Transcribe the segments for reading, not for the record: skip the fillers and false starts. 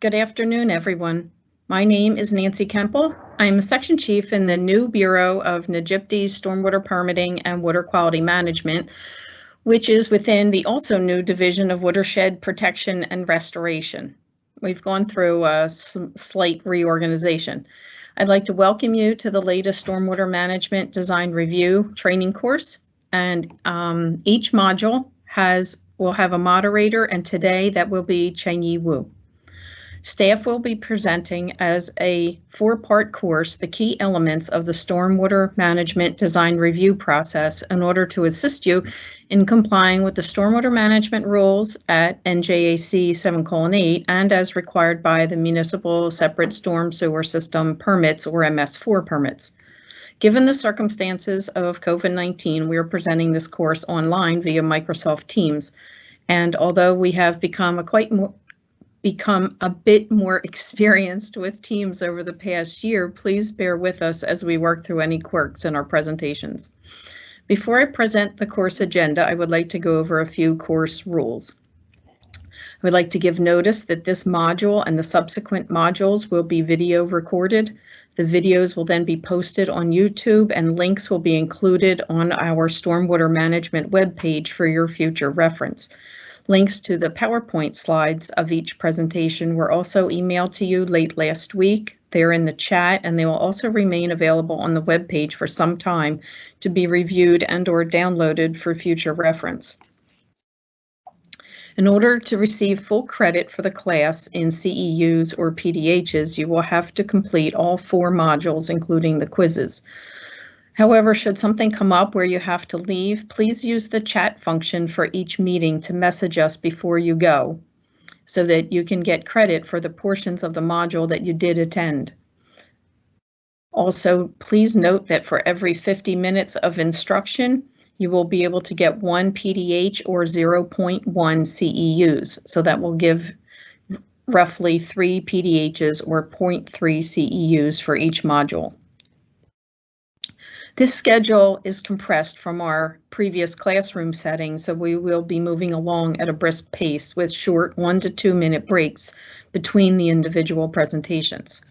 Good afternoon, everyone. My name is Nancy Kemple. I'm a section chief in the new Bureau of NJPD's Stormwater Permitting and Water Quality Management, which is within the also new Division of Watershed Protection and Restoration. We've gone through a slight reorganization. I'd like to welcome you to the latest Stormwater Management Design Review training course, and each module will have a moderator, and today that will be Cheng-Yi Wu. Staff will be presenting as a 4-part course the key elements of the Stormwater Management Design Review process in order to assist you in complying with the stormwater management rules at NJAC 7:8 and as required by the Municipal Separate Storm Sewer System Permits, or MS4 permits. Given the circumstances of COVID-19, we are presenting this course online via Microsoft Teams. And although we have become a bit more experienced with Teams over the past year, please bear with us as we work through any quirks in our presentations. Before I present the course agenda, I would like to go over a few course rules. I would like to give notice that this module and the subsequent modules will be video recorded. The videos will then be posted on YouTube, and links will be included on our Stormwater Management webpage for your future reference. Links to the PowerPoint slides of each presentation were also emailed to you late last week. They're in the chat, and they will also remain available on the webpage for some time to be reviewed and/or downloaded for future reference. In order to receive full credit for the class in CEUs or PDHs, you will have to complete all 4 modules, including the quizzes. However, should something come up where you have to leave, please use the chat function for each meeting to message us before you go, so that you can get credit for the portions of the module that you did attend. Also, please note that for every 50 minutes of instruction, you will be able to get 1 PDH or 0.1 CEUs. So that will give roughly 3 PDHs or 0.3 CEUs for each module. This schedule is compressed from our previous classroom setting, so we will be moving along at a brisk pace with short 1 to 2 minute breaks between the individual presentations.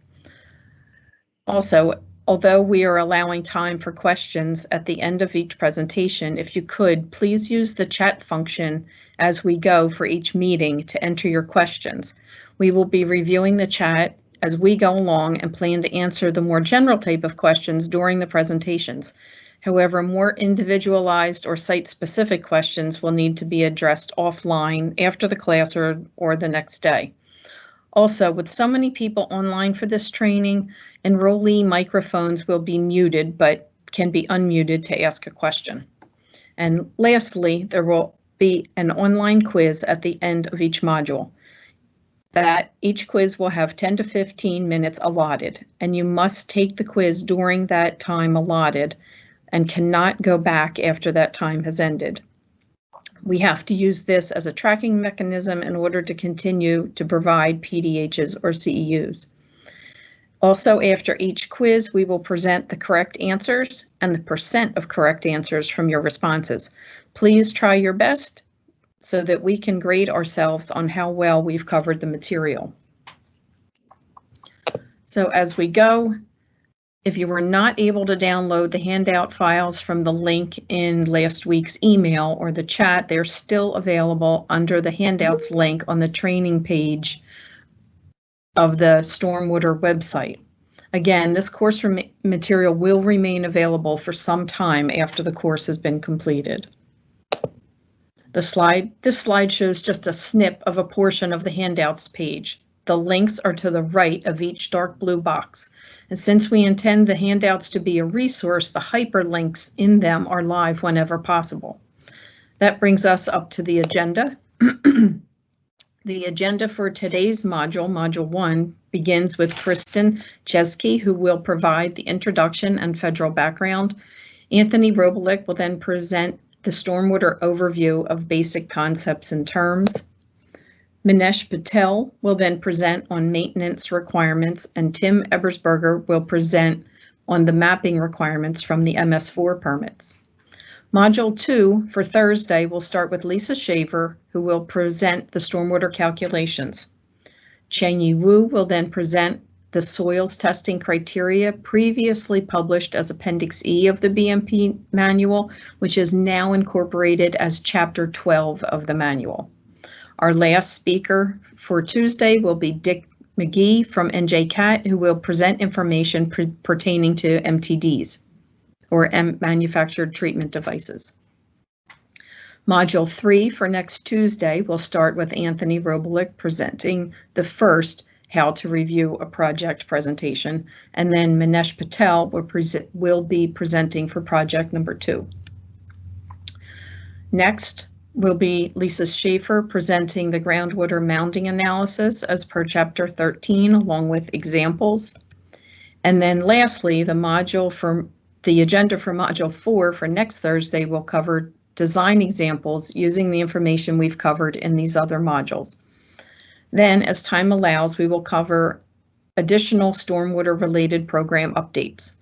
Also, although we are allowing time for questions at the end of each presentation, if you could, please use the chat function as we go for each meeting to enter your questions. We will be reviewing the chat as we go along and plan to answer the more general type of questions during the presentations. However, more individualized or site-specific questions will need to be addressed offline after the class or the next day. Also, with so many people online for this training, enrollee microphones will be muted but can be unmuted to ask a question. And lastly, there will be an online quiz at the end of each module. Each quiz will have 10 to 15 minutes allotted, and you must take the quiz during that time allotted and cannot go back after that time has ended. We have to use this as a tracking mechanism in order to continue to provide PDHs or CEUs. Also, after each quiz, we will present the correct answers and the percent of correct answers from your responses. Please try your best so that we can grade ourselves on how well we've covered the material. So as we go, if you were not able to download the handout files from the link in last week's email or the chat, they're still available under the handouts link on the training page of the Stormwater website. Again, this course material will remain available for some time after the course has been completed. This slide shows just a snip of a portion of the handouts page. The links are to the right of each dark blue box. And since we intend the handouts to be a resource, the hyperlinks in them are live whenever possible. That brings us up to the agenda. The agenda for today's module, Module 1, begins with Kristen Chesky, who will provide the introduction and federal background. Anthony Robulik will then present the stormwater overview of basic concepts and terms. Minesh Patel will then present on maintenance requirements, and Tim Ebersberger will present on the mapping requirements from the MS4 permits. Module 2 for Thursday will start with Lisa Shaver, who will present the stormwater calculations. Cheng-Yi Wu will then present the soils testing criteria previously published as Appendix E of the BMP manual, which is now incorporated as Chapter 12 of the manual. Our last speaker for Tuesday will be Dick McGee from NJCAT, who will present information pertaining to MTDs, or manufactured treatment devices. Module 3 for next Tuesday will start with Anthony Robulik presenting the first How to Review a Project presentation, and then Manesh Patel will be presenting for project number 2. Next will be Lisa Schaefer presenting the groundwater mounding analysis as per Chapter 13, along with examples. And then lastly, the agenda for Module 4 for next Thursday will cover design examples using the information we've covered in these other modules. Then, as time allows, we will cover additional stormwater-related program updates.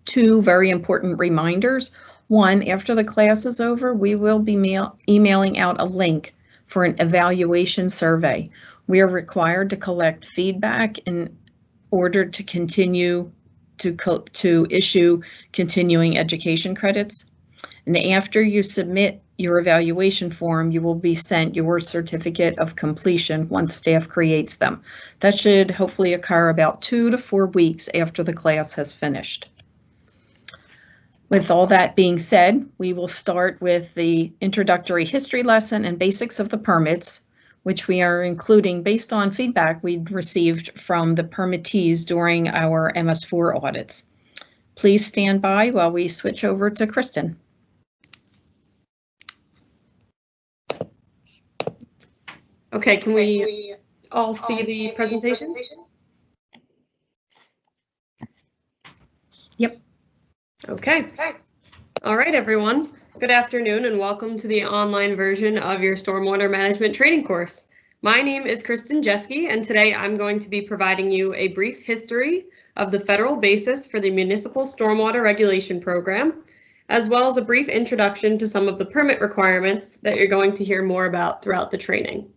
2 very important reminders. 1, after the class is over, we will be emailing out a link for an evaluation survey. We are required to collect feedback in order to continue to issue continuing education credits. And after you submit your evaluation form, you will be sent your certificate of completion once staff creates them. That should hopefully occur about 2 to 4 weeks after the class has finished. With all that being said, we will start with the introductory history lesson and basics of the permits, which we are including based on feedback we'd received from the permittees during our MS4 audits. Please stand by while we switch over to Kristen. Okay, can we all see the presentation? Yep. Okay. All right, everyone. Good afternoon and welcome to the online version of your stormwater management training course. My name is Kristen Jeske, and today I'm going to be providing you a brief history of the federal basis for the Municipal Stormwater Regulation Program, as well as a brief introduction to some of the permit requirements that you're going to hear more about throughout the training.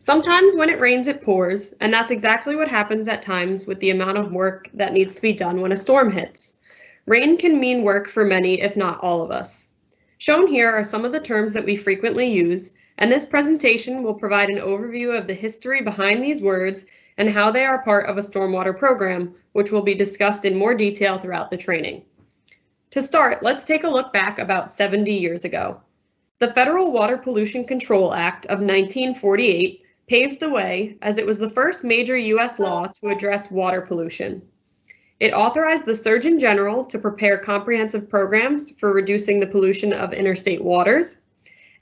Sometimes when it rains, it pours, and that's exactly what happens at times with the amount of work that needs to be done when a storm hits. Rain can mean work for many, if not all of us. Shown here are some of the terms that we frequently use, and this presentation will provide an overview of the history behind these words and how they are part of a stormwater program, which will be discussed in more detail throughout the training. To start, let's take a look back about 70 years ago. The Federal Water Pollution Control Act of 1948 paved the way as it was the first major U.S. law to address water pollution. It authorized the Surgeon General to prepare comprehensive programs for reducing the pollution of interstate waters,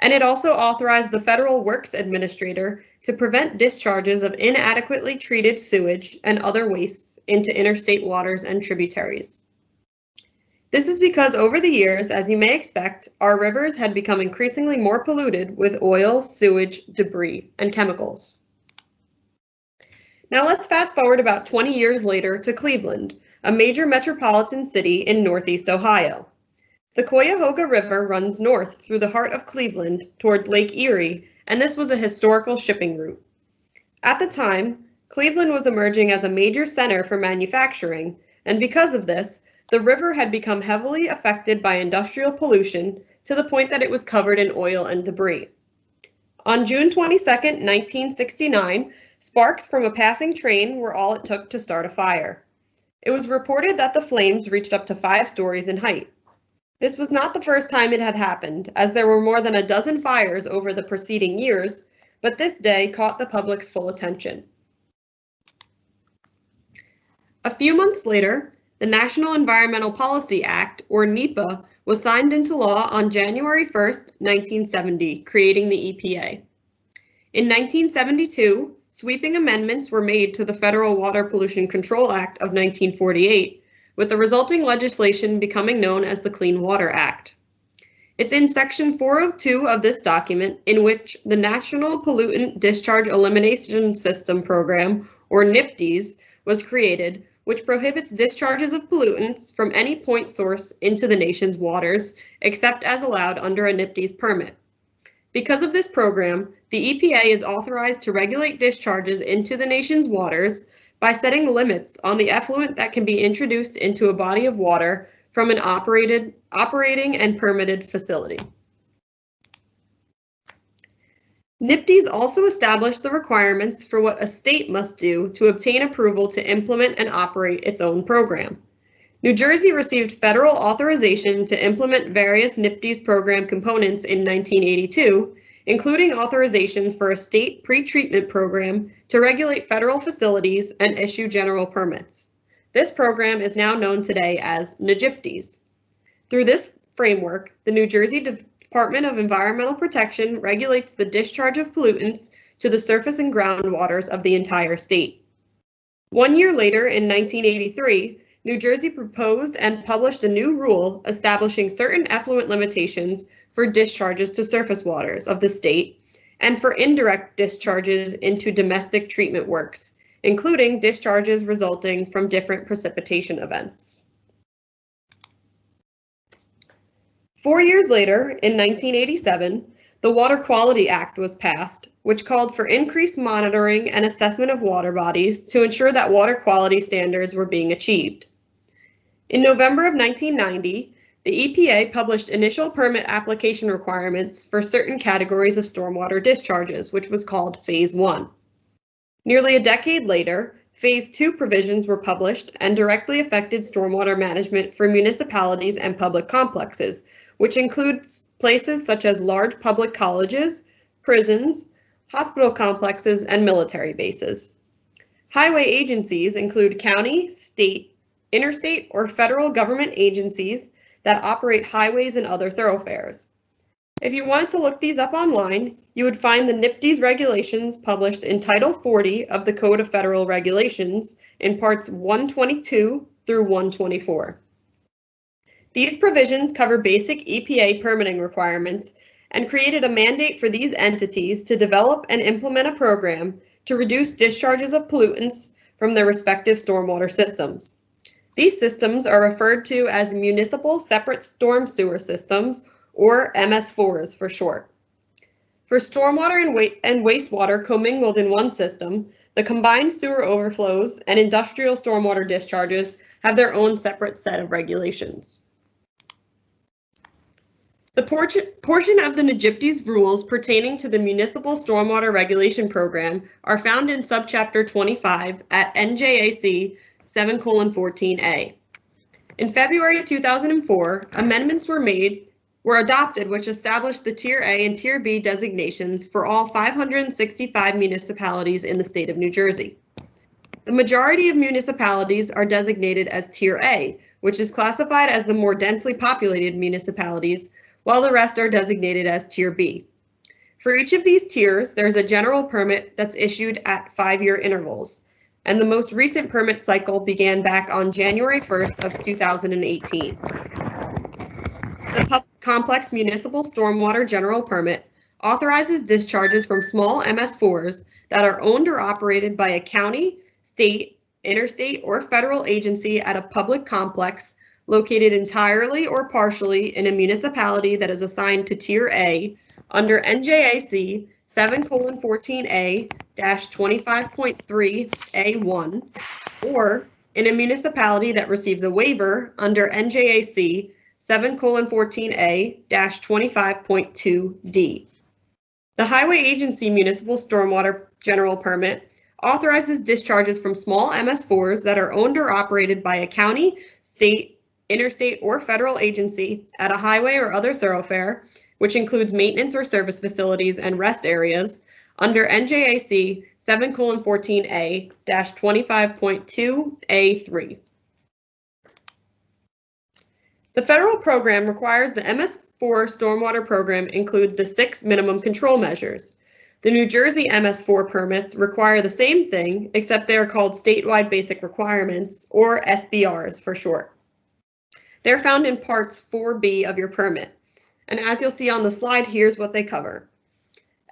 and it also authorized the Federal Works Administrator to prevent discharges of inadequately treated sewage and other wastes into interstate waters and tributaries. This is because over the years, as you may expect, our rivers had become increasingly more polluted with oil, sewage, debris, and chemicals. Now let's fast forward about 20 years later to Cleveland, a major metropolitan city in Northeast Ohio. The Cuyahoga River runs north through the heart of Cleveland towards Lake Erie, and this was a historical shipping route. At the time, Cleveland was emerging as a major center for manufacturing, and because of this, the river had become heavily affected by industrial pollution to the point that it was covered in oil and debris. On June 22, 1969, sparks from a passing train were all it took to start a fire. It was reported that the flames reached up to 5 stories in height. This was not the first time it had happened, as there were more than a dozen fires over the preceding years, but this day caught the public's full attention. A few months later, the National Environmental Policy Act, or NEPA, was signed into law on January 1, 1970, creating the EPA. In 1972, sweeping amendments were made to the Federal Water Pollution Control Act of 1948, with the resulting legislation becoming known as the Clean Water Act. It's in Section 402 of this document in which the National Pollutant Discharge Elimination System Program, or NPDES, was created, which prohibits discharges of pollutants from any point source into the nation's waters, except as allowed under a NPDES permit. Because of this program, the EPA is authorized to regulate discharges into the nation's waters by setting limits on the effluent that can be introduced into a body of water from an operating and permitted facility. NPDES also established the requirements for what a state must do to obtain approval to implement and operate its own program. New Jersey received federal authorization to implement various NPDES program components in 1982, including authorizations for a state pre-treatment program to regulate federal facilities and issue general permits. This program is now known today as NJPDES. Through this framework, the New Jersey Department of Environmental Protection regulates the discharge of pollutants to the surface and groundwaters of the entire state. 1 year later, in 1983, New Jersey proposed and published a new rule establishing certain effluent limitations for discharges to surface waters of the state and for indirect discharges into domestic treatment works, including discharges resulting from different precipitation events. 4 years later, in 1987, the Water Quality Act was passed, which called for increased monitoring and assessment of water bodies to ensure that water quality standards were being achieved. In November of 1990, the EPA published initial permit application requirements for certain categories of stormwater discharges, which was called Phase 1. Nearly a decade later, Phase 2 provisions were published and directly affected stormwater management for municipalities and public complexes, which includes places such as large public colleges, prisons, hospital complexes, and military bases. Highway agencies include county, state, interstate, or federal government agencies that operate highways and other thoroughfares. If you wanted to look these up online, you would find the NPDES regulations published in Title 40 of the Code of Federal Regulations in parts 122 through 124. These provisions cover basic EPA permitting requirements and created a mandate for these entities to develop and implement a program to reduce discharges of pollutants from their respective stormwater systems. These systems are referred to as Municipal Separate Storm Sewer Systems, or MS4s for short. For stormwater and wastewater commingled in one system, the combined sewer overflows and industrial stormwater discharges have their own separate set of regulations. The portion of the NJPDES rules pertaining to the Municipal Stormwater Regulation Program are found in Subchapter 25 at NJAC 7:14A. In February 2004, amendments were adopted which established the Tier A and Tier B designations for all 565 municipalities in the state of New Jersey. The majority of municipalities are designated as Tier A, which is classified as the more densely populated municipalities, while the rest are designated as Tier B. For each of these tiers, there's a general permit that's issued at 5-year intervals, and the most recent permit cycle began back on January 1st of 2018. The Complex Municipal Stormwater General Permit authorizes discharges from small MS4s that are owned or operated by a county, state, interstate, or federal agency at a public complex located entirely or partially in a municipality that is assigned to Tier A under NJAC 7:14A-25.3A1, or in a municipality that receives a waiver under NJAC 7:14A-25.2D. The Highway Agency Municipal Stormwater General Permit authorizes discharges from small MS4s that are owned or operated by a county, state, interstate, or federal agency at a highway or other thoroughfare, which includes maintenance or service facilities and rest areas, under NJAC 7:14A-25.2A3. The federal program requires the MS4 stormwater program include the 6 minimum control measures. The New Jersey MS4 permits require the same thing, except they are called statewide basic requirements, or SBRs for short. They're found in parts 4B of your permit. And as you'll see on the slide, here's what they cover.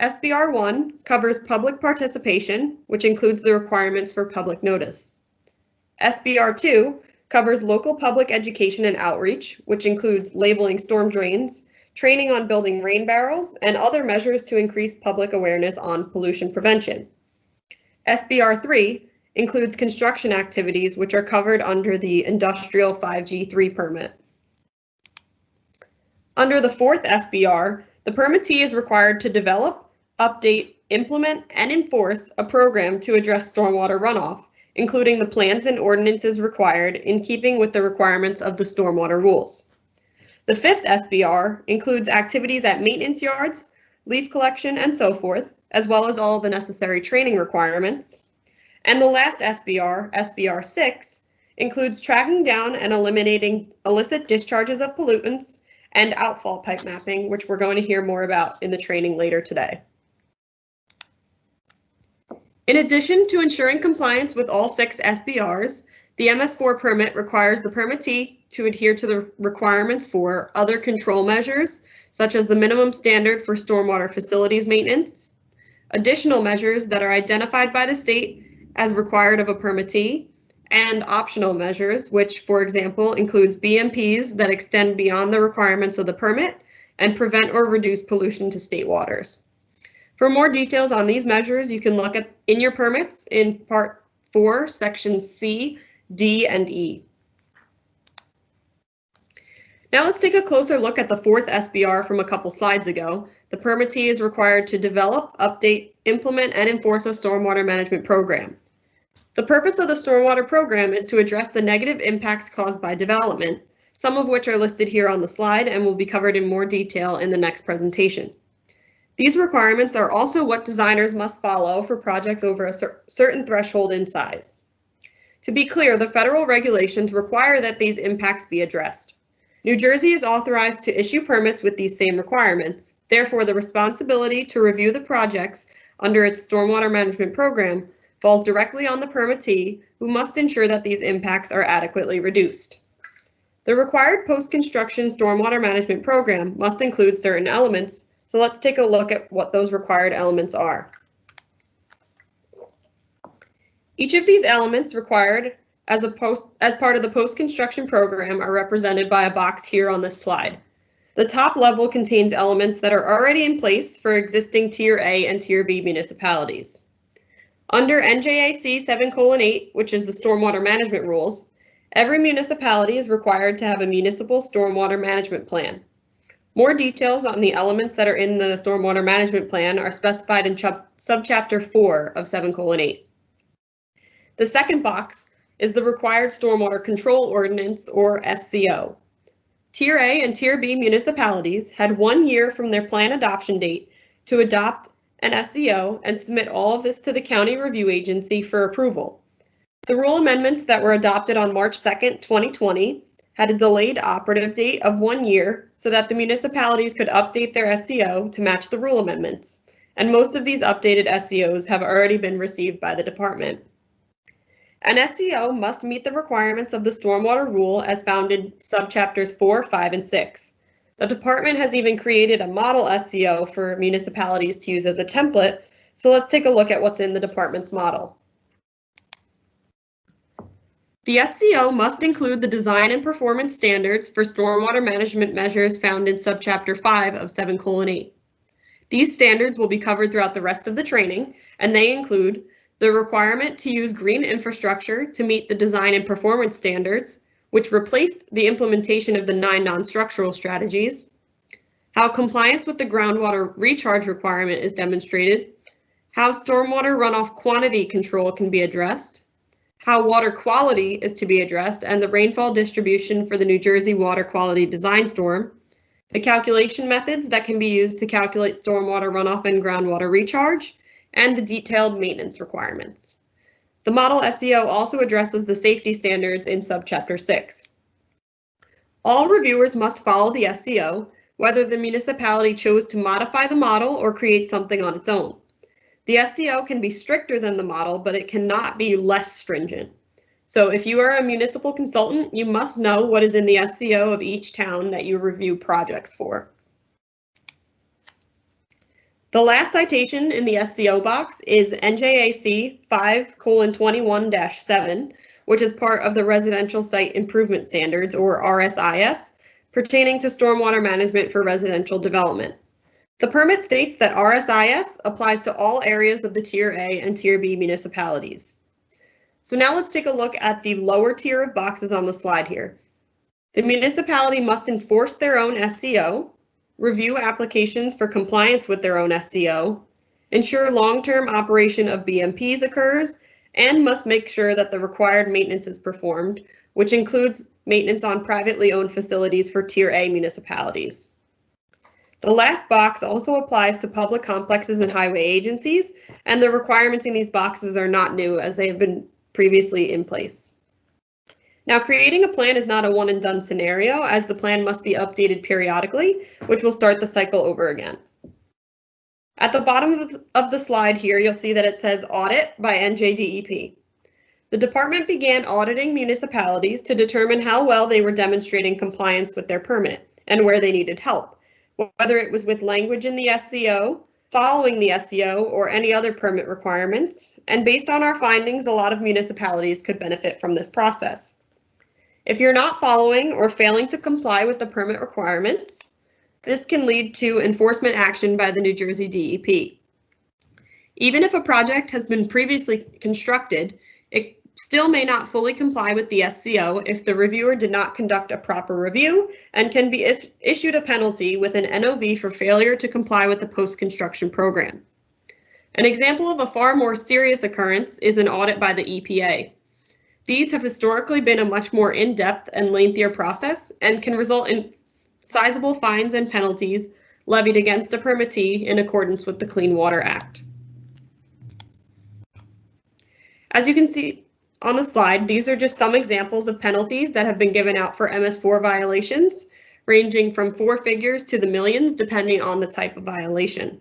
SBR 1 covers public participation, which includes the requirements for public notice. SBR 2 covers local public education and outreach, which includes labeling storm drains, training on building rain barrels, and other measures to increase public awareness on pollution prevention. SBR 3 includes construction activities which are covered under the Industrial 5G3 permit. Under the fourth SBR, the permittee is required to develop, update, implement, and enforce a program to address stormwater runoff, including the plans and ordinances required in keeping with the requirements of the stormwater rules. The fifth SBR includes activities at maintenance yards, leaf collection, and so forth, as well as all the necessary training requirements. And the last SBR, SBR 6, includes tracking down and eliminating illicit discharges of pollutants and outfall pipe mapping, which we're going to hear more about in the training later today. In addition to ensuring compliance with all 6 SBRs, the MS4 permit requires the permittee to adhere to the requirements for other control measures, such as the minimum standard for stormwater facilities maintenance, additional measures that are identified by the state as required of a permittee, and optional measures, which, for example, includes BMPs that extend beyond the requirements of the permit and prevent or reduce pollution to state waters. For more details on these measures, you can look in your permits in Part 4, Sections C, D, and E. Now let's take a closer look at the fourth SBR from a couple slides ago. The permittee is required to develop, update, implement, and enforce a stormwater management program. The purpose of the stormwater program is to address the negative impacts caused by development, some of which are listed here on the slide and will be covered in more detail in the next presentation. These requirements are also what designers must follow for projects over a certain threshold in size. To be clear, the federal regulations require that these impacts be addressed. New Jersey is authorized to issue permits with these same requirements. Therefore, the responsibility to review the projects under its stormwater management program falls directly on the permittee, who must ensure that these impacts are adequately reduced. The required post-construction stormwater management program must include certain elements, so let's take a look at what those required elements are. Each of these elements required as part of the post-construction program are represented by a box here on this slide. The top level contains elements that are already in place for existing Tier A and Tier B municipalities. Under NJAC 7:8, which is the stormwater management rules, every municipality is required to have a municipal stormwater management plan. More details on the elements that are in the stormwater management plan are specified in subchapter 4 of 7:8. The second box is the required stormwater control ordinance, or SCO. Tier A and Tier B municipalities had 1 year from their plan adoption date to adopt an SCO and submit all of this to the county review agency for approval. The rule amendments that were adopted on March 2nd, 2020 had a delayed operative date of 1 year so that the municipalities could update their SCO to match the rule amendments, and most of these updated SCOs have already been received by the department. An SCO must meet the requirements of the stormwater rule as found in subchapters 4, 5, and 6. The department has even created a model SCO for municipalities to use as a template, so let's take a look at what's in the department's model. The SCO must include the design and performance standards for stormwater management measures found in subchapter 5 of 7:8. These standards will be covered throughout the rest of the training, and they include the requirement to use green infrastructure to meet the design and performance standards, which replaced the implementation of the 9 non-structural strategies, how compliance with the groundwater recharge requirement is demonstrated, how stormwater runoff quantity control can be addressed, how water quality is to be addressed and the rainfall distribution for the New Jersey Water Quality Design Storm, the calculation methods that can be used to calculate stormwater runoff and groundwater recharge, and the detailed maintenance requirements. The model SCO also addresses the safety standards in subchapter 6. All reviewers must follow the SCO, whether the municipality chose to modify the model or create something on its own. The SCO can be stricter than the model, but it cannot be less stringent. So if you are a municipal consultant, you must know what is in the SCO of each town that you review projects for. The last citation in the SCO box is NJAC 5:21-7, which is part of the Residential Site Improvement Standards, or RSIS, pertaining to stormwater management for residential development. The permit states that RSIS applies to all areas of the Tier A and Tier B municipalities. So now let's take a look at the lower tier of boxes on the slide here. The municipality must enforce their own SCO, review applications for compliance with their own SCO, ensure long-term operation of BMPs occurs, and must make sure that the required maintenance is performed, which includes maintenance on privately owned facilities for Tier A municipalities. The last box also applies to public complexes and highway agencies, and the requirements in these boxes are not new as they have been previously in place. Now, creating a plan is not a one and done scenario, as the plan must be updated periodically, which will start the cycle over again. At the bottom of the slide here, you'll see that it says Audit by NJDEP. The department began auditing municipalities to determine how well they were demonstrating compliance with their permit and where they needed help, whether it was with language in the SCO, following the SCO, or any other permit requirements. And based on our findings, a lot of municipalities could benefit from this process. If you're not following or failing to comply with the permit requirements, this can lead to enforcement action by the New Jersey DEP. Even if a project has been previously constructed, it still may not fully comply with the SCO if the reviewer did not conduct a proper review and can be issued a penalty with an NOV for failure to comply with the post-construction program. An example of a far more serious occurrence is an audit by the EPA. These have historically been a much more in-depth and lengthier process and can result in sizable fines and penalties levied against a permittee in accordance with the Clean Water Act. As you can see on the slide, these are just some examples of penalties that have been given out for MS4 violations, ranging from 4 figures to the millions, depending on the type of violation.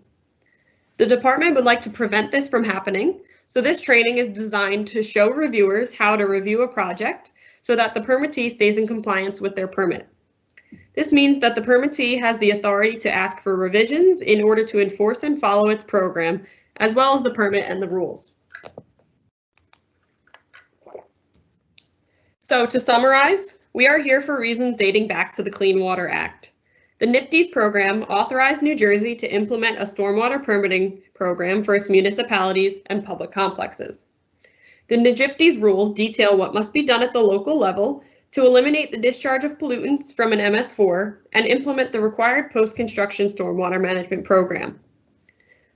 The department would like to prevent this from happening, so this training is designed to show reviewers how to review a project so that the permittee stays in compliance with their permit. This means that the permittee has the authority to ask for revisions in order to enforce and follow its program, as well as the permit and the rules. So to summarize, we are here for reasons dating back to the Clean Water Act. The NIPDES program authorized New Jersey to implement a stormwater permitting program for its municipalities and public complexes. The NJDEP rules detail what must be done at the local level to eliminate the discharge of pollutants from an MS4 and implement the required post-construction stormwater management program.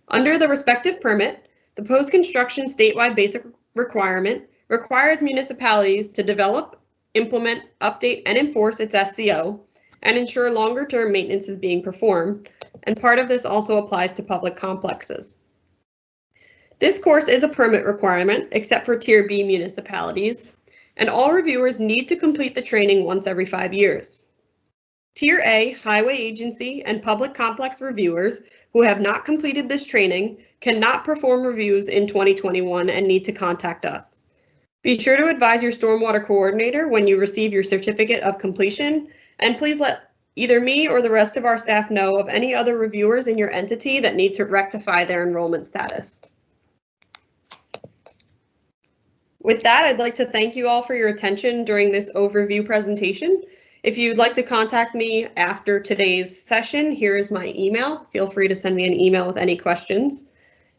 Under the respective permit, the post-construction statewide basic requirement requires municipalities to develop, implement, update, and enforce its SCO and ensure longer-term maintenance is being performed, and part of this also applies to public complexes. This course is a permit requirement, except for Tier B municipalities, and all reviewers need to complete the training once every 5 years. Tier A, highway agency, and public complex reviewers who have not completed this training cannot perform reviews in 2021 and need to contact us. Be sure to advise your stormwater coordinator when you receive your certificate of completion, and please let either me or the rest of our staff know of any other reviewers in your entity that need to rectify their enrollment status. With that, I'd like to thank you all for your attention during this overview presentation. If you'd like to contact me after today's session, here is my email. Feel free to send me an email with any questions.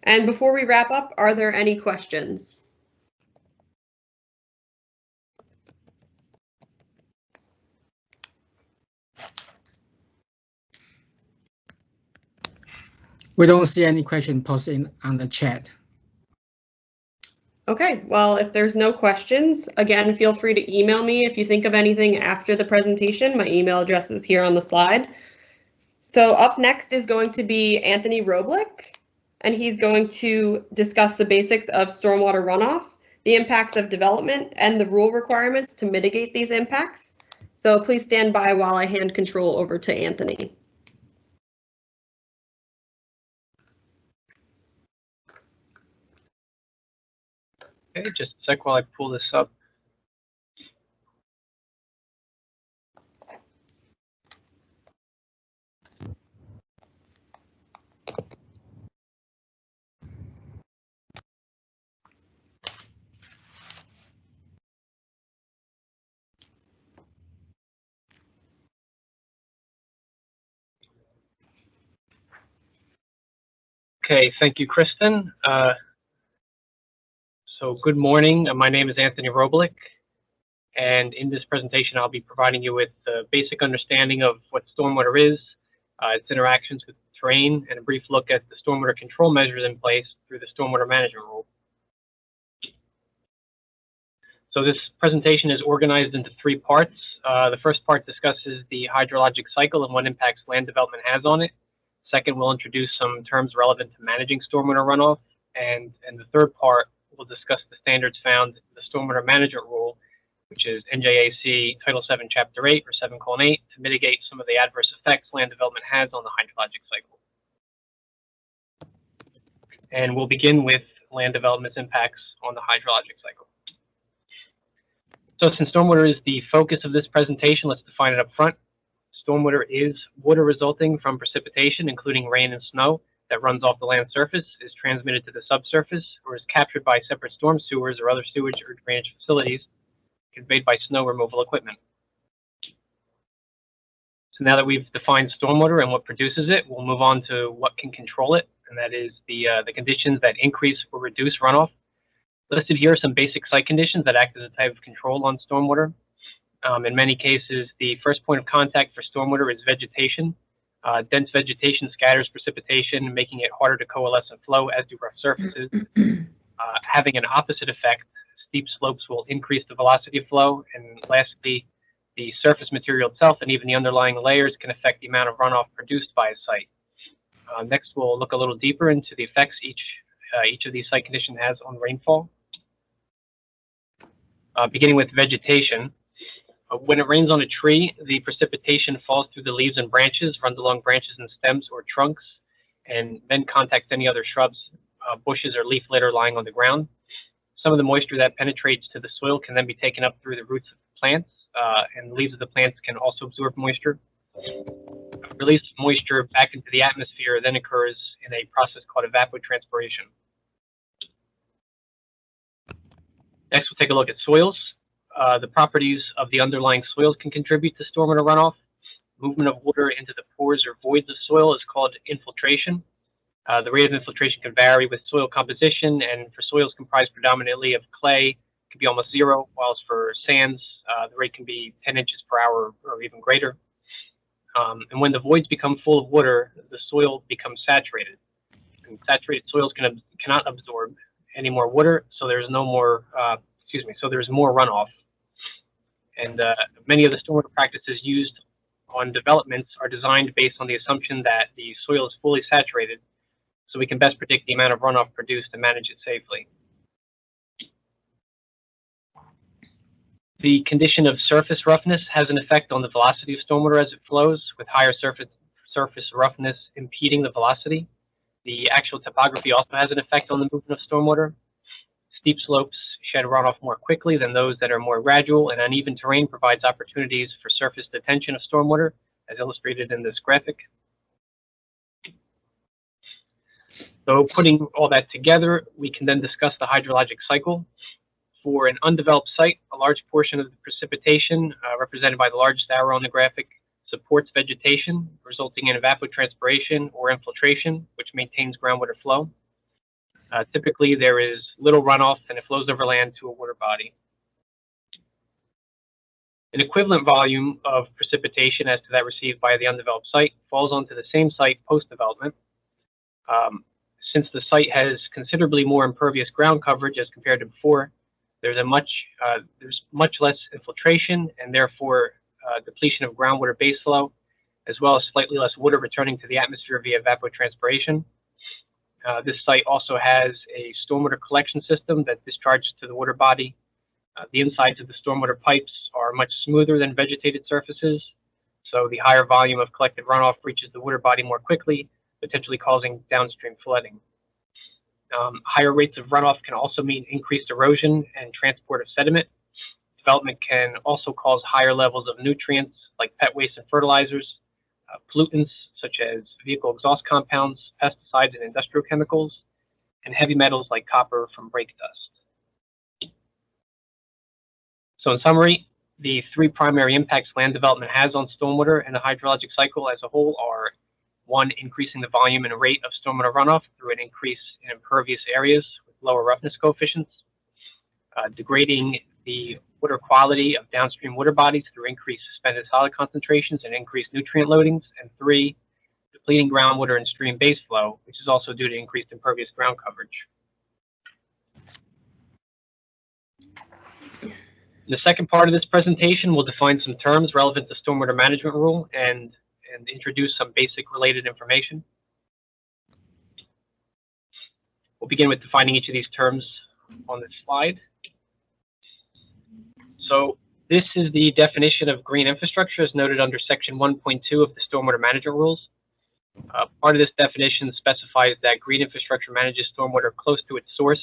And before we wrap up, are there any questions? We don't see any question posted on the chat. Okay, well, if there's no questions, again, feel free to email me if you think of anything after the presentation. My email address is here on the slide. So up next is going to be Anthony Roblick, and he's going to discuss the basics of stormwater runoff, the impacts of development, and the rule requirements to mitigate these impacts. So please stand by while I hand control over to Anthony. Okay, just a sec while I pull this up. Okay, thank you, Kristen. So good morning. My name is Anthony Roblick, and in this presentation, I'll be providing you with a basic understanding of what stormwater is, its interactions with terrain, and a brief look at the stormwater control measures in place through the stormwater management rule. So this presentation is organized into three parts. The first part discusses the hydrologic cycle and what impacts land development has on it. Second, we'll introduce some terms relevant to managing stormwater runoff. And the third part, we'll discuss the standards found in the Stormwater Management Rule, which is NJAC Title 7, Chapter 8, or 7:8, to mitigate some of the adverse effects land development has on the hydrologic cycle. And we'll begin with land development's impacts on the hydrologic cycle. So since stormwater is the focus of this presentation, let's define it up front. Stormwater is water resulting from precipitation, including rain and snow, that runs off the land surface, is transmitted to the subsurface, or is captured by separate storm sewers or other sewage or drainage facilities, conveyed by snow removal equipment. So now that we've defined stormwater and what produces it, we'll move on to what can control it, and that is the conditions that increase or reduce runoff. Listed here are some basic site conditions that act as a type of control on stormwater. In many cases, the first point of contact for stormwater is vegetation. Dense vegetation scatters precipitation, making it harder to coalesce and flow, as do rough surfaces. Having an opposite effect, steep slopes will increase the velocity of flow. And lastly, the surface material itself and even the underlying layers can affect the amount of runoff produced by a site. Next, we'll look a little deeper into the effects each of these site conditions has on rainfall. Beginning with vegetation. When it rains on a tree, the precipitation falls through the leaves and branches, runs along branches and stems or trunks, and then contacts any other shrubs, bushes, or leaf litter lying on the ground. Some of the moisture that penetrates to the soil can then be taken up through the roots of plants, and the leaves of the plants can also absorb moisture. Release of moisture back into the atmosphere then occurs in a process called evapotranspiration. Next, we'll take a look at soils. The properties of the underlying soils can contribute to stormwater runoff. Movement of water into the pores or voids of soil is called infiltration. The rate of infiltration can vary with soil composition, and for soils comprised predominantly of clay, it can be almost zero, whilst for sands, the rate can be 10 inches per hour or even greater. And when the voids become full of water, the soil becomes saturated. And saturated soils cannot absorb any more water, so there's no more, so there's more runoff. And many of the stormwater practices used on developments are designed based on the assumption that the soil is fully saturated, so we can best predict the amount of runoff produced and manage it safely. The condition of surface roughness has an effect on the velocity of stormwater as it flows, with higher surface roughness impeding the velocity. The actual topography also has an effect on the movement of stormwater. Steep slopes shed runoff more quickly than those that are more gradual, and uneven terrain provides opportunities for surface detention of stormwater, as illustrated in this graphic. So putting all that together, we can then discuss the hydrologic cycle. For an undeveloped site, a large portion of the precipitation, represented by the largest arrow on the graphic, supports vegetation, resulting in evapotranspiration or infiltration, which maintains groundwater flow. Typically, there is little runoff and it flows over land to a water body. An equivalent volume of precipitation as to that received by the undeveloped site falls onto the same site post-development. Since the site has considerably more impervious ground coverage as compared to before, there's much less infiltration and therefore depletion of groundwater base flow, as well as slightly less water returning to the atmosphere via evapotranspiration. This site also has a stormwater collection system that discharges to the water body. The insides of the stormwater pipes are much smoother than vegetated surfaces, so the higher volume of collected runoff reaches the water body more quickly, potentially causing downstream flooding. Higher rates of runoff can also mean increased erosion and transport of sediment. Development can also cause higher levels of nutrients like pet waste and fertilizers, pollutants such as vehicle exhaust compounds, pesticides and industrial chemicals, and heavy metals like copper from brake dust. So in summary, the three primary impacts land development has on stormwater and the hydrologic cycle as a whole are: One, increasing the volume and rate of stormwater runoff through an increase in impervious areas with lower roughness coefficients. Degrading the water quality of downstream water bodies through increased suspended solid concentrations and increased nutrient loadings. And three, depleting groundwater and stream base flow, which is also due to increased impervious ground coverage. In the second part of this presentation, we'll define some terms relevant to stormwater management rule and introduce some basic related information. We'll begin with defining each of these terms on this slide. So this is the definition of green infrastructure as noted under section 1.2 of the stormwater management rules. Part of this definition specifies that green infrastructure manages stormwater close to its source.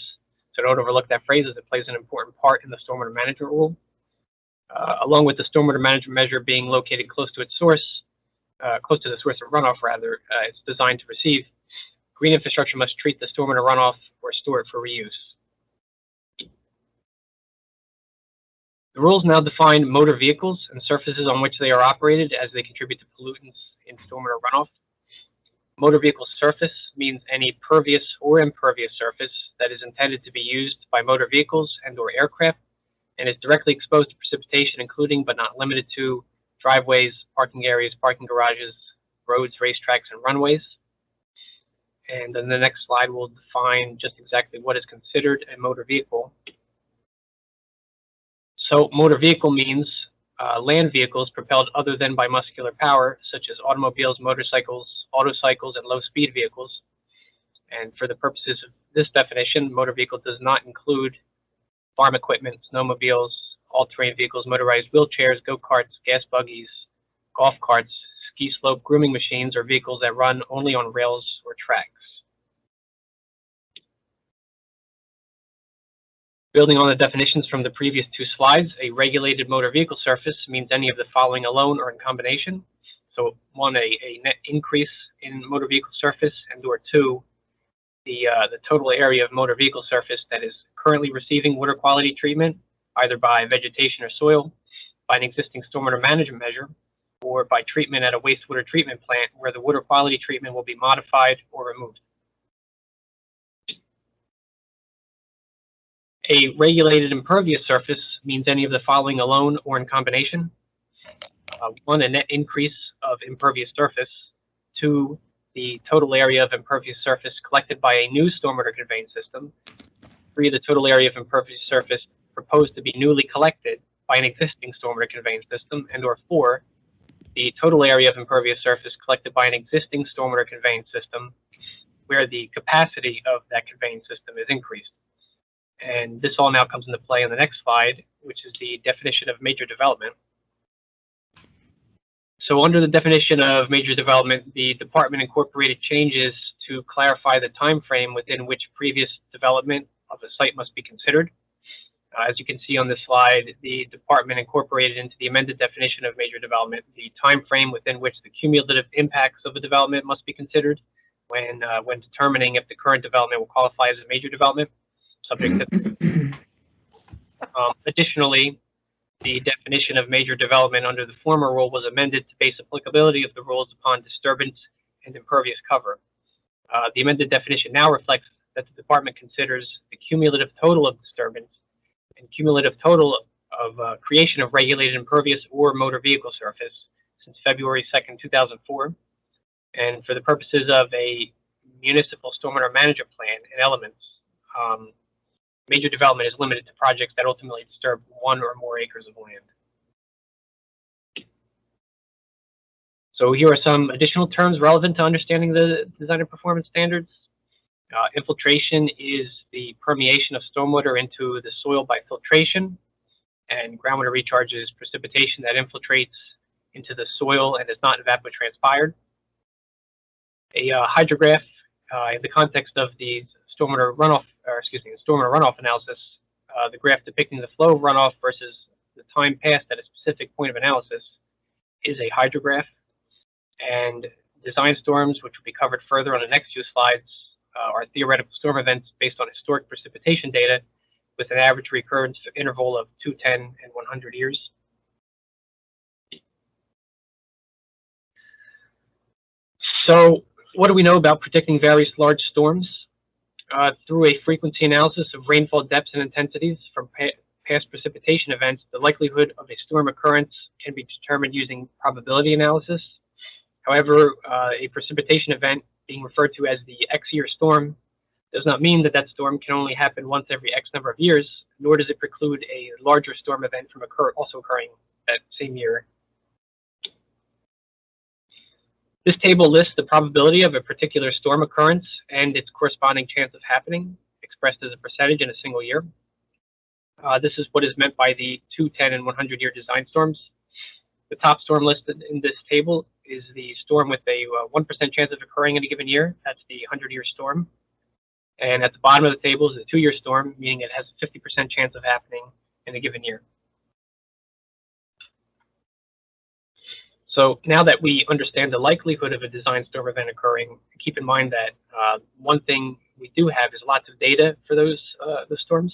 So don't overlook that phrase as it plays an important part in the stormwater management rule. Along with the stormwater management measure being located close to its source, close to the source of runoff rather, it's designed to receive. Green infrastructure must treat the stormwater runoff or store it for reuse. The rules now define motor vehicles and surfaces on which they are operated as they contribute to pollutants in stormwater runoff. Motor vehicle surface means any pervious or impervious surface that is intended to be used by motor vehicles and/or aircraft and is directly exposed to precipitation, including but not limited to driveways, parking areas, parking garages, roads, racetracks, and runways. And then the next slide will define just exactly what is considered a motor vehicle. So motor vehicle means land vehicles propelled other than by muscular power, such as automobiles, motorcycles, autocycles, and low-speed vehicles. And for the purposes of this definition, motor vehicle does not include farm equipment, snowmobiles, all-terrain vehicles, motorized wheelchairs, go-karts, gas buggies, golf carts, ski slope grooming machines, or vehicles that run only on rails or tracks. Building on the definitions from the previous two slides, a regulated motor vehicle surface means any of the following alone or in combination. So one, a net increase in motor vehicle surface, and/or two, the total area of motor vehicle surface that is currently receiving water quality treatment, either by vegetation or soil, by an existing stormwater management measure, or by treatment at a wastewater treatment plant where the water quality treatment will be modified or removed. A regulated impervious surface means any of the following alone or in combination. One, a net increase of impervious surface. Two, the total area of impervious surface collected by a new stormwater conveyance system. Three, the total area of impervious surface proposed to be newly collected by an existing stormwater conveyance system. And/or four, the total area of impervious surface collected by an existing stormwater conveyance system where the capacity of that conveyance system is increased. And this all now comes into play on the next slide, which is the definition of major development. So under the definition of major development, the department incorporated changes to clarify the time frame within which previous development of a site must be considered. As you can see on this slide, the department incorporated into the amended definition of major development the time frame within which the cumulative impacts of a development must be considered when determining if the current development will qualify as a major development. Subject to additionally, the definition of major development under the former rule was amended to base applicability of the rules upon disturbance and impervious cover. The amended definition now reflects that the department considers the cumulative total of disturbance and cumulative total of creation of regulated impervious or motor vehicle surface since February 2nd, 2004. And for the purposes of a municipal stormwater management plan and elements, major development is limited to projects that ultimately disturb 1 or more acres of land. So here are some additional terms relevant to understanding the design and performance standards. Infiltration is the permeation of stormwater into the soil by filtration, and groundwater recharge is precipitation that infiltrates into the soil and is not evapotranspired. A hydrograph, in the context of the stormwater runoff analysis, the graph depicting the flow of runoff versus the time passed at a specific point of analysis is a hydrograph. And design storms, which will be covered further on the next few slides, are theoretical storm events based on historic precipitation data with an average recurrence interval of 210 and 100 years. So what do we know about predicting various large storms? Through a frequency analysis of rainfall depths and intensities from past precipitation events, the likelihood of a storm occurrence can be determined using probability analysis. However, a precipitation event being referred to as the X-year storm does not mean that that storm can only happen once every X number of years, nor does it preclude a larger storm event from also occurring that same year. This table lists the probability of a particular storm occurrence and its corresponding chance of happening, expressed as a percentage in a single year. This is what is meant by the 2, 10, and 100-year design storms. The top storm listed in this table is the storm with a 1% chance of occurring in a given year. That's the 100-year storm. And at the bottom of the table is the 2-year storm, meaning it has a 50% chance of happening in a given year. So now that we understand the likelihood of a design storm event occurring, keep in mind that one thing we do have is lots of data for those storms.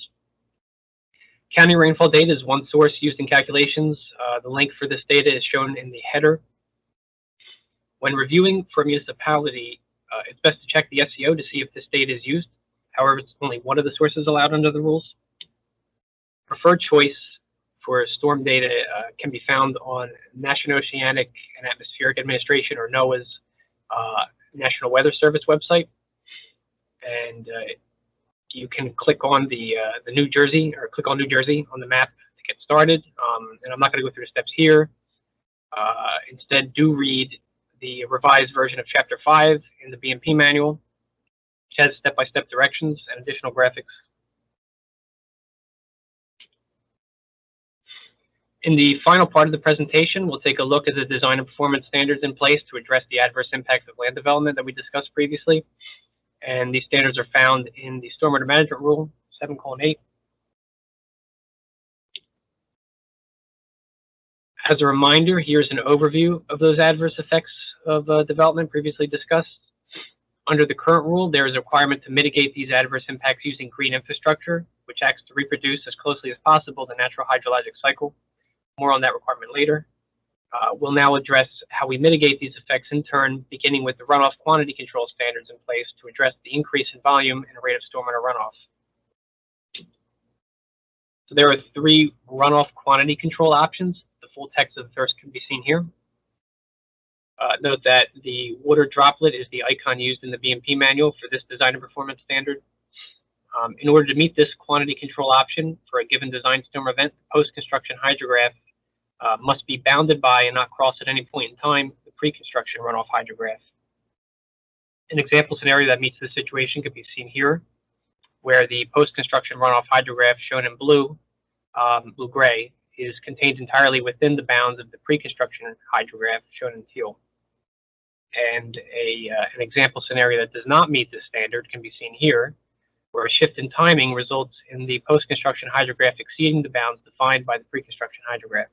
County rainfall data is one source used in calculations. The link for this data is shown in the header. When reviewing for a municipality, it's best to check the SCO to see if this data is used. However, it's only one of the sources allowed under the rules. Preferred choice for storm data can be found on National Oceanic and Atmospheric Administration, or NOAA's National Weather Service website. And you can click on the New Jersey, or click on New Jersey on the map to get started. And I'm not going to go through the steps here. Instead, do read the revised version of Chapter 5 in the BMP manual, which has step-by-step directions and additional graphics. In the final part of the presentation, we'll take a look at the design and performance standards in place to address the adverse impacts of land development that we discussed previously. And these standards are found in the Stormwater Management Rule 7:8. As a reminder, here's an overview of those adverse effects of development previously discussed. Under the current rule, there is a requirement to mitigate these adverse impacts using green infrastructure, which acts to reproduce as closely as possible the natural hydrologic cycle. More on that requirement later. We'll now address how we mitigate these effects in turn, beginning with the runoff quantity control standards in place to address the increase in volume and rate of stormwater runoff. So there are 3 runoff quantity control options. The full text of the first can be seen here. Note that the water droplet is the icon used in the BMP manual for this design and performance standard. In order to meet this quantity control option for a given design storm event, the post-construction hydrograph must be bounded by and not cross at any point in time the pre-construction runoff hydrograph. An example scenario that meets this situation could be seen here, where the post-construction runoff hydrograph shown in blue, blue-gray, is contained entirely within the bounds of the pre-construction hydrograph shown in teal. And an example scenario that does not meet this standard can be seen here, where a shift in timing results in the post-construction hydrograph exceeding the bounds defined by the pre-construction hydrograph.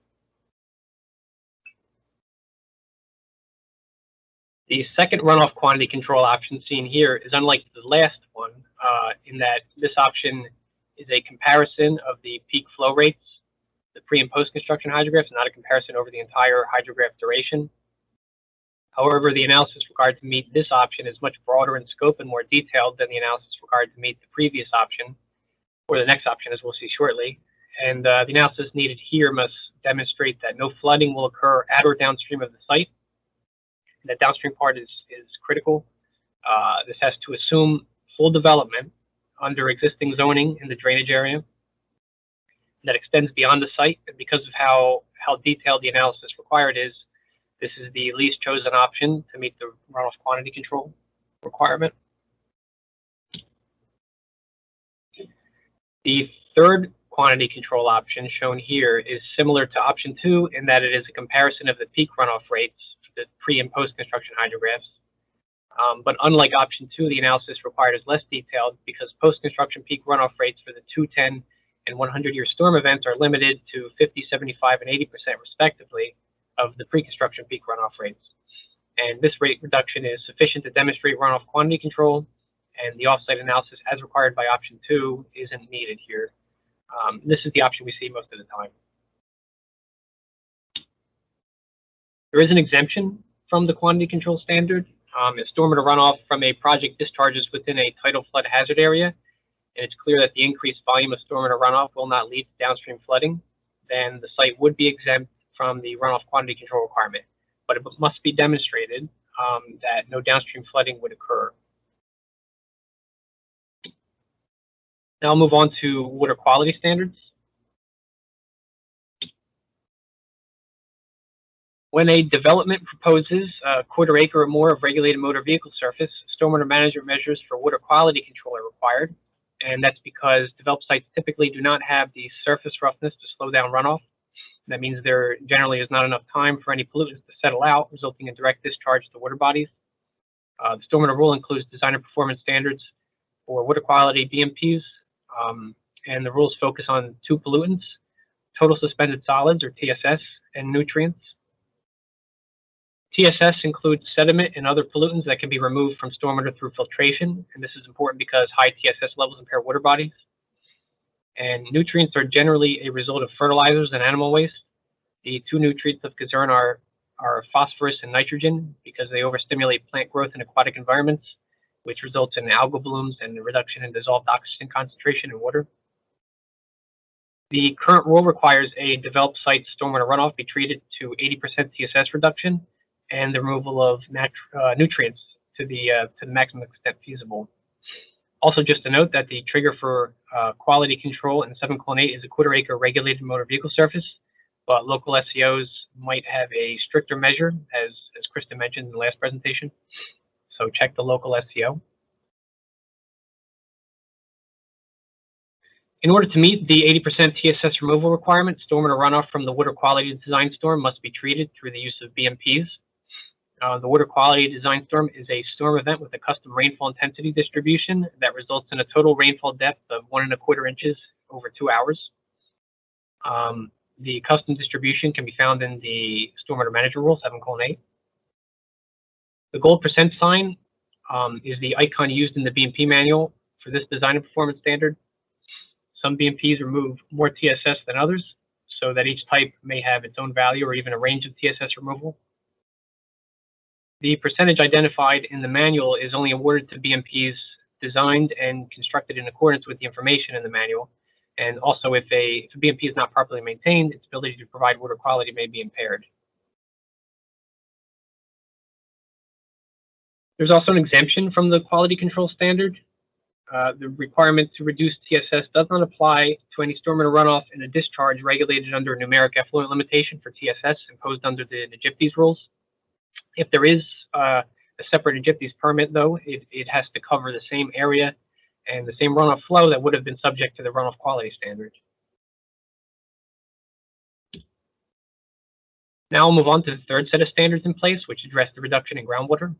The second runoff quantity control option seen here is unlike the last one in that this option is a comparison of the peak flow rates, the pre- and post-construction hydrographs, not a comparison over the entire hydrograph duration. However, the analysis required to meet this option is much broader in scope and more detailed than the analysis required to meet the previous option, or the next option, as we'll see shortly. And the analysis needed here must demonstrate that no flooding will occur at or downstream of the site. The downstream part is critical. This has to assume full development under existing zoning in the drainage area that extends beyond the site. And because of how detailed the analysis required is, this is the least chosen option to meet the runoff quantity control requirement. The third quantity control option shown here is similar to option 2 in that it is a comparison of the peak runoff rates for the pre- and post-construction hydrographs. But unlike option 2, the analysis required is less detailed because post-construction peak runoff rates for the 2, 10, and 100-year storm events are limited to 50, 75, and 80% respectively of the pre-construction peak runoff rates. And this rate reduction is sufficient to demonstrate runoff quantity control, and the offsite analysis as required by option 2 isn't needed here. This is the option we see most of the time. There is an exemption from the quantity control standard If stormwater runoff from a project discharges within a tidal flood hazard area, and it's clear that the increased volume of stormwater runoff will not lead to downstream flooding, then the site would be exempt from the runoff quantity control requirement. But it must be demonstrated that no downstream flooding would occur. Now I'll move on to water quality standards. When a development proposes a quarter-acre or more of regulated motor vehicle surface, stormwater management measures for water quality control are required, and that's because developed sites typically do not have the surface roughness to slow down runoff. That means there generally is not enough time for any pollutants to settle out, resulting in direct discharge to water bodies. The stormwater rule includes design and performance standards for water quality BMPs, and the rules focus on two pollutants: total suspended solids, or TSS, and nutrients. TSS includes sediment and other pollutants that can be removed from stormwater through filtration, and this is important because high TSS levels impair water bodies. And nutrients are generally a result of fertilizers and animal waste. The two nutrients of concern are phosphorus and nitrogen, because they overstimulate plant growth in aquatic environments, which results in algal blooms and a reduction in dissolved oxygen concentration in water. The current rule requires a developed site's stormwater runoff be treated to 80% TSS reduction and the removal of nutrients to the maximum extent feasible. Also, just to note that the trigger for quality control in 7:8 is a quarter-acre regulated motor vehicle surface, but local SCOs might have a stricter measure, as Krista mentioned in the last presentation. So check the local SCO. In order to meet the 80% TSS removal requirement, stormwater runoff from the water quality design storm must be treated through the use of BMPs. The water quality design storm is a storm event with a custom rainfall intensity distribution that results in a total rainfall depth of 1 1/4 inches over 2 hours. The custom distribution can be found in the Stormwater Manager Rule 7:8. The gold percent sign is the icon used in the BMP manual for this design and performance standard. Some BMPs remove more TSS than others, so that each type may have its own value or even a range of TSS removal. The percentage identified in the manual is only awarded to BMPs designed and constructed in accordance with the information in the manual. And also, if a BMP is not properly maintained, its ability to provide water quality may be impaired. There's also an exemption from the quality control standard. The requirement to reduce TSS does not apply to any stormwater runoff in a discharge regulated under a numeric effluent limitation for TSS imposed under the NJPTES rules. If there is a separate NJPTES permit, though, it has to cover the same area and the same runoff flow that would have been subject to the runoff quality standard. Now we'll move on to the third set of standards in place, which address the reduction in groundwater.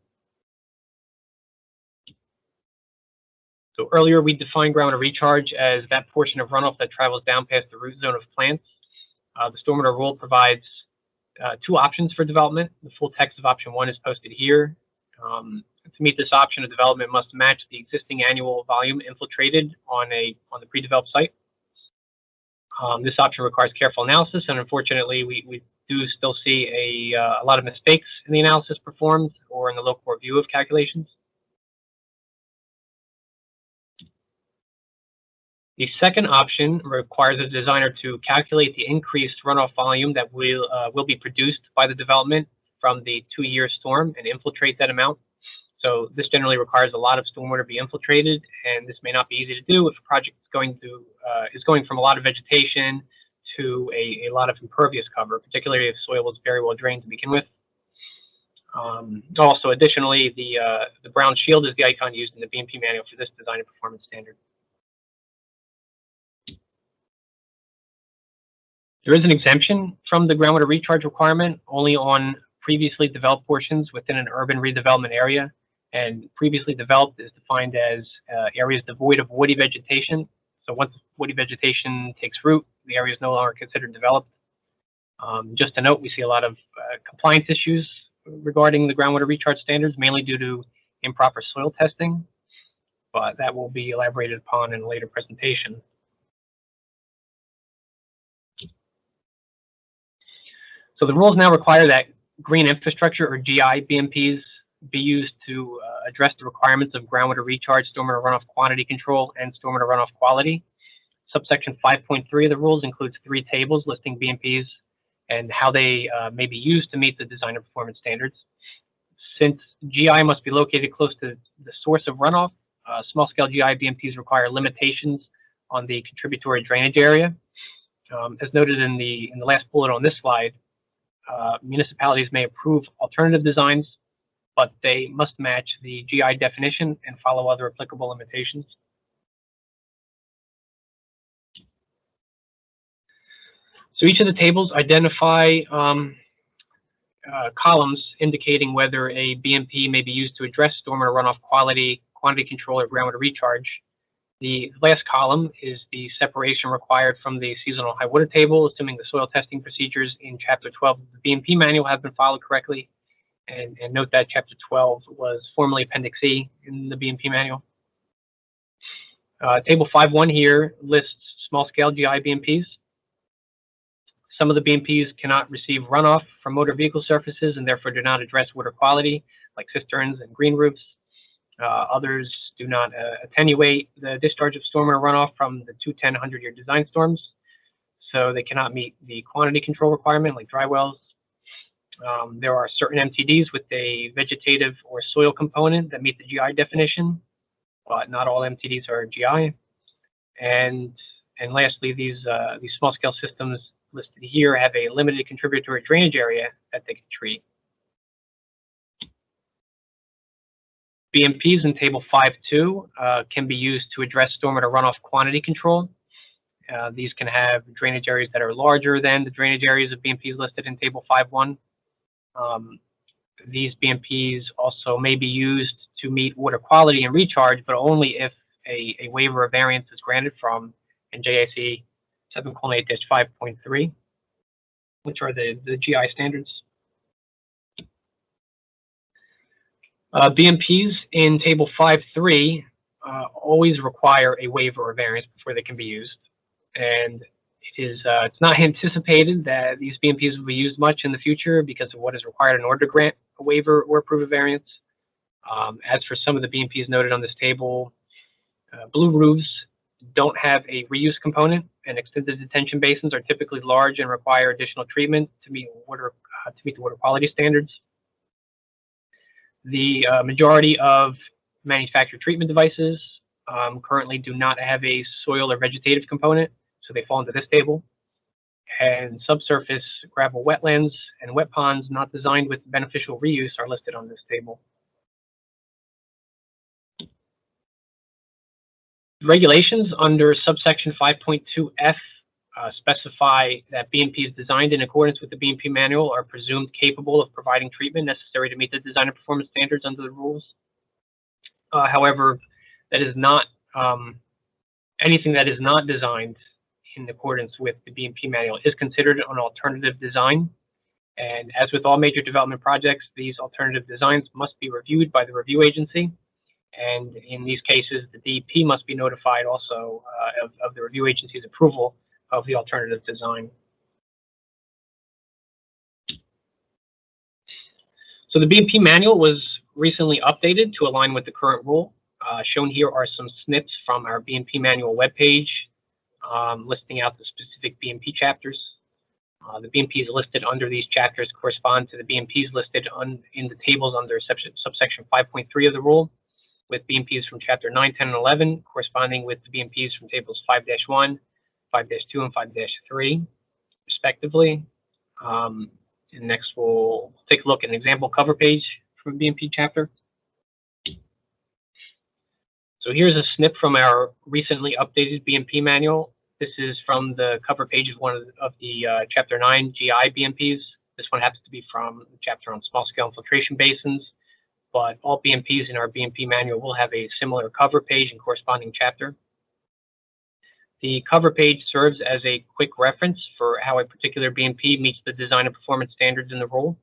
So earlier we defined groundwater recharge as that portion of runoff that travels down past the root zone of plants. The stormwater rule provides two options for development. The full text of option 1 is posted here. To meet this option, a development must match the existing annual volume infiltrated on the pre-developed site. This option requires careful analysis, and unfortunately, we do still see a lot of mistakes in the analysis performed or in the local review of calculations. The second option requires a designer to calculate the increased runoff volume that will be produced by the development from the 2-year storm and infiltrate that amount. So this generally requires a lot of stormwater to be infiltrated, and this may not be easy to do if a project is going from a lot of vegetation to a lot of impervious cover, particularly if soil was very well drained to begin with. Also, additionally, the brown shield is the icon used in the BMP manual for this design and performance standard. There is an exemption from the groundwater recharge requirement only on previously developed portions within an urban redevelopment area. And previously developed is defined as areas devoid of woody vegetation. So once woody vegetation takes root, the area is no longer considered developed. Just to note, we see a lot of compliance issues regarding the groundwater recharge standards, mainly due to improper soil testing, but that will be elaborated upon in a later presentation. So the rules now require that green infrastructure, or GI BMPs, be used to address the requirements of groundwater recharge, stormwater runoff quantity control, and stormwater runoff quality. Subsection 5.3 of the rules includes 3 tables listing BMPs and how they may be used to meet the design and performance standards. Since GI must be located close to the source of runoff, small-scale GI BMPs require limitations on the contributory drainage area. As noted in the last bullet on this slide, municipalities may approve alternative designs, but they must match the GI definition and follow other applicable limitations. So each of the tables identify columns indicating whether a BMP may be used to address stormwater runoff quality, quantity control, or groundwater recharge. The last column is the separation required from the seasonal high water table, assuming the soil testing procedures in Chapter 12 of the BMP manual have been followed correctly. And note that Chapter 12 was formerly Appendix E in the BMP manual. Table 5.1 here lists small-scale GI BMPs. Some of the BMPs cannot receive runoff from motor vehicle surfaces and therefore do not address water quality, like cisterns and green roofs. Others do not attenuate the discharge of stormwater runoff from the 210 100-year design storms, so they cannot meet the quantity control requirement, like dry wells. There are certain MTDs with a vegetative or soil component that meet the GI definition, but not all MTDs are GI. And lastly, these small-scale systems listed here have a limited contributory drainage area that they can treat. BMPs in Table 5.2 can be used to address stormwater runoff quantity control. These can have drainage areas that are larger than the drainage areas of BMPs listed in Table 5.1. These BMPs also may be used to meet water quality and recharge, but only if a waiver of variance is granted from NJIC 7:8-5.3, which are the GI standards. BMPs in Table 5.3 always require a waiver or variance before they can be used, and it's not anticipated that these BMPs will be used much in the future because of what is required in order to grant a waiver or approve a variance. As for some of the BMPs noted on this table, blue roofs don't have a reuse component, and extended detention basins are typically large and require additional treatment to meet the water quality standards. The majority of manufactured treatment devices currently do not have a soil or vegetative component, so they fall into this table. And subsurface gravel wetlands and wet ponds not designed with beneficial reuse are listed on this table. Regulations under subsection 5.2F specify that BMPs designed in accordance with the BMP manual are presumed capable of providing treatment necessary to meet the design and performance standards under the rules. However, that is not anything that is not designed in accordance with the BMP manual is considered an alternative design. And as with all major development projects, these alternative designs must be reviewed by the review agency. And in these cases, the DEP must be notified also of the review agency's approval of the alternative design. So the BMP manual was recently updated to align with the current rule. Shown here are some snips from our BMP manual webpage listing out the specific BMP chapters. The BMPs listed under these chapters correspond to the BMPs listed in the tables under subsection 5.3 of the rule, with BMPs from Chapter 9, 10, and 11 corresponding with the BMPs from Tables 5-1, 5-2, and 5-3, respectively. And next, we'll take a look at an example cover page from a BMP chapter. So here's a snip from our recently updated BMP manual. This is from the cover page of one of the Chapter 9 GI BMPs. This one happens to be from the chapter on small-scale infiltration basins, but all BMPs in our BMP manual will have a similar cover page and corresponding chapter. The cover page serves as a quick reference for how a particular BMP meets the design and performance standards in the rule.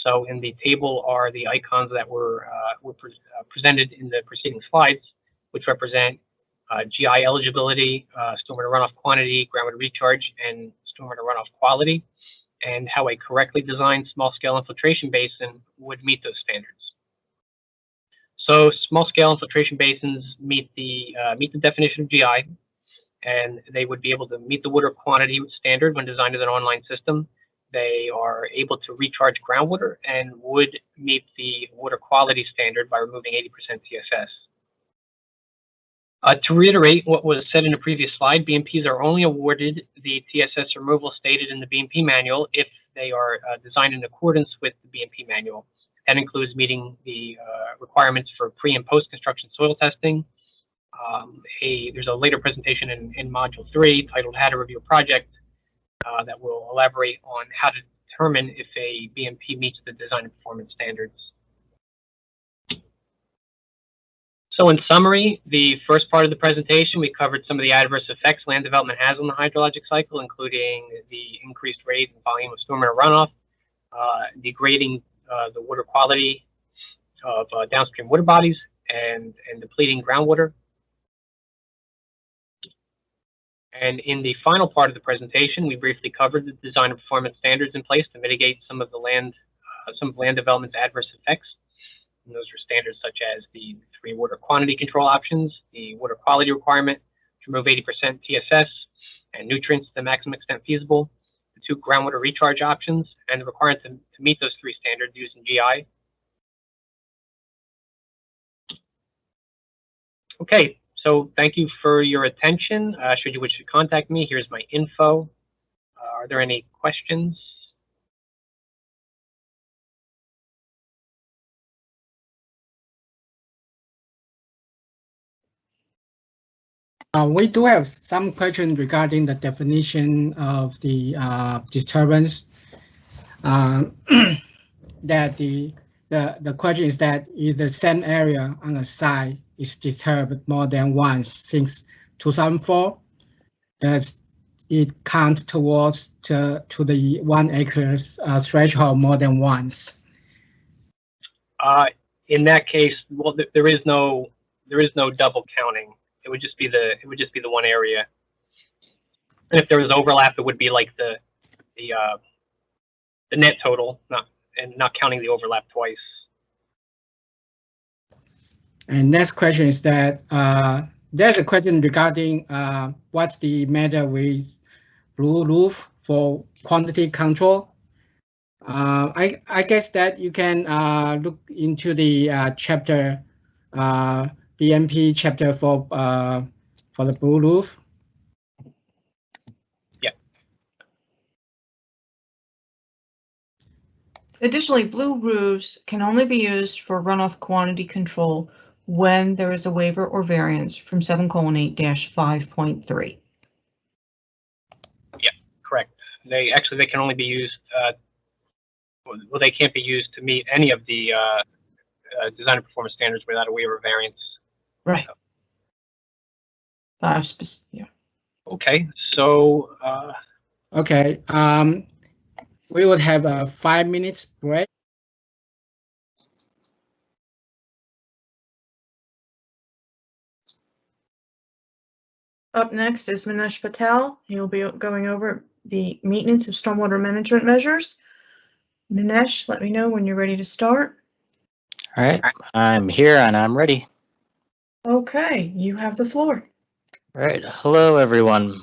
So in the table are the icons that were presented in the preceding slides, which represent GI eligibility, stormwater runoff quantity, groundwater recharge, and stormwater runoff quality, and how a correctly designed small-scale infiltration basin would meet those standards. So small-scale infiltration basins meet the definition of GI, and they would be able to meet the water quantity standard when designed as an online system. They are able to recharge groundwater and would meet the water quality standard by removing 80% TSS. To reiterate what was said in a previous slide, BMPs are only awarded the TSS removal stated in the BMP manual if they are designed in accordance with the BMP manual. That includes meeting the requirements for pre and post-construction soil testing. There's a later presentation in Module 3 titled How to Review a Project that will elaborate on how to determine if a BMP meets the design and performance standards. So in summary, the first part of the presentation, we covered some of the adverse effects land development has on the hydrologic cycle, including the increased rate and volume of stormwater runoff, degrading the water quality of downstream water bodies, and depleting groundwater. And in the final part of the presentation, we briefly covered the design and performance standards in place to mitigate some of land development's adverse effects. And those are standards such as the 3 water quantity control options, the water quality requirement to remove 80% TSS and nutrients to the maximum extent feasible, the 2 groundwater recharge options, and the requirement to meet those 3 standards used in GI. Okay, so thank you for your attention. Should you wish to contact me, here's my info. Are there any questions? We do have some questions regarding the definition of the disturbance. That the question is that if the same area on the site is disturbed more than once since 2004, does it count towards to the 1 acre threshold more than once? In that case, well, there is no double counting. It would just be the 1 area. And if there was overlap, it would be like the net total, not counting the overlap twice. And next question is that there's a question regarding what's the matter with blue roof for quantity control. I guess that you can look into the chapter BMP chapter for the blue roof. Yeah. Additionally, blue roofs can only be used for runoff quantity control when there is a waiver or variance from 7:8-5.3. Yeah, correct. They can only be used. Well, they can't be used to meet any of the design and performance standards without a waiver variance. Right. Yeah. Okay, so. Okay, we would have a 5 minutes break. Up next is Manish Patel. He'll be going over the maintenance of stormwater management measures. Manish, let me know when you're ready to start. All right, I'm here and I'm ready. Okay, you have the floor. All right, hello everyone.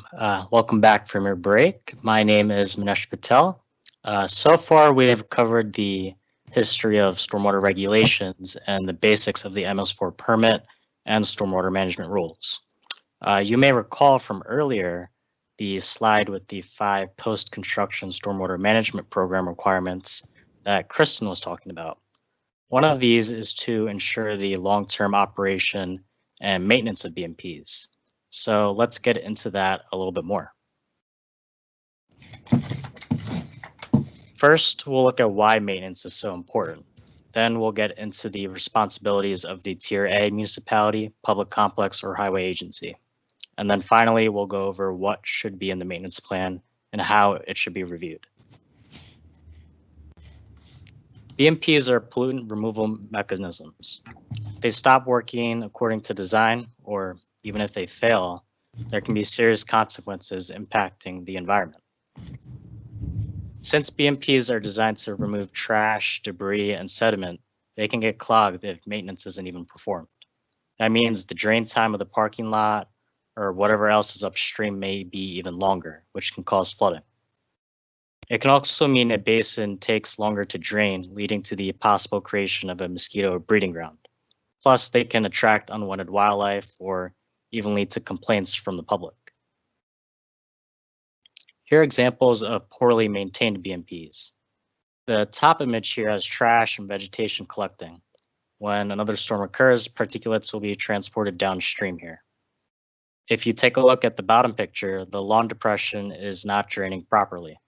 Welcome back from your break. My name is Manish Patel. So far we have covered the history of stormwater regulations and the basics of the MS4 permit and stormwater management rules. You may recall from earlier the slide with the 5 post-construction stormwater management program requirements that Kristen was talking about. One of these is to ensure the long-term operation and maintenance of BMPs. So let's get into that a little bit more. First, we'll look at why maintenance is so important. Then we'll get into the responsibilities of the Tier A municipality, public complex, or highway agency. And then finally, we'll go over what should be in the maintenance plan and how it should be reviewed. BMPs are pollutant removal mechanisms. If they stop working according to design, or even if they fail, there can be serious consequences impacting the environment. Since BMPs are designed to remove trash, debris, and sediment, they can get clogged if maintenance isn't even performed. That means the drain time of the parking lot or whatever else is upstream may be even longer, which can cause flooding. It can also mean a basin takes longer to drain, leading to the possible creation of a mosquito breeding ground. Plus, they can attract unwanted wildlife or even lead to complaints from the public. Here are examples of poorly maintained BMPs. The top image here has trash and vegetation collecting. When another storm occurs, particulates will be transported downstream here. If you take a look at the bottom picture, the lawn depression is not draining properly.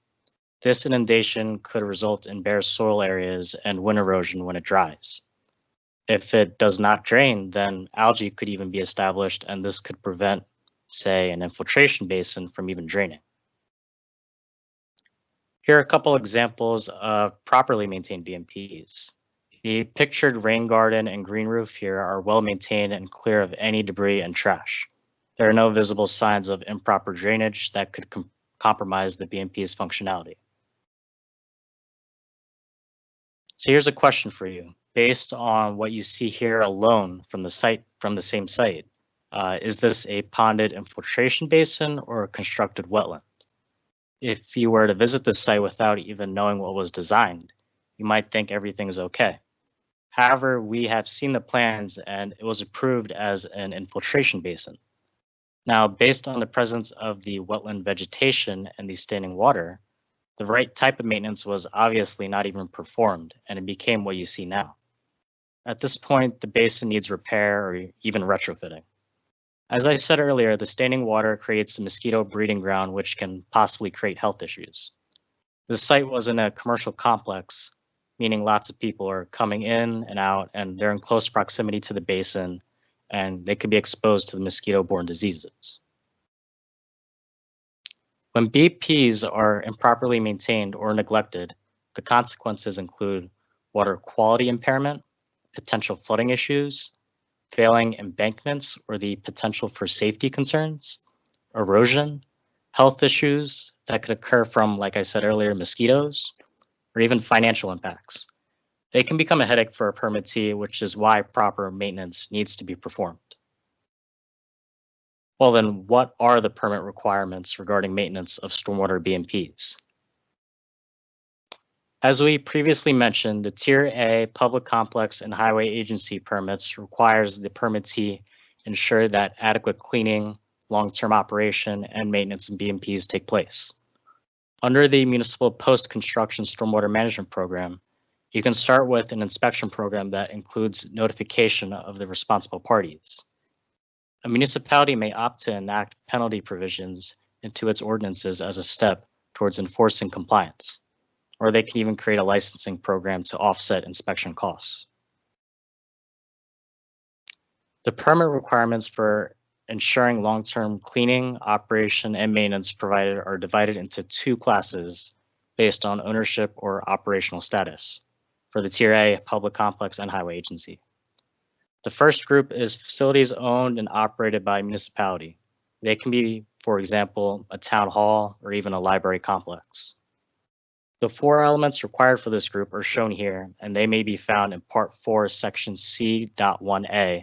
This inundation could result in bare soil areas and wind erosion when it dries. If it does not drain, then algae could even be established, and this could prevent, say, an infiltration basin from even draining. Here are a couple examples of properly maintained BMPs. The pictured rain garden and green roof here are well maintained and clear of any debris and trash. There are no visible signs of improper drainage that could compromise the BMP's functionality. So here's a question for you. Based on what you see here alone from the same site, is this a ponded infiltration basin or a constructed wetland? If you were to visit this site without even knowing what was designed, you might think everything's okay. However, we have seen the plans and it was approved as an infiltration basin. Now, based on the presence of the wetland vegetation and the standing water, the right type of maintenance was obviously not even performed, and it became what you see now. At this point, the basin needs repair or even retrofitting. As I said earlier, the standing water creates a mosquito breeding ground, which can possibly create health issues. The site was in a commercial complex, meaning lots of people are coming in and out, and they're in close proximity to the basin, and they could be exposed to the mosquito-borne diseases. When BPs are improperly maintained or neglected, the consequences include water quality impairment, potential flooding issues, failing embankments or the potential for safety concerns, erosion, health issues that could occur from, like I said earlier, mosquitoes, or even financial impacts. They can become a headache for a permittee, which is why proper maintenance needs to be performed. Well, then what are the permit requirements regarding maintenance of stormwater BMPs? As we previously mentioned, the Tier A Public Complex and Highway Agency permits requires the permittee ensure that adequate cleaning, long-term operation, and maintenance in BMPs take place. Under the Municipal Post-Construction Stormwater Management Program, you can start with an inspection program that includes notification of the responsible parties. A municipality may opt to enact penalty provisions into its ordinances as a step towards enforcing compliance, or they can even create a licensing program to offset inspection costs. The permit requirements for ensuring long-term cleaning, operation, and maintenance provided are divided into two classes based on ownership or operational status for the Tier A Public Complex and Highway Agency. The first group is facilities owned and operated by a municipality. They can be, for example, a town hall or even a library complex. The 4 elements required for this group are shown here, and they may be found in Part 4, Section C.1a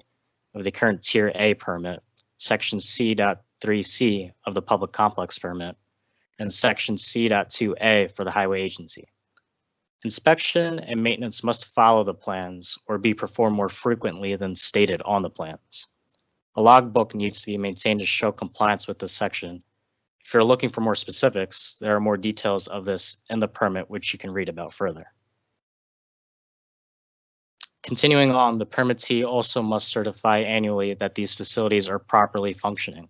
of the current Tier A permit, Section C.3c of the Public Complex permit, and Section C.2a for the Highway Agency. Inspection and maintenance must follow the plans or be performed more frequently than stated on the plans. A logbook needs to be maintained to show compliance with this section. If you're looking for more specifics, there are more details of this in the permit, which you can read about further. Continuing on, the permittee also must certify annually that these facilities are properly functioning.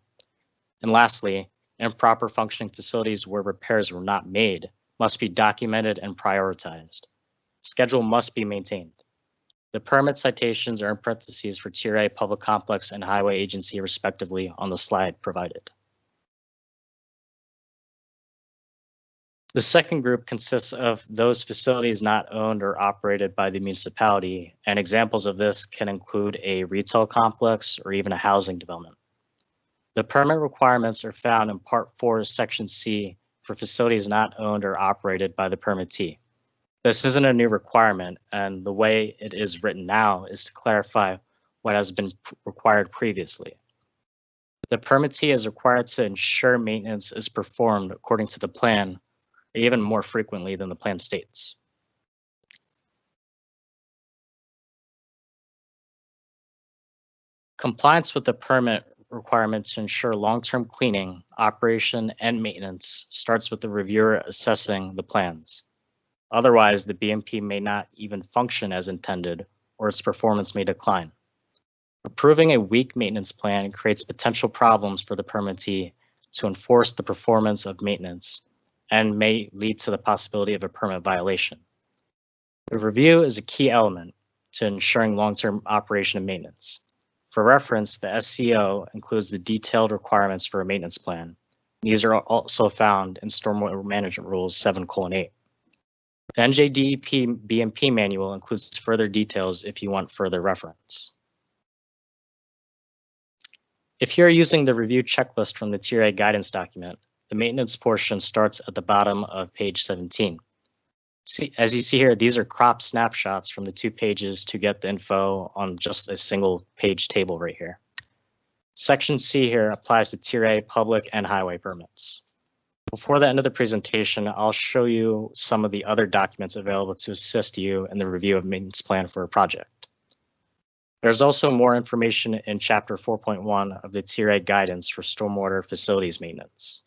And lastly, improper functioning facilities where repairs were not made must be documented and prioritized. Schedule must be maintained. The permit citations are in parentheses for Tier A Public Complex and Highway Agency respectively on the slide provided. The second group consists of those facilities not owned or operated by the municipality, and examples of this can include a retail complex or even a housing development. The permit requirements are found in Part 4, Section C for facilities not owned or operated by the permittee. This isn't a new requirement, and the way it is written now is to clarify what has been required previously. The permittee is required to ensure maintenance is performed according to the plan, or even more frequently than the plan states. Compliance with the permit requirement to ensure long-term cleaning, operation, and maintenance starts with the reviewer assessing the plans. Otherwise, the BMP may not even function as intended, or its performance may decline. Approving a weak maintenance plan creates potential problems for the permittee to enforce the performance of maintenance and may lead to the possibility of a permit violation. The review is a key element to ensuring long-term operation and maintenance. For reference, the SCO includes the detailed requirements for a maintenance plan. These are also found in Stormwater Management Rules 7:8. The NJDEP BMP manual includes further details if you want further reference. If you're using the review checklist from the Tier A guidance document, the maintenance portion starts at the bottom of page 17. As you see here, these are cropped snapshots from the 2 pages to get the info on just a single page table right here. Section C here applies to Tier A public and highway permits. Before the end of the presentation, I'll show you some of the other documents available to assist you in the review of maintenance plan for a project. There's also more information in Chapter 4.1 of the Tier A guidance for stormwater facilities maintenance.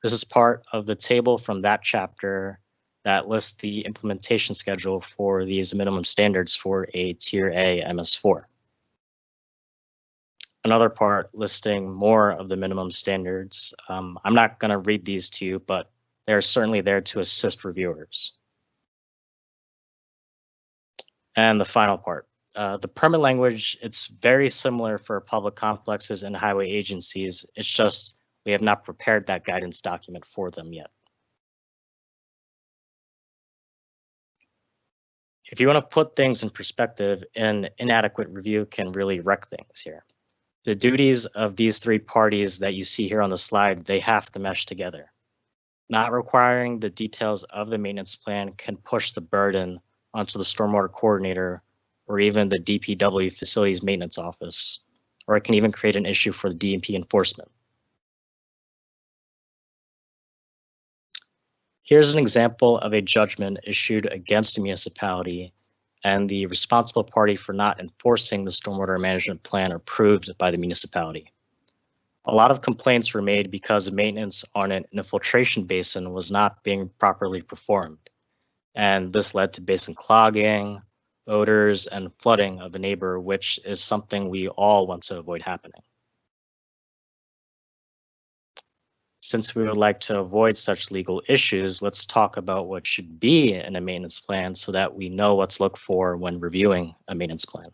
This is part of the table from that chapter that lists the implementation schedule for these minimum standards for a Tier A MS4. Another part listing more of the minimum standards. I'm not going to read these to you, but they're certainly there to assist reviewers. And the final part, the permit language, it's very similar for public complexes and highway agencies. It's just we have not prepared that guidance document for them yet. If you want to put things in perspective, an inadequate review can really wreck things here. The duties of these 3 parties that you see here on the slide, they have to mesh together. Not requiring the details of the maintenance plan can push the burden onto the stormwater coordinator or even the DPW facilities maintenance office, or it can even create an issue for the DMP enforcement. Here's an example of a judgment issued against a municipality and the responsible party for not enforcing the stormwater management plan approved by the municipality. A lot of complaints were made because maintenance on an infiltration basin was not being properly performed, and this led to basin clogging, odors, and flooding of a neighbor, which is something we all want to avoid happening. Since we would like to avoid such legal issues, let's talk about what should be in a maintenance plan so that we know what to look for when reviewing a maintenance plan.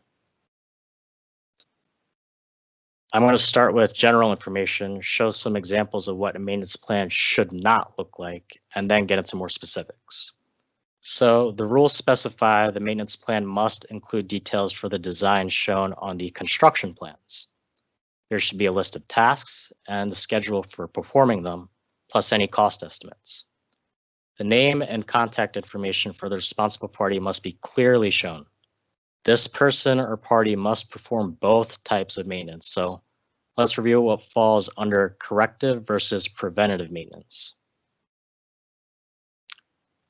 I'm going to start with general information, show some examples of what a maintenance plan should not look like, and then get into more specifics. So the rules specify the maintenance plan must include details for the design shown on the construction plans. There should be a list of tasks and the schedule for performing them, plus any cost estimates. The name and contact information for the responsible party must be clearly shown. This person or party must perform both types of maintenance. So let's review what falls under corrective versus preventative maintenance.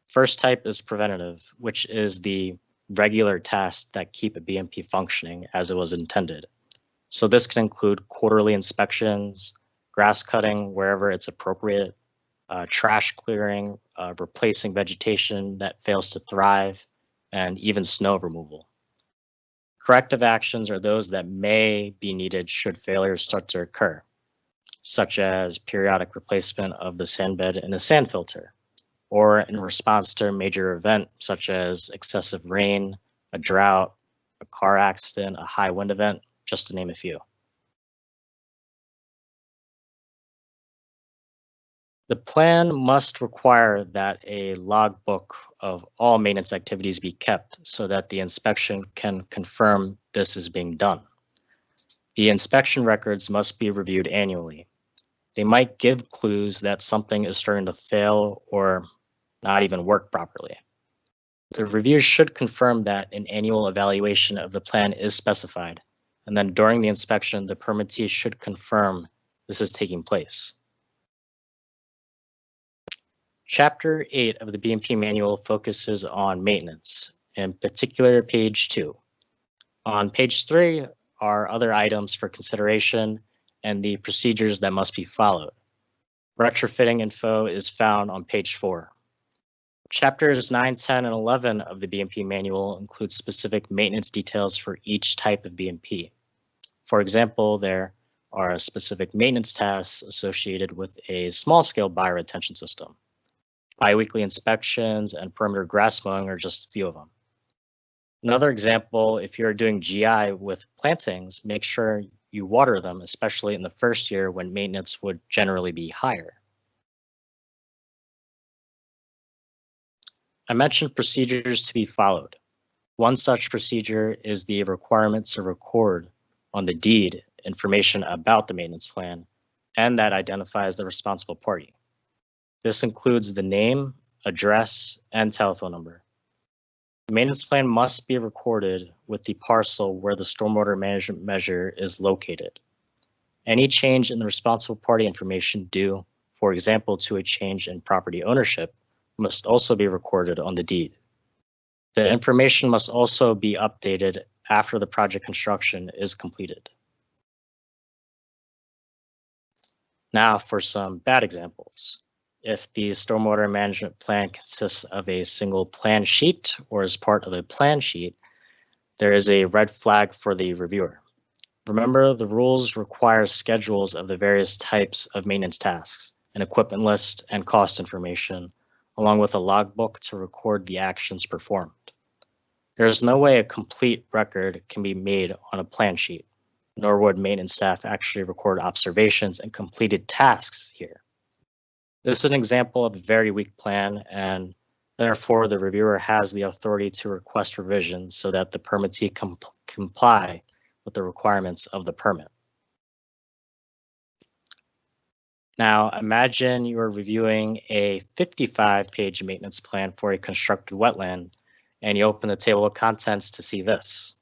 First type is preventative, which is the regular tasks that keep a BMP functioning as it was intended. So this can include quarterly inspections, grass cutting wherever it's appropriate, trash clearing, replacing vegetation that fails to thrive, and even snow removal. Corrective actions are those that may be needed should failures start to occur, such as periodic replacement of the sand bed in a sand filter, or in response to a major event such as excessive rain, a drought, a car accident, a high wind event, just to name a few. The plan must require that a logbook of all maintenance activities be kept so that the inspection can confirm this is being done. The inspection records must be reviewed annually. They might give clues that something is starting to fail or not even work properly. The reviewer should confirm that an annual evaluation of the plan is specified, and then during the inspection, the permittee should confirm this is taking place. Chapter 8 of the BMP manual focuses on maintenance, in particular page 2. On page 3 are other items for consideration and the procedures that must be followed. Retrofitting info is found on page 4. Chapters 9, 10, and 11 of the BMP manual include specific maintenance details for each type of BMP. For example, there are specific maintenance tasks associated with a small-scale bioretention system. Biweekly inspections and perimeter grass mowing are just a few of them. Another example, if you're doing GI with plantings, make sure you water them, especially in the first year when maintenance would generally be higher. I mentioned procedures to be followed. One such procedure is the requirement to record on the deed information about the maintenance plan and that identifies the responsible party. This includes the name, address, and telephone number. The maintenance plan must be recorded with the parcel where the stormwater management measure is located. Any change in the responsible party information due, for example, to a change in property ownership, must also be recorded on the deed. The information must also be updated after the project construction is completed. Now for some bad examples. If the stormwater management plan consists of a single plan sheet or is part of a plan sheet, there is a red flag for the reviewer. Remember, the rules require schedules of the various types of maintenance tasks, an equipment list, and cost information, along with a logbook to record the actions performed. There is no way a complete record can be made on a plan sheet, nor would maintenance staff actually record observations and completed tasks here. This is an example of a very weak plan, and therefore the reviewer has the authority to request revisions so that the permittee can comply with the requirements of the permit. Now imagine you are reviewing a 55-page maintenance plan for a constructed wetland, and you open the table of contents to see this.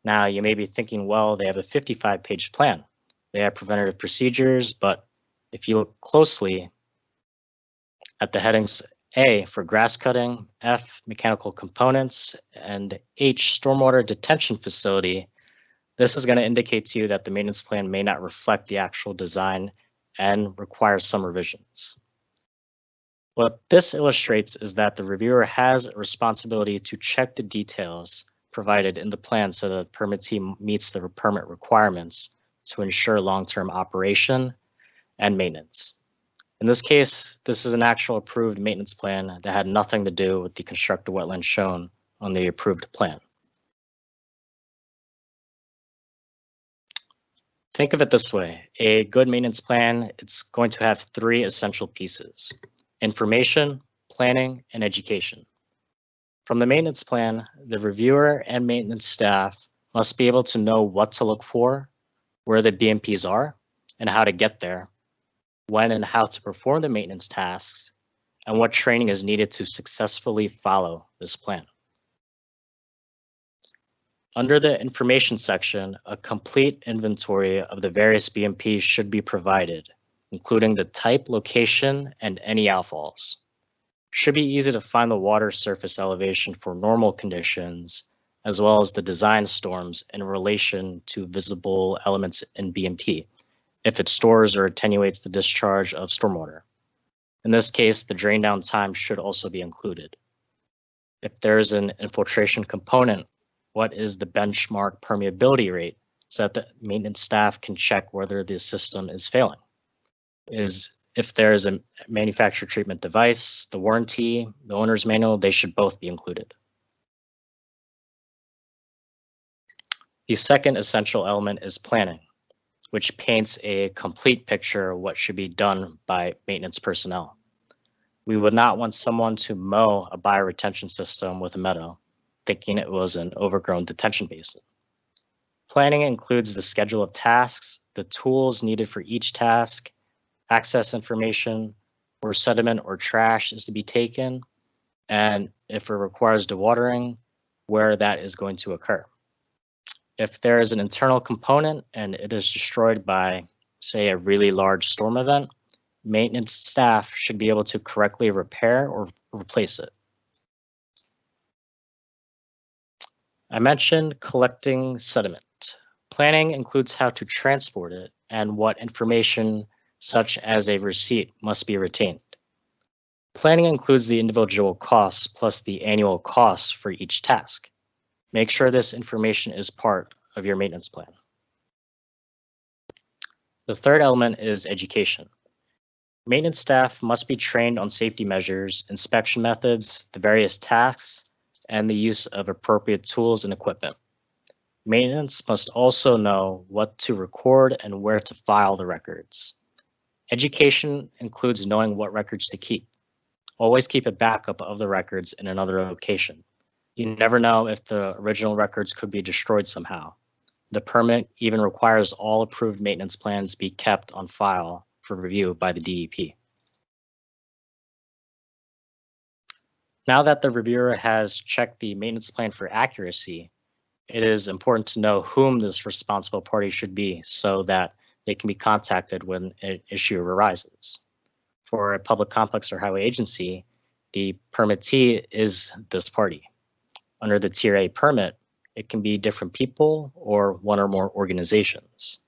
Now you may be thinking, well, they have a 55-page plan. They have preventative procedures, but if you look closely at the headings A for grass cutting, F mechanical components, and H stormwater detention facility, this is going to indicate to you that the maintenance plan may not reflect the actual design and requires some revisions. What this illustrates is that the reviewer has a responsibility to check the details provided in the plan so that the permittee meets the permit requirements to ensure long-term operation and maintenance. In this case, this is an actual approved maintenance plan that had nothing to do with the constructed wetland shown on the approved plan. Think of it this way, a good maintenance plan, it's going to have 3 essential pieces: information, planning, and education. From the maintenance plan, the reviewer and maintenance staff must be able to know what to look for, where the BMPs are, and how to get there, when and how to perform the maintenance tasks, and what training is needed to successfully follow this plan. Under the information section, a complete inventory of the various BMPs should be provided, including the type, location, and any outfalls. It should be easy to find the water surface elevation for normal conditions, as well as the design storms in relation to visible elements in BMP, if it stores or attenuates the discharge of stormwater. In this case, the drain down time should also be included. If there is an infiltration component, what is the benchmark permeability rate so that the maintenance staff can check whether the system is failing? If there is a manufacturer treatment device, the warranty, the owner's manual, they should both be included. The second essential element is planning, which paints a complete picture of what should be done by maintenance personnel. We would not want someone to mow a bioretention system with a meadow, thinking it was an overgrown detention basin. Planning includes the schedule of tasks, the tools needed for each task, access information, where sediment or trash is to be taken, and if it requires dewatering, where that is going to occur. If there is an internal component and it is destroyed by, say, a really large storm event, maintenance staff should be able to correctly repair or replace it. I mentioned collecting sediment. Planning includes how to transport it and what information, such as a receipt, must be retained. Planning includes the individual costs plus the annual costs for each task. Make sure this information is part of your maintenance plan. The third element is education. Maintenance staff must be trained on safety measures, inspection methods, the various tasks, and the use of appropriate tools and equipment. Maintenance must also know what to record and where to file the records. Education includes knowing what records to keep. Always keep a backup of the records in another location. You never know if the original records could be destroyed somehow. The permit even requires all approved maintenance plans be kept on file for review by the DEP. Now that the reviewer has checked the maintenance plan for accuracy, it is important to know whom this responsible party should be so that they can be contacted when an issue arises. For a public complex or highway agency, the permittee is this party. Under the Tier A permit, it can be different people or one or more organizations.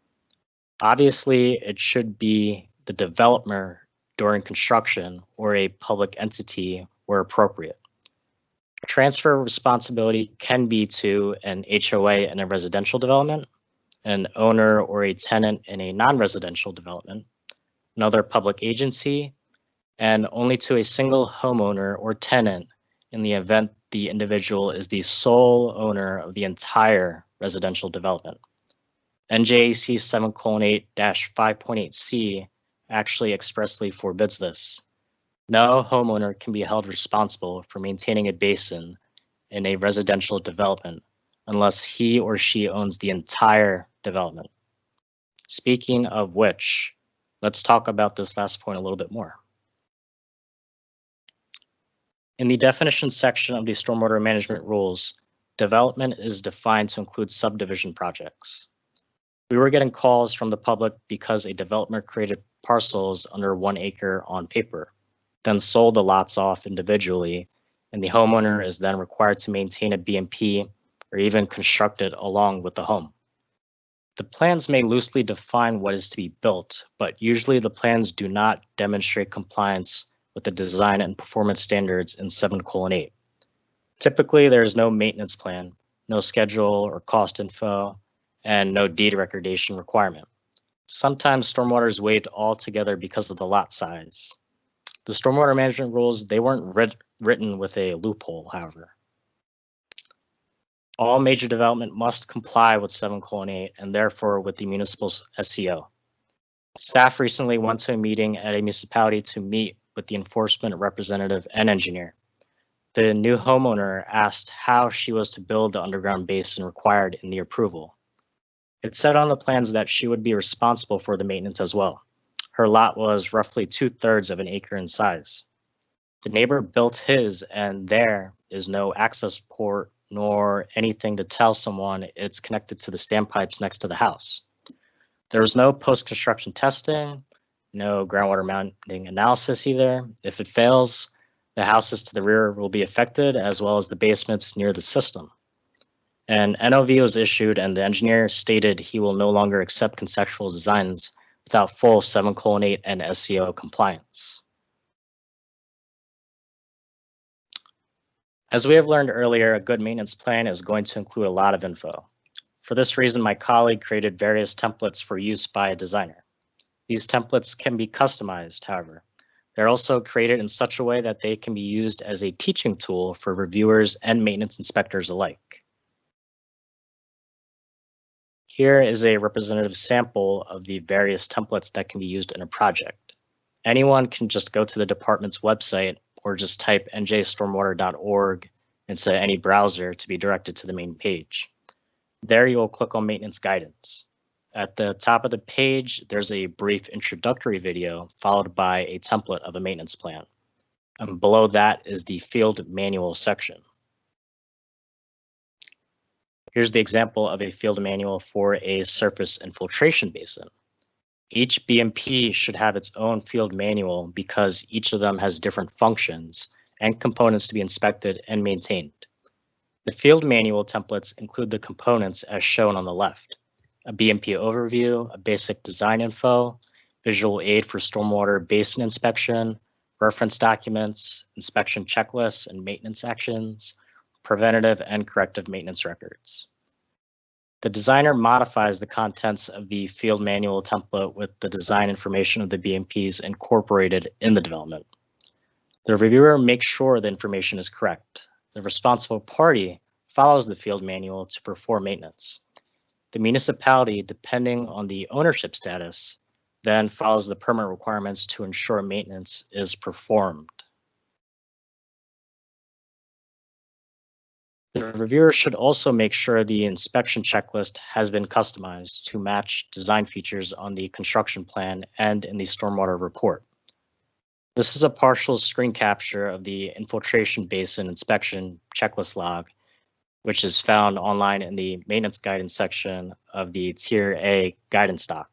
Obviously, it should be the developer during construction or a public entity where appropriate. Transfer of responsibility can be to an HOA in a residential development, an owner or a tenant in a non-residential development, another public agency, and only to a single homeowner or tenant in the event the individual is the sole owner of the entire residential development. NJAC 7:8-5.8C actually expressly forbids this. No homeowner can be held responsible for maintaining a basin in a residential development unless he or she owns the entire development. Speaking of which, let's talk about this last point a little bit more. In the definition section of the stormwater management rules, development is defined to include subdivision projects. We were getting calls from the public because a developer created parcels under 1 acre on paper, then sold the lots off individually, and the homeowner is then required to maintain a BMP or even construct it along with the home. The plans may loosely define what is to be built, but usually the plans do not demonstrate compliance with the design and performance standards in 7:8. Typically, there is no maintenance plan, no schedule or cost info, and no deed recordation requirement. Sometimes stormwater is waived altogether because of the lot size. The stormwater management rules, they weren't written with a loophole, however. All major development must comply with 7:8 and therefore with the municipal SCO. Staff recently went to a meeting at a municipality to meet with the enforcement representative and engineer. The new homeowner asked how she was to build the underground basin required in the approval. It said on the plans that she would be responsible for the maintenance as well. Her lot was roughly 2/3 of an acre in size. The neighbor built his, and there is no access port nor anything to tell someone it's connected to the standpipes next to the house. There was no post-construction testing, no groundwater mounting analysis either. If it fails, the houses to the rear will be affected as well as the basements near the system. An NOV was issued and the engineer stated he will no longer accept conceptual designs without full 7:8 and SCO compliance. As we have learned earlier, a good maintenance plan is going to include a lot of info. For this reason, my colleague created various templates for use by a designer. These templates can be customized, however. They're also created in such a way that they can be used as a teaching tool for reviewers and maintenance inspectors alike. Here is a representative sample of the various templates that can be used in a project. Anyone can just go to the department's website or just type njstormwater.org into any browser to be directed to the main page. There you will click on maintenance guidance. At the top of the page, there's a brief introductory video followed by a template of a maintenance plan. And below that is the field manual section. Here's the example of a field manual for a surface infiltration basin. Each BMP should have its own field manual because each of them has different functions and components to be inspected and maintained. The field manual templates include the components as shown on the left: a BMP overview, a basic design info, visual aid for stormwater basin inspection, reference documents, inspection checklists and maintenance actions, preventative and corrective maintenance records. The designer modifies the contents of the field manual template with the design information of the BMPs incorporated in the development. The reviewer makes sure the information is correct. The responsible party follows the field manual to perform maintenance. The municipality, depending on the ownership status, then follows the permit requirements to ensure maintenance is performed. The reviewer should also make sure the inspection checklist has been customized to match design features on the construction plan and in the stormwater report. This is a partial screen capture of the infiltration basin inspection checklist log, which is found online in the maintenance guidance section of the Tier A guidance doc.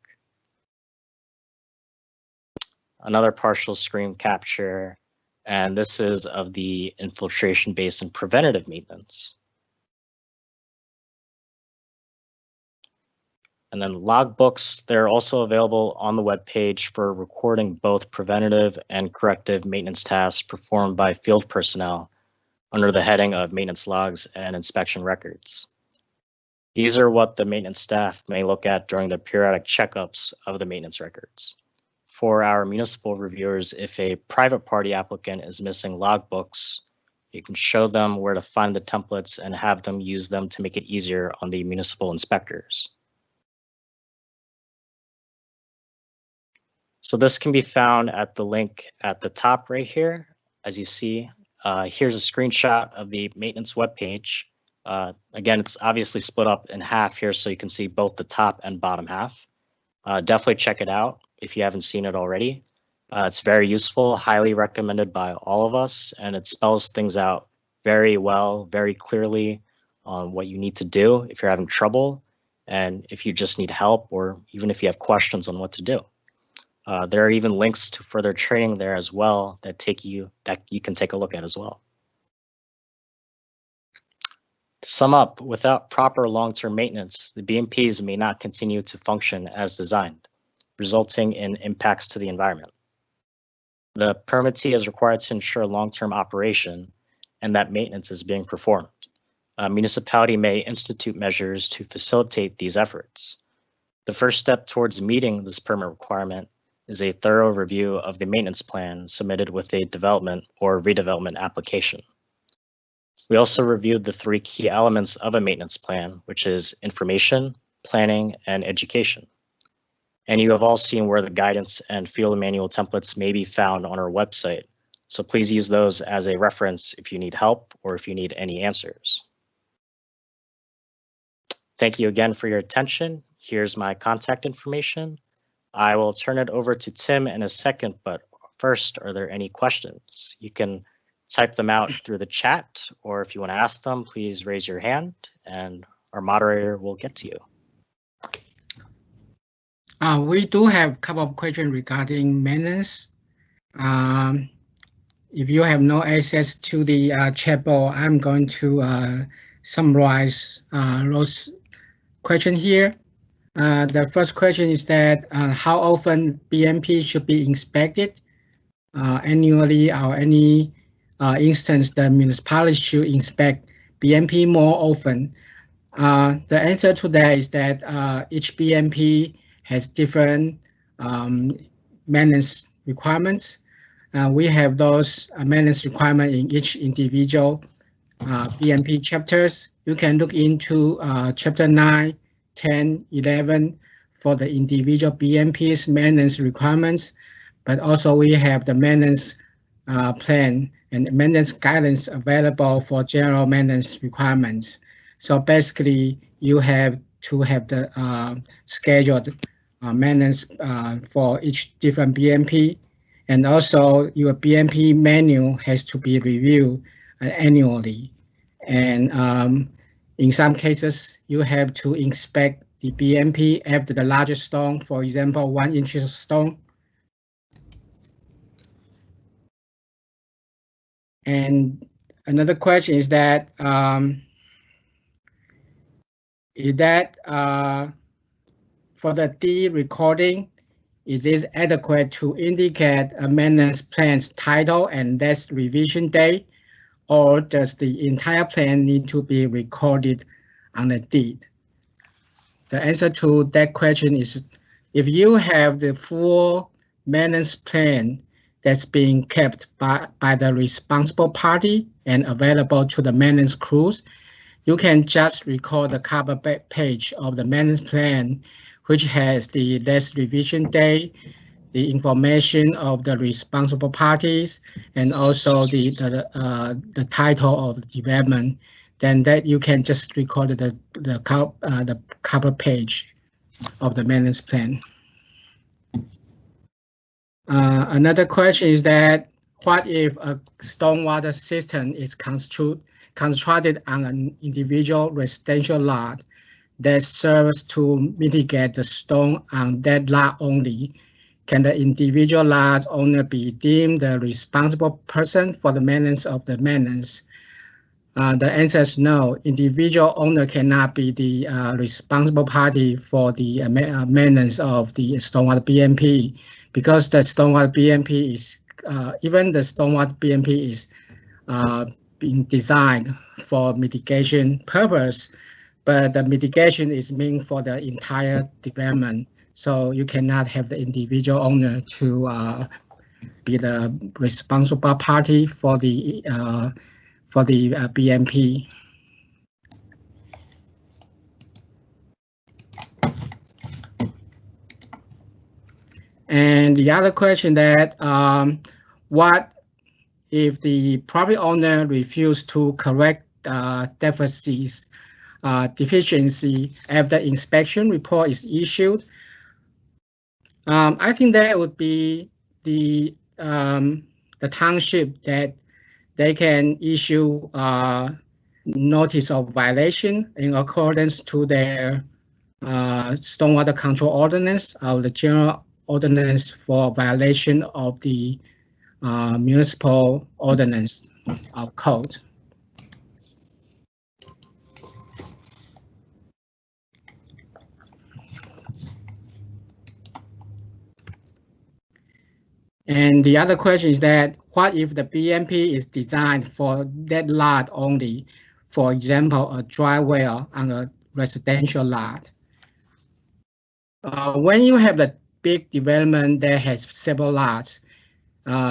Another partial screen capture, and this is of the infiltration basin preventative maintenance. And then logbooks, they're also available on the webpage for recording both preventative and corrective maintenance tasks performed by field personnel under the heading of maintenance logs and inspection records. These are what the maintenance staff may look at during the periodic checkups of the maintenance records. For our municipal reviewers, if a private party applicant is missing logbooks, you can show them where to find the templates and have them use them to make it easier on the municipal inspectors. So this can be found at the link at the top right here. As you see, here's a screenshot of the maintenance webpage. Again, it's obviously split up in half here, so you can see both the top and bottom half. Definitely check it out if you haven't seen it already. It's very useful, highly recommended by all of us, and it spells things out very well, very clearly on what you need to do if you're having trouble, and if you just need help, or even if you have questions on what to do. There are even links to further training there as well that you can take a look at as well. To sum up, without proper long-term maintenance, the BMPs may not continue to function as designed, resulting in impacts to the environment. The permittee is required to ensure long-term operation and that maintenance is being performed. A municipality may institute measures to facilitate these efforts. The first step towards meeting this permit requirement is a thorough review of the maintenance plan submitted with a development or redevelopment application. We also reviewed the 3 key elements of a maintenance plan, which is information, planning, and education. And you have all seen where the guidance and field manual templates may be found on our website. So please use those as a reference if you need help or if you need any answers. Thank you again for your attention. Here's my contact information. I will turn it over to Tim in a second, but first, are there any questions? You can type them out through the chat, or if you want to ask them, please raise your hand and our moderator will get to you. We do have a couple of questions regarding maintenance. If you have no access to the chat board, I'm going to summarize those questions here. The first question is that how often BMP should be inspected annually, or any instance the municipality should inspect BMP more often? The answer to that is that each BMP has different maintenance requirements. We have those maintenance requirements in each individual BMP chapters. You can look into chapter 9, 10, 11 for the individual BMP's maintenance requirements, but also we have the maintenance plan and maintenance guidance available for general maintenance requirements. So basically, you have to have the scheduled maintenance for each different BMP. And also your BMP manual has to be reviewed annually. And in some cases, you have to inspect the BMP after the largest storm, for example, 1 inch storm. And another question is that, for the D recording, is this adequate to indicate a maintenance plan's title and next revision date, or does the entire plan need to be recorded on the deed? The answer to that question is, if you have the full maintenance plan that's being kept by the responsible party and available to the maintenance crews, you can just record the cover page of the maintenance plan, which has the next revision date, the information of the responsible parties, and also the title of the development. Then that you can just record the cover page of the maintenance plan. Another question is that, what if a stormwater system is constructed on an individual residential lot that serves to mitigate the storm on that lot only? Can the individual lot owner be deemed the responsible person for the maintenance of the maintenance? The answer is no. Individual owner cannot be the responsible party for the maintenance of the stormwater BMP, because the stormwater BMP is even the stormwater BMP is being designed for mitigation purpose, but the mitigation is meant for the entire development. So you cannot have the individual owner to be the responsible party for the BMP. And the other question that, what if the property owner refused to correct deficiency after inspection report is issued? I think that would be the township that they can issue notice of violation in accordance to their stormwater control ordinance or the general ordinance for violation of the municipal ordinance of code. And the other question is that, what if the BMP is designed for that lot only? For example, a dry well on a residential lot. When you have a big development that has several lots,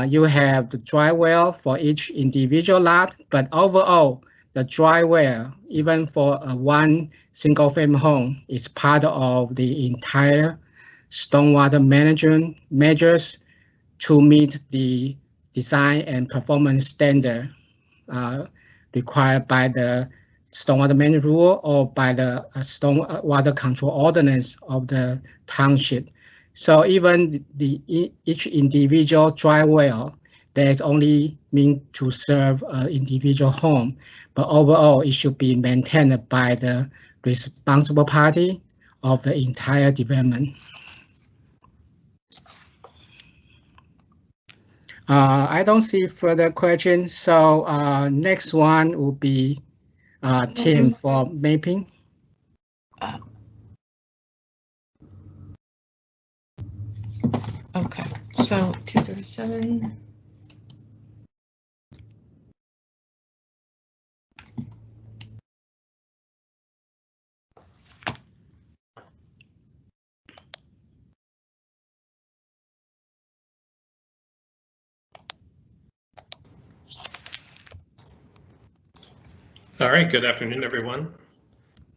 you have the dry well for each individual lot, but overall, the dry well, even for one single family home, is part of the entire stormwater management measures to meet the design and performance standard required by the stormwater management rule or by the stormwater control ordinance of the township. So even each individual dry well, that is only meant to serve an individual home, but overall it should be maintained by the responsible party of the entire development. I don't see further questions, so next one will be Tim for mapping. Okay, so 237. All right, good afternoon, everyone.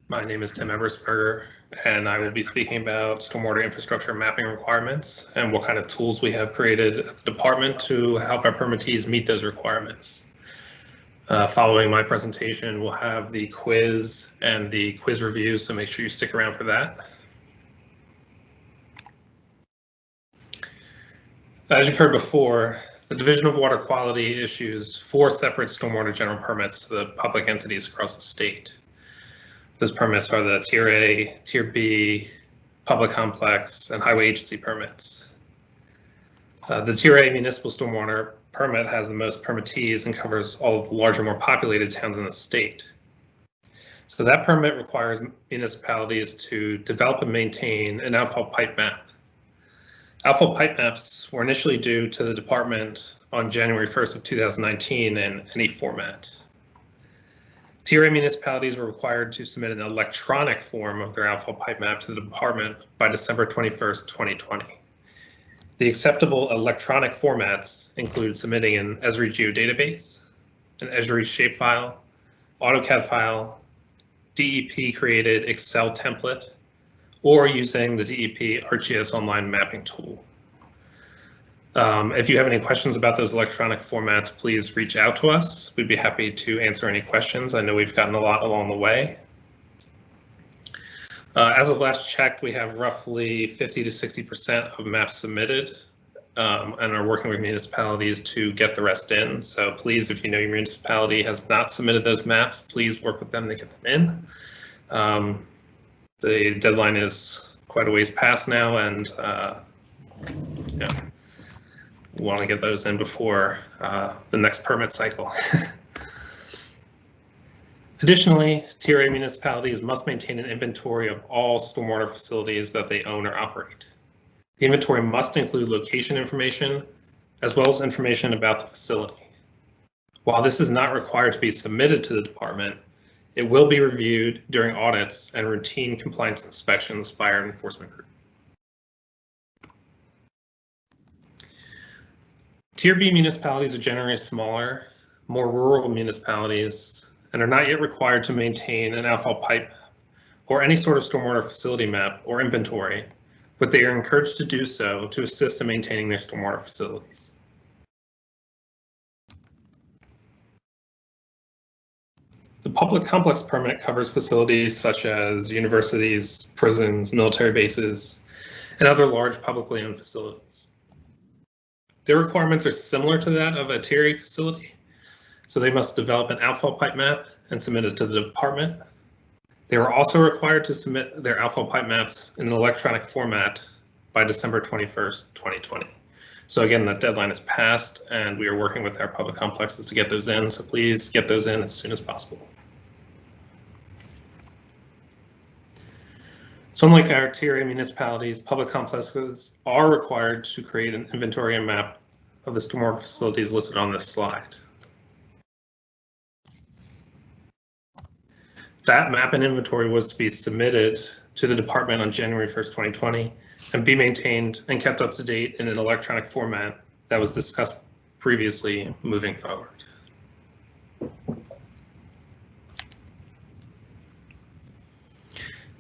My name is Tim Ebersberger, and I will be speaking about stormwater infrastructure mapping requirements and what kind of tools we have created at the department to help our permittees meet those requirements. Following my presentation, we'll have the quiz and the quiz review, so make sure you stick around for that. As you've heard before, the Division of Water Quality issues 4 separate stormwater general permits to the public entities across the state. Those permits are the Tier A, Tier B, public complex, and highway agency permits. The Tier A municipal stormwater permit has the most permittees and covers all of the larger, more populated towns in the state. So that permit requires municipalities to develop and maintain an outfall pipe map. Outfall pipe maps were initially due to the department on January 1st of 2019 in any format. Tier A municipalities were required to submit an electronic form of their outfall pipe map to the department by December 21st, 2020. The acceptable electronic formats include submitting an Esri geodatabase, an Esri shapefile, AutoCAD file, DEP created Excel template, or using the DEP ArcGIS online mapping tool. If you have any questions about those electronic formats, please reach out to us. We'd be happy to answer any questions. I know we've gotten a lot along the way. As of last check, we have roughly 50 to 60% of maps submitted and are working with municipalities to get the rest in. So please, if you know your municipality has not submitted those maps, please work with them to get them in. The deadline is quite a ways past now, and we want to get those in before the next permit cycle. Additionally, Tier A municipalities must maintain an inventory of all stormwater facilities that they own or operate. The inventory must include location information as well as information about the facility. While this is not required to be submitted to the department, it will be reviewed during audits and routine compliance inspections by our enforcement group. Tier B municipalities are generally smaller, more rural municipalities, and are not yet required to maintain an outfall pipe map or any sort of stormwater facility map or inventory, but they are encouraged to do so to assist in maintaining their stormwater facilities. The public complex permit covers facilities such as universities, prisons, military bases, and other large publicly owned facilities. Their requirements are similar to that of a Tier A facility, so they must develop an outfall pipe map and submit it to the department. They are also required to submit their outfall pipe maps in an electronic format by December 21st, 2020. So again, that deadline is passed and we are working with our public complexes to get those in, so please get those in as soon as possible. So unlike our Tier A municipalities, public complexes are required to create an inventory and map of the stormwater facilities listed on this slide. That map and inventory was to be submitted to the department on January 1st, 2020, and be maintained and kept up to date in an electronic format that was discussed previously moving forward.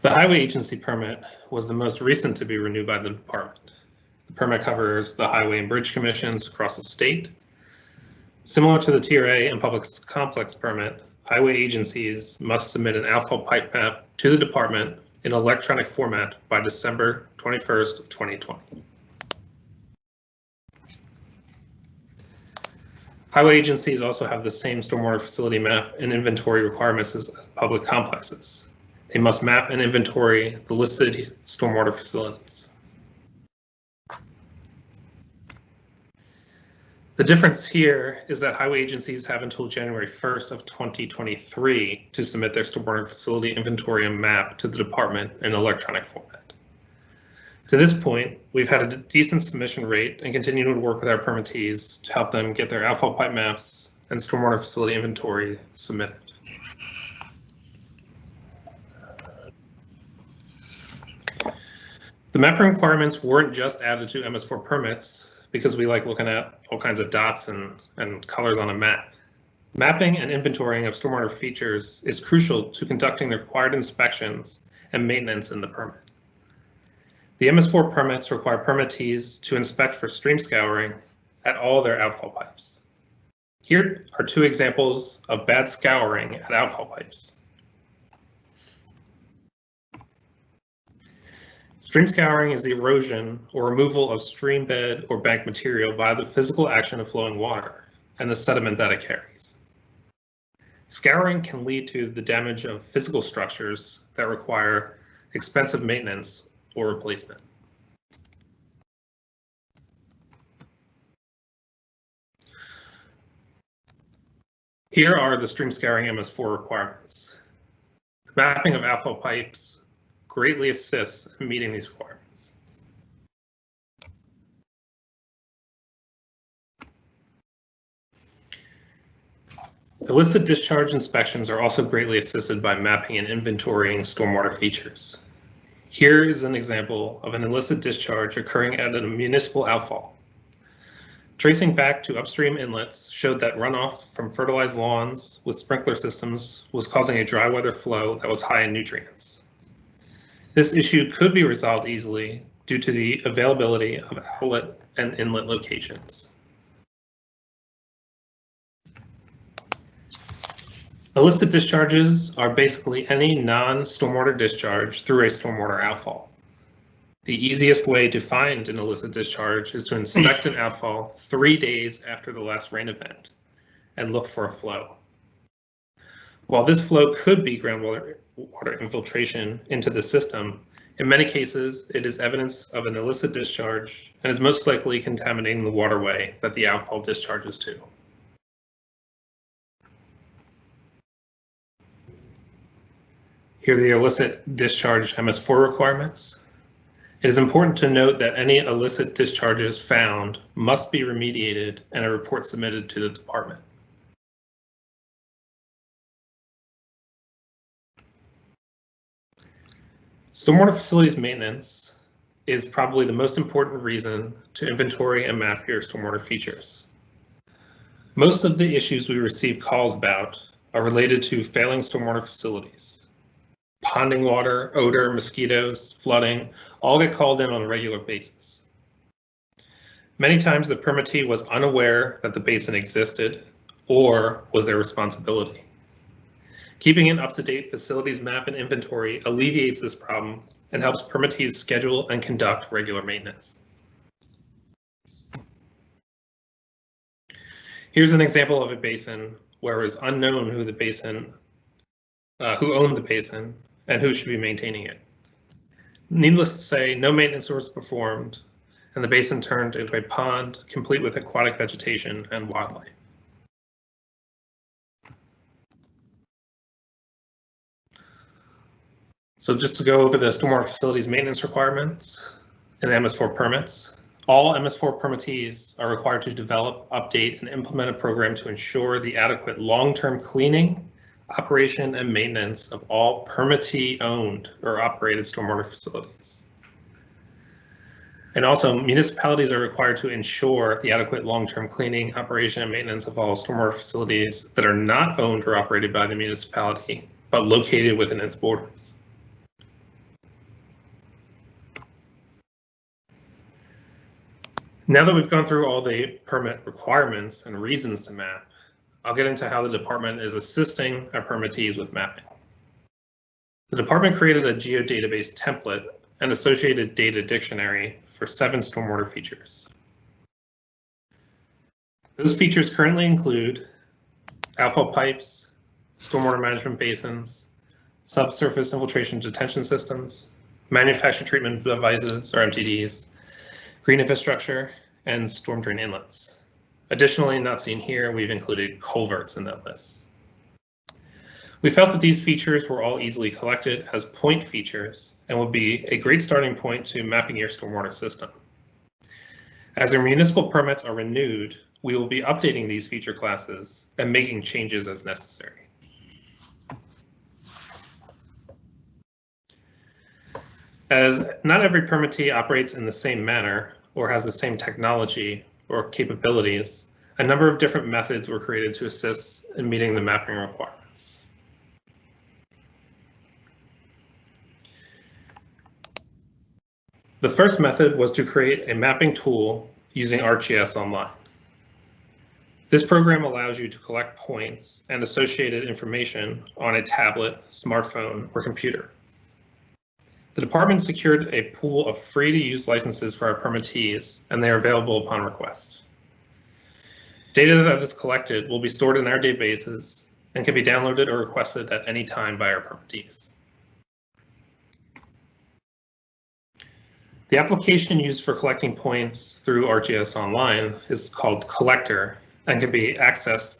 The highway agency permit was the most recent to be renewed by the department. The permit covers the highway and bridge commissions across the state. Similar to the Tier A and public complex permit, highway agencies must submit an outfall pipe map to the department in electronic format by December 21st of 2020. Highway agencies also have the same stormwater facility map and inventory requirements as public complexes. They must map and inventory the listed stormwater facilities. The difference here is that highway agencies have until January 1st of 2023 to submit their stormwater facility inventory and map to the department in electronic format. To this point, we've had a decent submission rate and continue to work with our permittees to help them get their outfall pipe maps and stormwater facility inventory submitted. The mapping requirements weren't just added to MS4 permits because we like looking at all kinds of dots and colors on a map. Mapping and inventorying of stormwater features is crucial to conducting the required inspections and maintenance in the permit. The MS4 permits require permittees to inspect for stream scouring at all their outfall pipes. Here are two examples of bad scouring at outfall pipes. Stream scouring is the erosion or removal of stream bed or bank material by the physical action of flowing water and the sediment that it carries. Scouring can lead to the damage of physical structures that require expensive maintenance or replacement. Here are the stream scouring MS4 requirements. The mapping of outfall pipes greatly assists in meeting these requirements. Illicit discharge inspections are also greatly assisted by mapping and inventorying stormwater features. Here is an example of an illicit discharge occurring at a municipal outfall. Tracing back to upstream inlets showed that runoff from fertilized lawns with sprinkler systems was causing a dry weather flow that was high in nutrients. This issue could be resolved easily due to the availability of outlet and inlet locations. Illicit discharges are basically any non-stormwater discharge through a stormwater outfall. The easiest way to find an illicit discharge is to inspect an outfall 3 days after the last rain event and look for a flow. While this flow could be groundwater infiltration into the system, in many cases it is evidence of an illicit discharge and is most likely contaminating the waterway that the outfall discharges to. Here are the illicit discharge MS4 requirements. It is important to note that any illicit discharges found must be remediated and a report submitted to the department. Stormwater facilities maintenance is probably the most important reason to inventory and map your stormwater features. Most of the issues we receive calls about are related to failing stormwater facilities. Ponding water, odor, mosquitoes, flooding, all get called in on a regular basis. Many times the permittee was unaware that the basin existed or was their responsibility. Keeping an up-to-date facilities map and inventory alleviates this problem and helps permittees schedule and conduct regular maintenance. Here's an example of a basin where it was unknown who owned the basin and who should be maintaining it. Needless to say, no maintenance was performed, and the basin turned into a pond complete with aquatic vegetation and wildlife. So just to go over the stormwater facilities maintenance requirements and the MS4 permits, all MS4 permittees are required to develop, update, and implement a program to ensure the adequate long-term cleaning, operation, and maintenance of all permittee-owned or operated stormwater facilities. And also, municipalities are required to ensure the adequate long-term cleaning, operation, and maintenance of all stormwater facilities that are not owned or operated by the municipality, but located within its borders. Now that we've gone through all the permit requirements and reasons to map, I'll get into how the department is assisting our permittees with mapping. The department created a geodatabase template and associated data dictionary for 7 stormwater features. Those features currently include outfall pipes, stormwater management basins, subsurface infiltration detention systems, manufactured treatment devices or MTDs, green infrastructure, and storm drain inlets. Additionally, not seen here, we've included culverts in that list. We felt that these features were all easily collected as point features and would be a great starting point to mapping your stormwater system. As our municipal permits are renewed, we will be updating these feature classes and making changes as necessary. As not every permittee operates in the same manner or has the same technology or capabilities, a number of different methods were created to assist in meeting the mapping requirements. The first method was to create a mapping tool using ArcGIS Online. This program allows you to collect points and associated information on a tablet, smartphone, or computer. The department secured a pool of free-to-use licenses for our permittees, and they are available upon request. Data that is collected will be stored in our databases and can be downloaded or requested at any time by our permittees. The application used for collecting points through ArcGIS Online is called Collector and can be accessed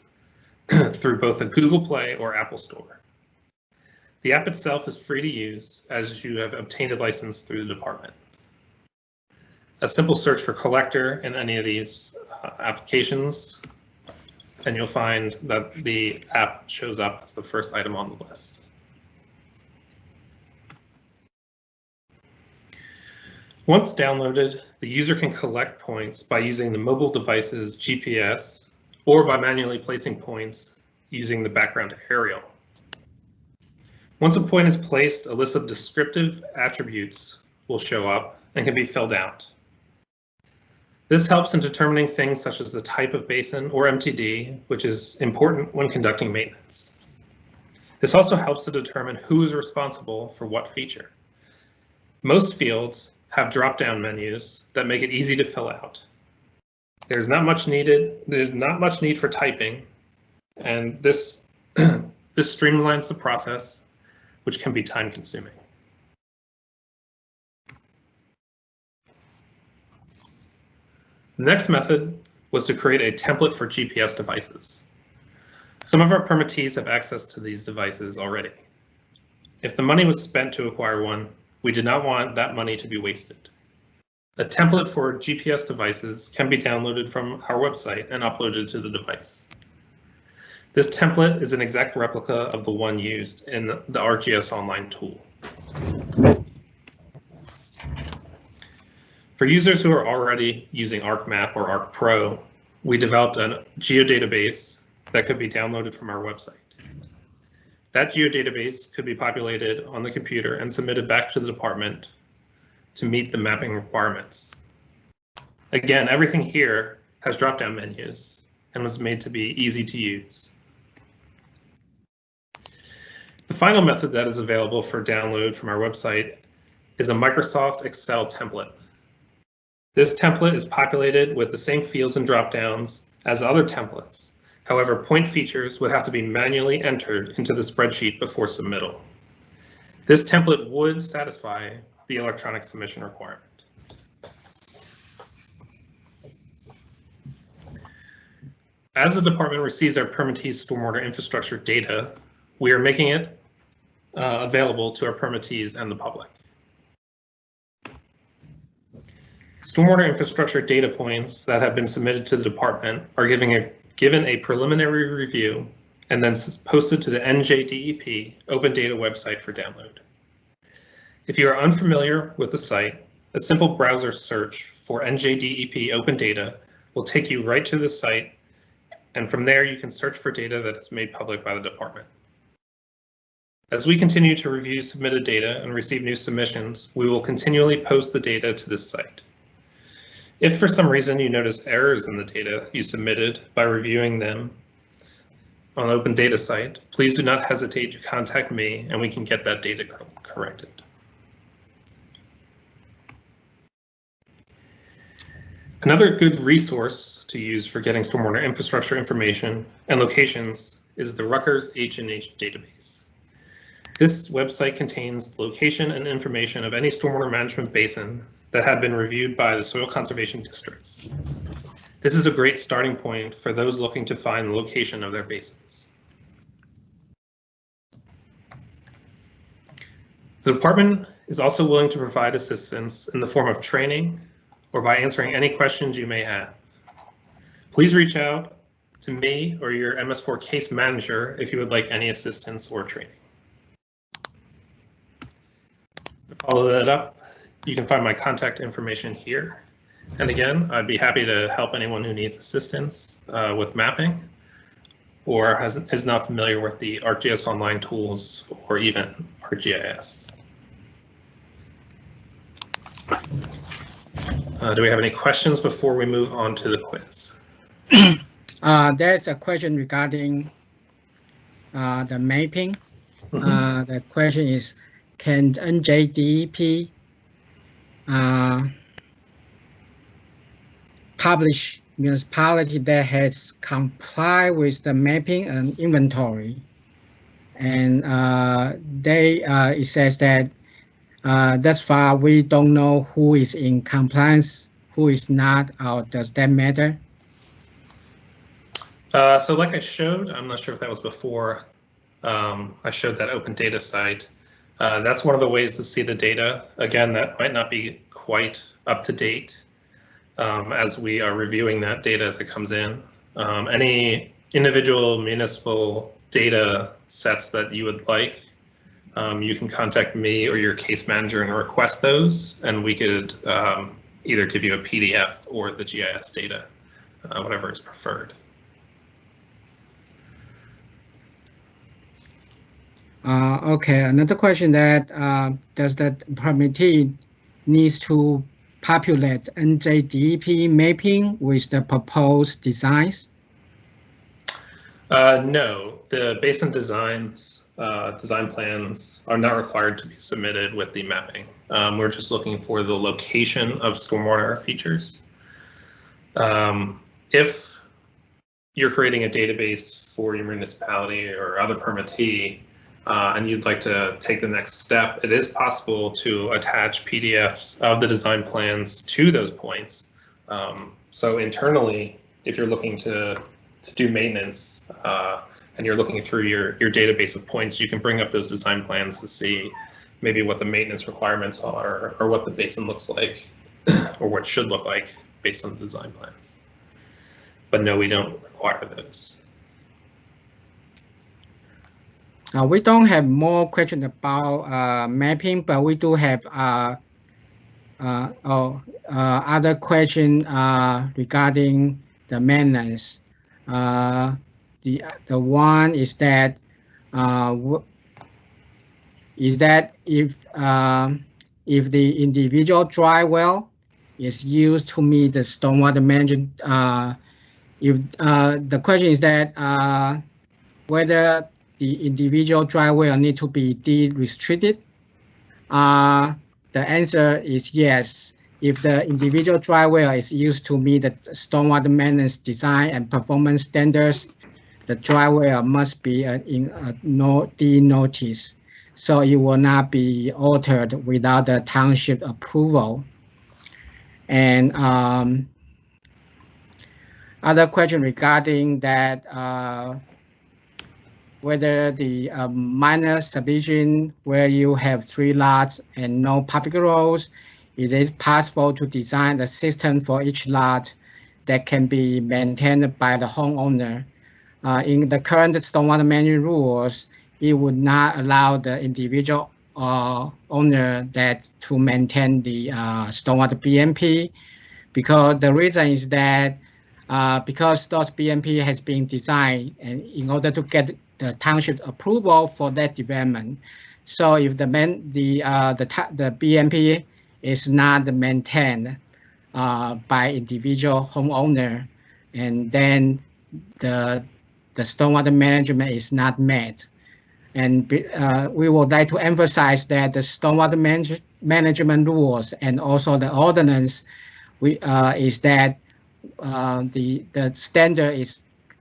through both the Google Play or Apple Store. The app itself is free to use as you have obtained a license through the department. A simple search for Collector in any of these applications, and you'll find that the app shows up as the first item on the list. Once downloaded, the user can collect points by using the mobile device's GPS or by manually placing points using the background aerial. Once a point is placed, a list of descriptive attributes will show up and can be filled out. This helps in determining things such as the type of basin or MTD, which is important when conducting maintenance. This also helps to determine who is responsible for what feature. Most fields have drop-down menus that make it easy to fill out. There's not much need for typing, and this streamlines the process, which can be time-consuming. The next method was to create a template for GPS devices. Some of our permittees have access to these devices already. If the money was spent to acquire one, we did not want that money to be wasted. A template for GPS devices can be downloaded from our website and uploaded to the device. This template is an exact replica of the one used in the ArcGIS Online tool. For users who are already using ArcMap or ArcPro, we developed a geodatabase that could be downloaded from our website. That geodatabase could be populated on the computer and submitted back to the department to meet the mapping requirements. Again, everything here has drop-down menus and was made to be easy to use. The final method that is available for download from our website is a Microsoft Excel template. This template is populated with the same fields and drop-downs as other templates. However, point features would have to be manually entered into the spreadsheet before submittal. This template would satisfy the electronic submission requirement. As the department receives our permittees' stormwater infrastructure data, we are making it available to our permittees and the public. Stormwater infrastructure data points that have been submitted to the department are given a preliminary review and then posted to the NJDEP Open Data website for download. If you are unfamiliar with the site, a simple browser search for NJDEP Open Data will take you right to the site, and from there you can search for data that is made public by the department. As we continue to review submitted data and receive new submissions, we will continually post the data to this site. If for some reason you notice errors in the data you submitted by reviewing them on the Open Data site, please do not hesitate to contact me and we can get that data corrected. Another good resource to use for getting stormwater infrastructure information and locations is the Rutgers H&H database. This website contains the location and information of any stormwater management basin that have been reviewed by the soil conservation districts. This is a great starting point for those looking to find the location of their basins. The department is also willing to provide assistance in the form of training or by answering any questions you may have. Please reach out to me or your MS4 case manager if you would like any assistance or training. To follow that up, you can find my contact information here. And again, I'd be happy to help anyone who needs assistance with mapping or is not familiar with the ArcGIS Online tools or even ArcGIS. Do we have any questions before we move on to the quiz? There's a question regarding the mapping. The question is, can NJDEP publish municipality that has complied with the mapping and inventory? And it says that thus far we don't know who is in compliance, who is not, or does that matter? So like I showed, I'm not sure if that was before, I showed that open data site. That's one of the ways to see the data. Again, that might not be quite up to date as we are reviewing that data as it comes in. Any individual municipal data sets that you would like, you can contact me or your case manager and request those, and we could either give you a PDF or the GIS data, whatever is preferred. Okay, another question that does the permittee needs to populate NJDEP mapping with the proposed designs? No, the basin designs, design plans are not required to be submitted with the mapping. We're just looking for the location of stormwater features. If you're creating a database for your municipality or other permittee, and you'd like to take the next step, it is possible to attach PDFs of the design plans to those points. So internally, if you're looking to do maintenance and you're looking through your database of points, you can bring up those design plans to see maybe what the maintenance requirements are or what the basin looks like or what it should look like based on the design plans. But no, we don't require those. We don't have more questions about mapping, but we do have other questions regarding the maintenance. The one is that if the individual dry well is used to meet the stormwater management, the question is that whether the individual dry well need to be de-restricted. The answer is yes. If the individual dry well is used to meet the stormwater maintenance design and performance standards, the dry well must be in a de-notice, so it will not be altered without the township approval. And other question regarding that, whether the minor subdivision where you have 3 lots and no public roads, is it possible to design the system for each lot that can be maintained by the homeowner? In the current stormwater management rules, it would not allow the individual owner that to maintain the stormwater BMP, because the reason is that because those BMP has been designed and in order to get the township approval for that development. So if the BMP is not maintained by individual homeowner, and then the stormwater management is not met. And we would like to emphasize that the stormwater management rules and also the ordinance is that the standard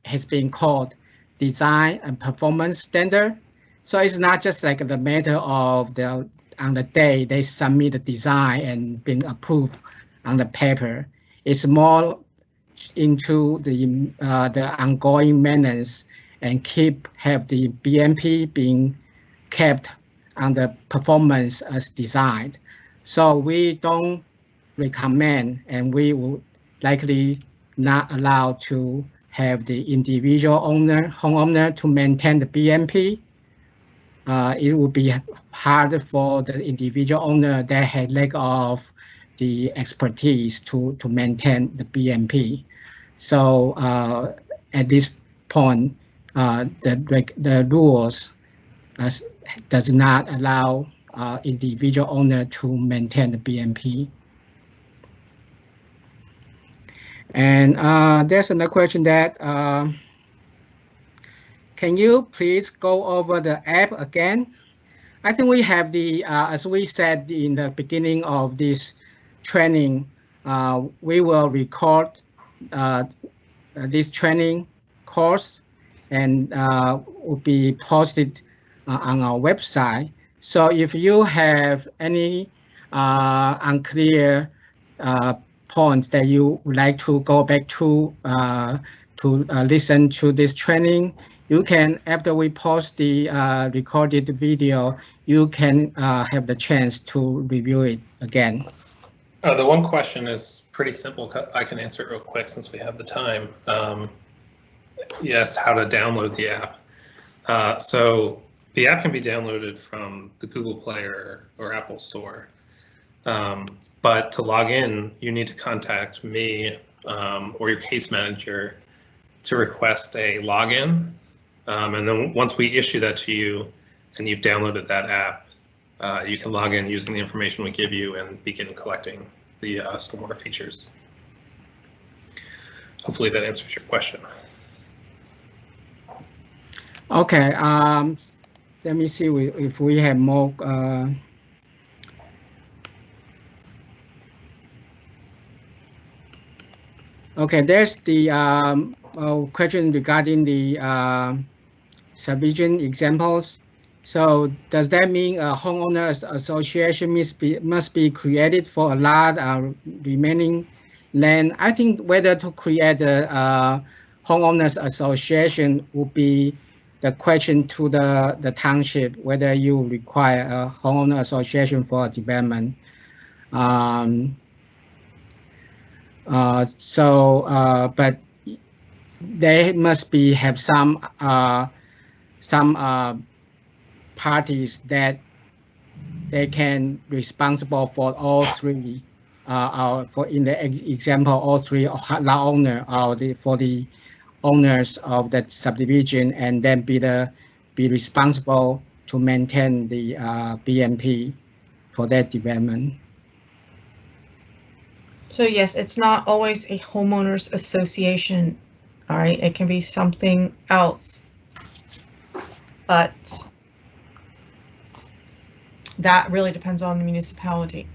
has been called design and performance standard. So it's not just like the matter of on the day they submit the design and been approved on the paper. It's more into the ongoing maintenance and have the BMP being kept on the performance as designed. So we don't recommend, and we would likely not allow to have the individual homeowner to maintain the BMP. It would be hard for the individual owner that had lack of the expertise to maintain the BMP. So at this point, the rules does not allow individual owner to maintain the BMP. And there's another question that can you please go over the app again? I think we have the, as we said in the beginning of this training, we will record this training course and will be posted on our website. So if you have any unclear points that you would like to go back to listen to this training, you can, after we post the recorded video, you can have the chance to review it again. The one question is pretty simple. I can answer it real quick since we have the time. Yes, how to download the app. So the app can be downloaded from the Google Play or Apple Store. But to log in, you need to contact me or your case manager to request a login. And then once we issue that to you and you've downloaded that app, you can log in using the information we give you and begin collecting the stormwater features. Hopefully that answers your question. Okay, let me see if we have more. Okay, there's the question regarding the subdivision examples. So does that mean a homeowners association must be created for a lot remaining land? I think whether to create a homeowners association would be the question to the township, whether you require a homeowner association for development. But they must have some parties that they can responsible for all three. For in the example, all three lot owner or for the owners of that subdivision, and then be responsible to maintain the BMP for that development. So yes, it's not always a homeowners association. All right, it can be something else, but that really depends on the municipality.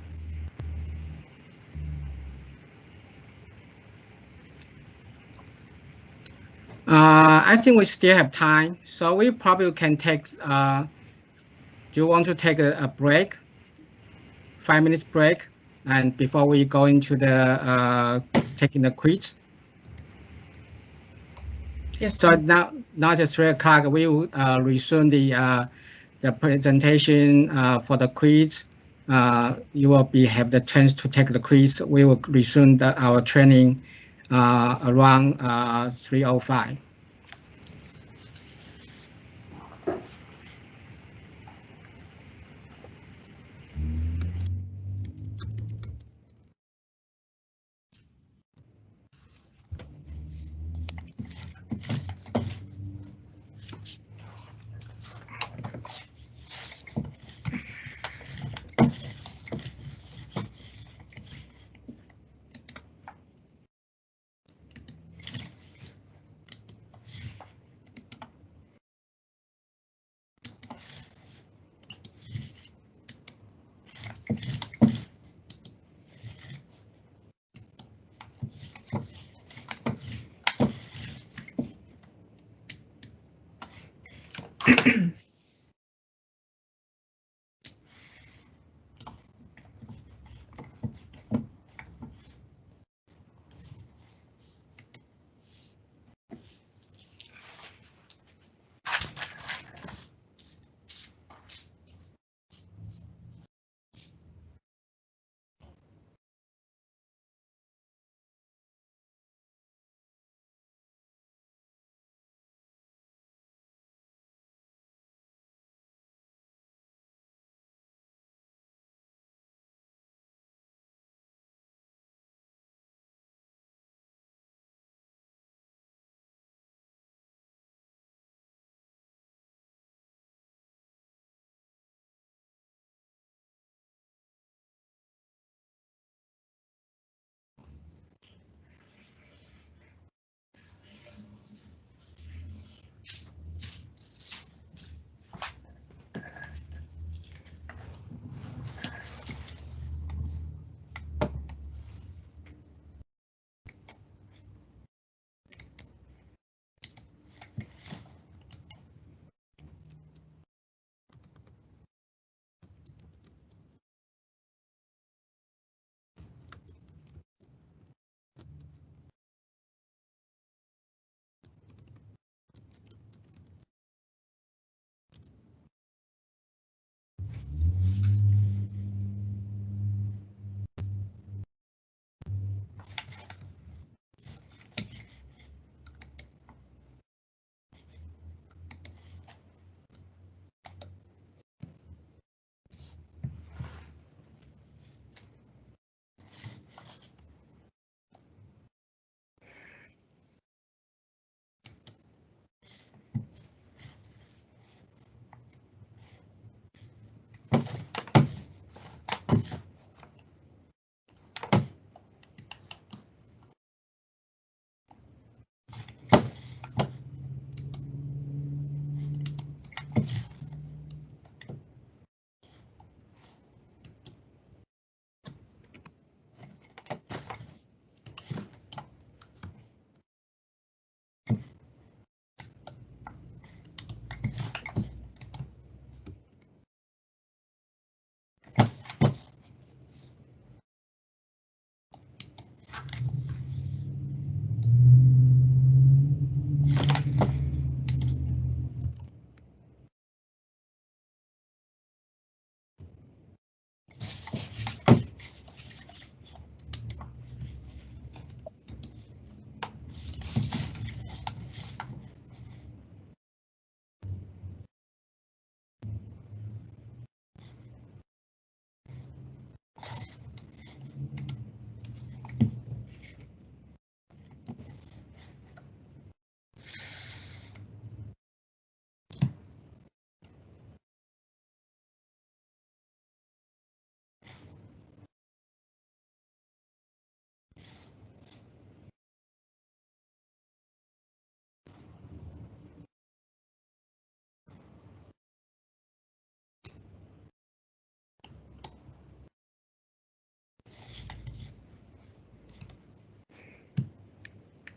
I think we still have time, so we probably can take. Do you want to take a break? 5 minutes break, and before we go into the taking the quiz. Yes. So now it's 3 o'clock. We will resume the presentation for the quiz. You will have the chance to take the quiz. We will resume our training around 3:05.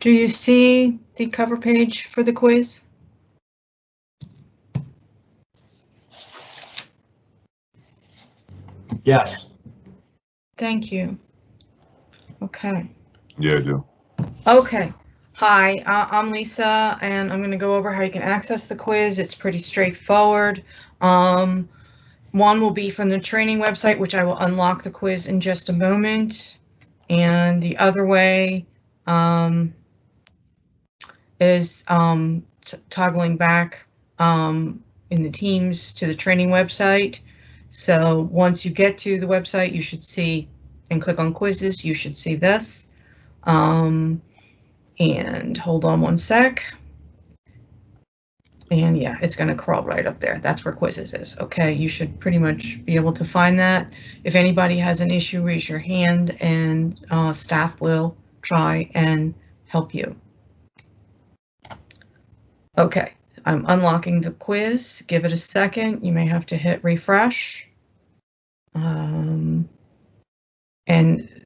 Do you see the cover page for the quiz? Yes. Thank you. Okay. Yeah, I do. Okay. Hi, I'm Lisa, and I'm going to go over how you can access the quiz. It's pretty straightforward. One will be from the training website, which I will unlock the quiz in just a moment. And the other way is toggling back in the Teams to the training website. So once you get to the website, you should see, and click on quizzes, you should see this. And hold on one sec. And yeah, it's going to crawl right up there. That's where quizzes is. Okay, you should pretty much be able to find that. If anybody has an issue, raise your hand and staff will try and help you. Okay, I'm unlocking the quiz. Give it a second. You may have to hit refresh. And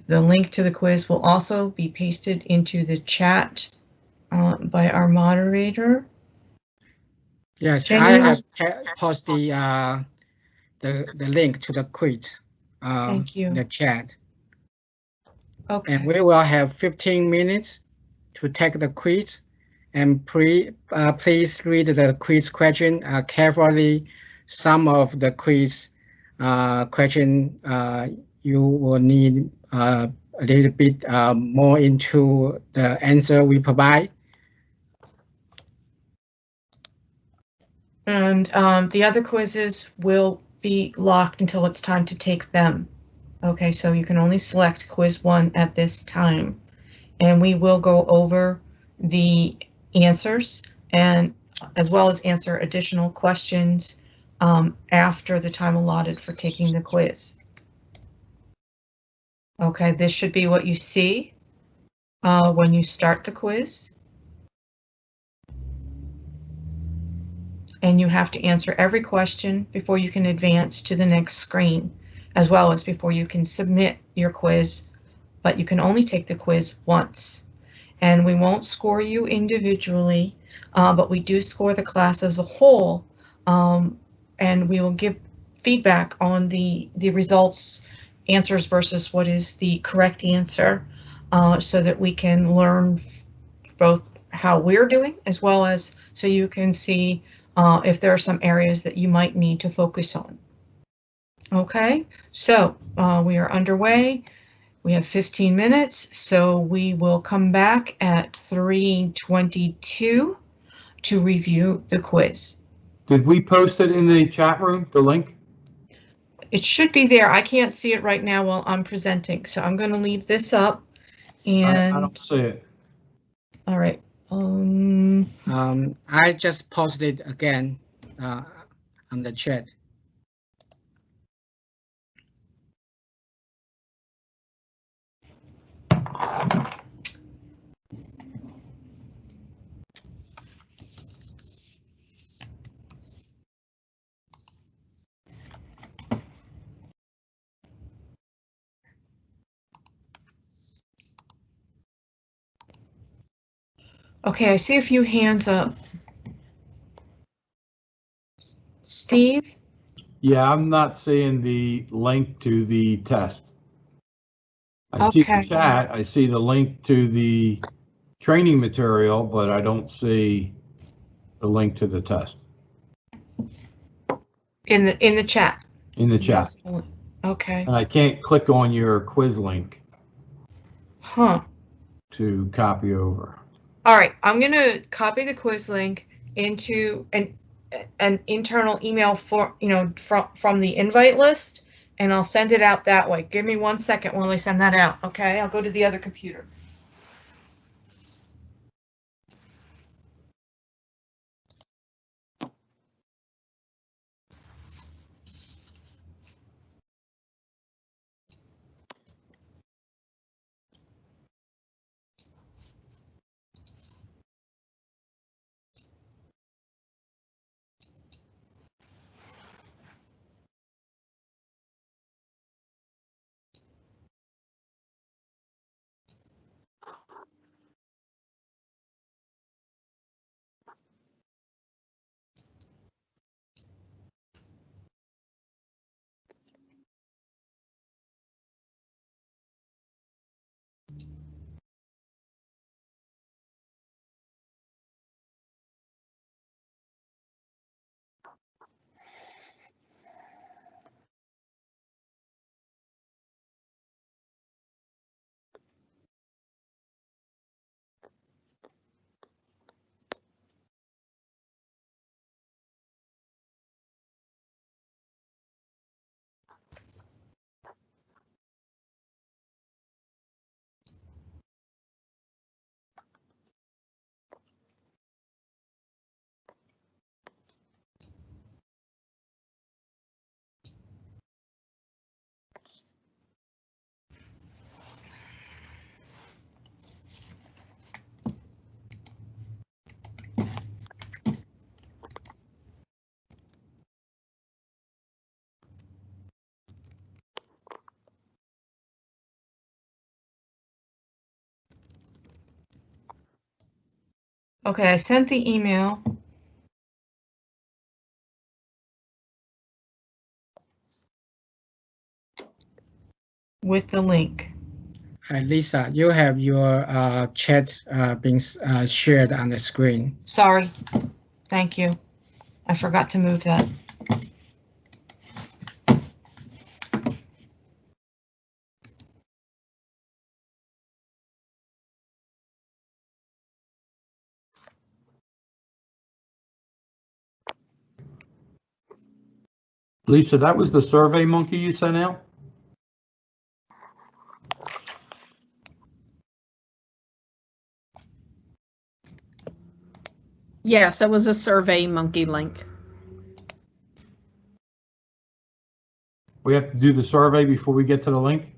the link to the quiz will also be pasted into the chat by our moderator. Yes, Jenny? I have posted the link to the quiz Thank you. in the chat. Okay. And we will have 15 minutes to take the quiz. And please read the quiz question carefully. Some of the quiz question you will need a little bit more into the answer we provide. And the other quizzes will be locked until it's time to take them. Okay, so you can only select quiz 1 at this time. And we will go over the answers and as well as answer additional questions after the time allotted for taking the quiz. Okay, this should be what you see when you start the quiz. And you have to answer every question before you can advance to the next screen, as well as before you can submit your quiz, but you can only take the quiz once. And we won't score you individually, but we do score the class as a whole, and we will give feedback on the results, answers versus what is the correct answer, so that we can learn both how we're doing as well as so you can see if there are some areas that you might need to focus on. Okay, so we are underway. We have 15 minutes, so we will come back at 3:22 to review the quiz. Did we post it in the chat room, the link? It should be there. I can't see it right now while I'm presenting, so I'm going to leave this up. And I don't see it. all right. I just posted it again on the chat. Okay, I see a few hands up. Steve? Yeah, I'm not seeing the link to the test. I see the chat, I see the link to the training material, but I don't see the link to the test. In the chat. In the chat. Okay. And I can't click on your quiz link. Huh. To copy over. All right, I'm going to copy the quiz link into an internal email for, from the invite list, and I'll send it out that way. Give me 1 second while I send that out. Okay, I'll go to the other computer. Okay, I sent the email. With the link. Hi, Lisa, you have your chat being shared on the screen. Sorry. Thank you. I forgot to move that. Lisa, that was the Survey Monkey you sent out? Yes, it was a Survey Monkey link. We have to do the survey before we get to the link?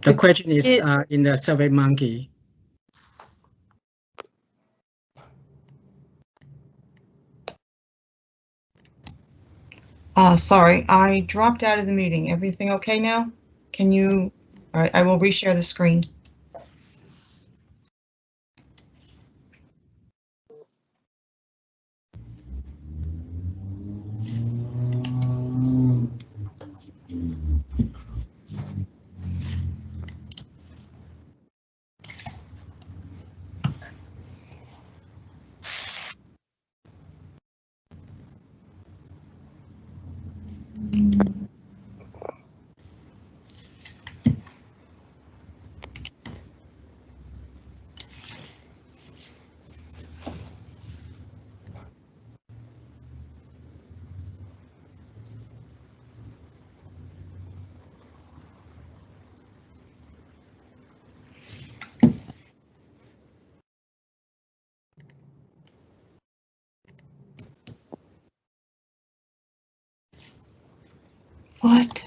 The question is in the Survey Monkey. Sorry, I dropped out of the meeting. Everything okay now? Can you? All right, I will reshare the screen. What?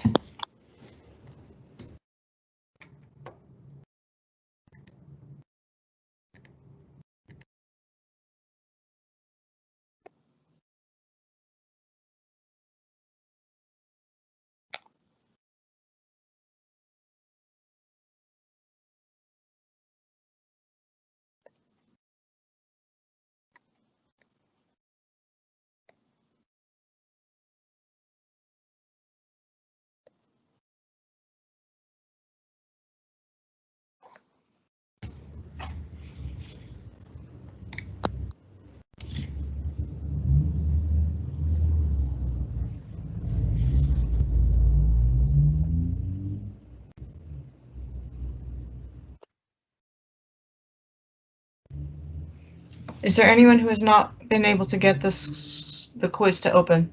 Is there anyone who has not been able to get the quiz to open?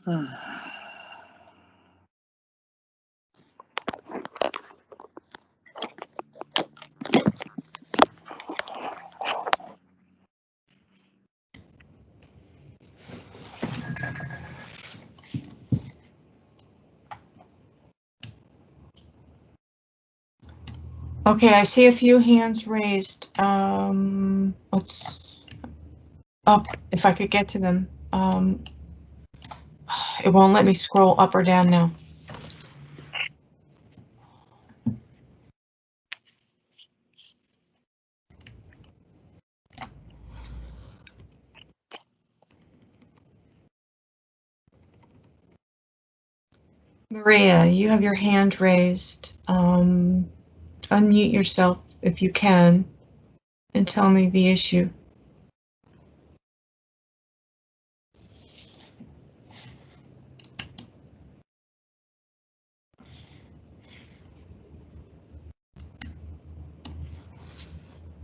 Okay, I see a few hands raised. If I could get to them. It won't let me scroll up or down now. Maria, you have your hand raised. Unmute yourself if you can and tell me the issue.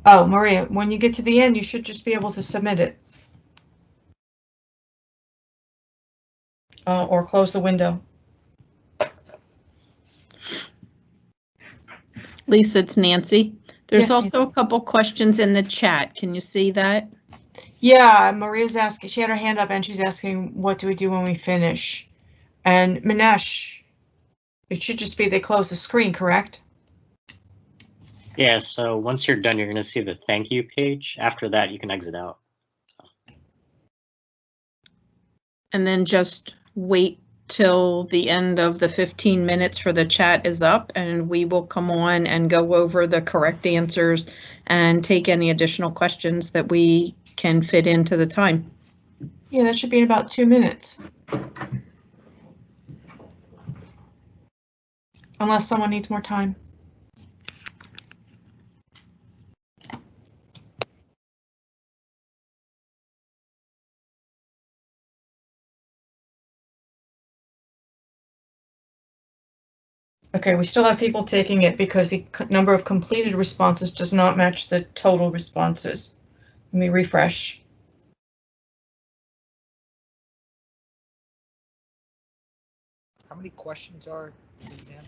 Oh, Maria, when you get to the end, you should just be able to submit it. Or close the window. Lisa, it's Nancy. There's Yes, also Nancy. a couple questions in the chat. Can you see that? Yeah, Maria's asking, she had her hand up and she's asking, what do we do when we finish? And Minesh, it should just be they close the screen, correct? Yeah, so once you're done, you're going to see the thank you page. After that, you can exit out. And then just wait till the end of the 15 minutes for the chat is up, and we will come on and go over the correct answers and take any additional questions that we can fit into the time. Yeah, that should be in about 2 minutes. Unless someone needs more time. Okay, we still have people taking it because the number of completed responses does not match the total responses. Let me refresh. How many questions are in the exam?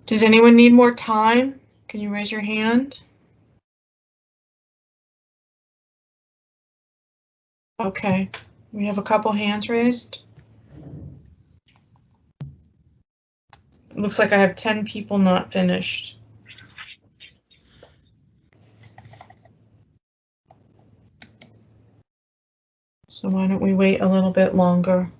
Does anyone need more time? Can you raise your hand? Okay, we have a couple hands raised. It looks like I have 10 people not finished. So why don't we wait a little bit longer?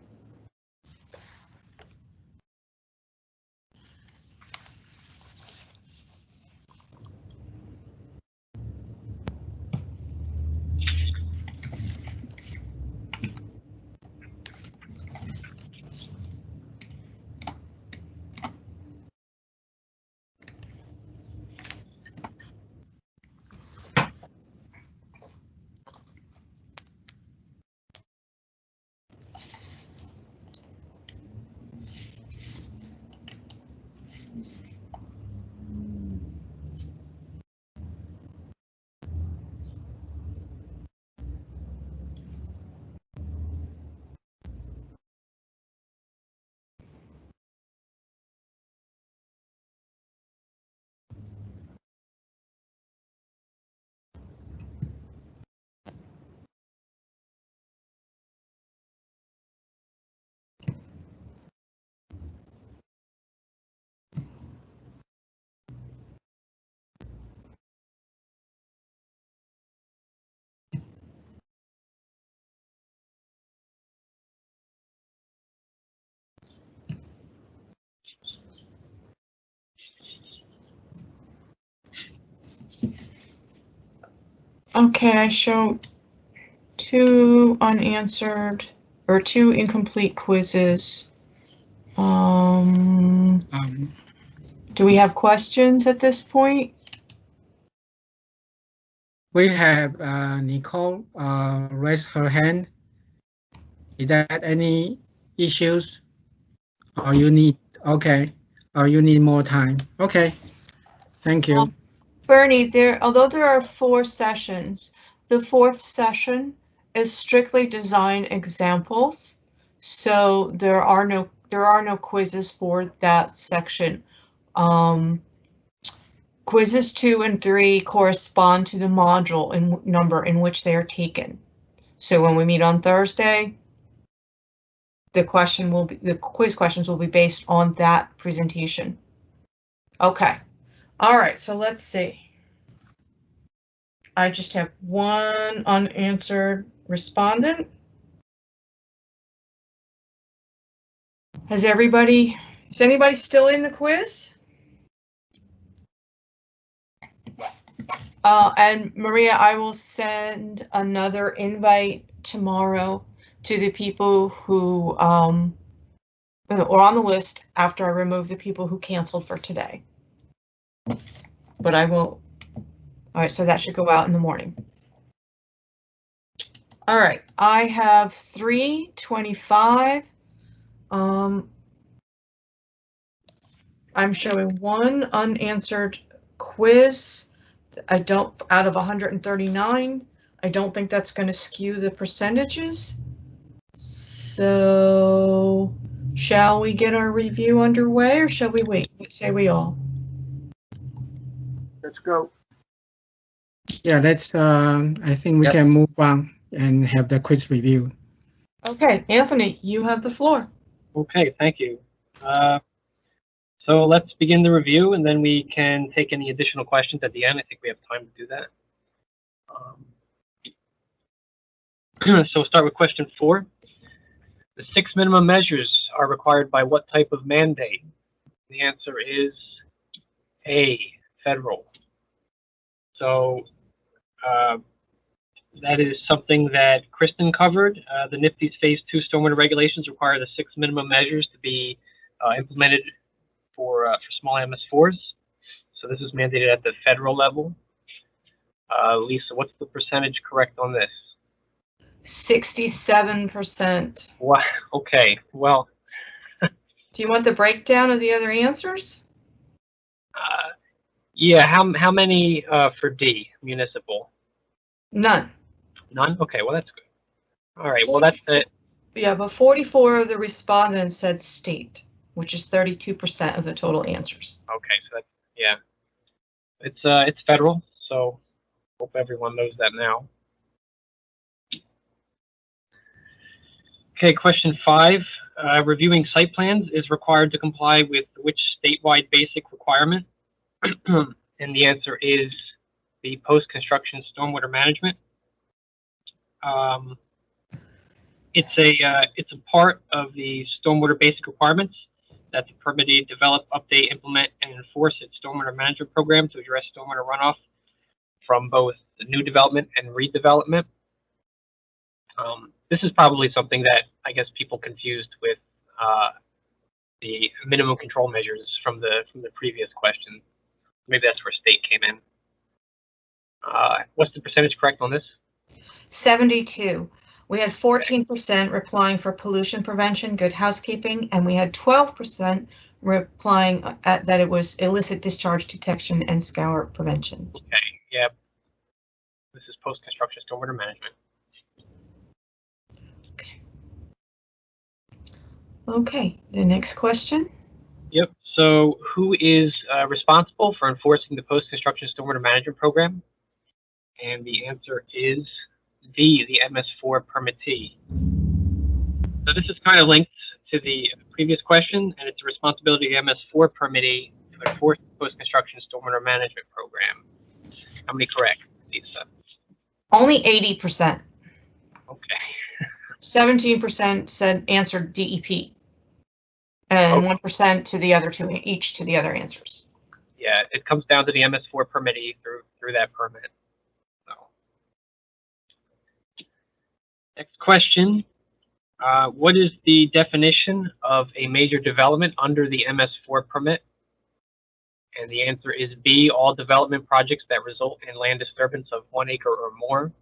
Okay, I show 2 unanswered or 2 incomplete quizzes. Do we have questions at this point? We have Nicole raise her hand. Is that any issues? Or you need, okay, or you need more time? Okay, thank you. Bernie, although there are 4 sessions, the 4th session is strictly design examples. So there are no quizzes for that section. Quizzes 2 and 3 correspond to the module number in which they are taken. So when we meet on Thursday, the quiz questions will be based on that presentation. Okay. All right, so let's see. I just have 1 unanswered respondent. Is anybody still in the quiz? And Maria, I will send another invite tomorrow to the people who are on the list after I remove the people who canceled for today. But I will. All right, so that should go out in the morning. All right, I have 325. I'm showing 1 unanswered quiz. Out of 139, I don't think that's going to skew the percentages. So shall we get our review underway or shall we wait? What say we all? Let's go. Yeah, let's, I think we can move on and have the quiz review. Okay, Anthony, you have the floor. Okay, thank you. So let's begin the review, and then we can take any additional questions at the end. I think we have time to do that. So we'll start with question 4. The 6 minimum measures are required by what type of mandate? The answer is A, federal. So that is something that Kristen covered. The NIPTE's Phase 2 stormwater regulations require the 6 minimum measures to be implemented for small MS4s. So this is mandated at the federal level. Lisa, what's the percentage correct on this? 67%. Wow. Okay. Well. Do you want the breakdown of the other answers? Yeah. How many for D, municipal? None. None. Okay. Well, that's good. All right. Well, that's it. Yeah, but 44 of the respondents said state, which is 32% of the total answers. Okay. So that's, yeah. It's federal. So hope everyone knows that now. Okay, question 5. Reviewing site plans is required to comply with which statewide basic requirement? And the answer is the post-construction stormwater management. It's a part of the stormwater basic requirements that the permittee develop, update, implement, and enforce its stormwater management program to address stormwater runoff from both the new development and redevelopment. This is probably something that I guess people confused with the minimum control measures from the previous question. Maybe that's where state came in. What's the percentage correct on this? 72. We had 14% replying for pollution prevention, good housekeeping, and we had 12% replying that it was illicit discharge detection and scour prevention. Okay, yep. This is post-construction stormwater management. Okay, the next question. Yep, so who is responsible for enforcing the post-construction stormwater management program? And the answer is D, the MS4 permittee. So this is kind of linked to the previous question, and it's the responsibility of the MS4 permittee to enforce the post-construction stormwater management program. How many correct, Lisa? Only 80%. Okay. 17% said answered DEP, and 1% to the other two, each to the other answers. Yeah, it comes down to the MS4 permittee through that permit. So, Next question. What is the definition of a major development under the MS4 permit? And the answer is B, all development projects that result in land disturbance of 1 acre or more.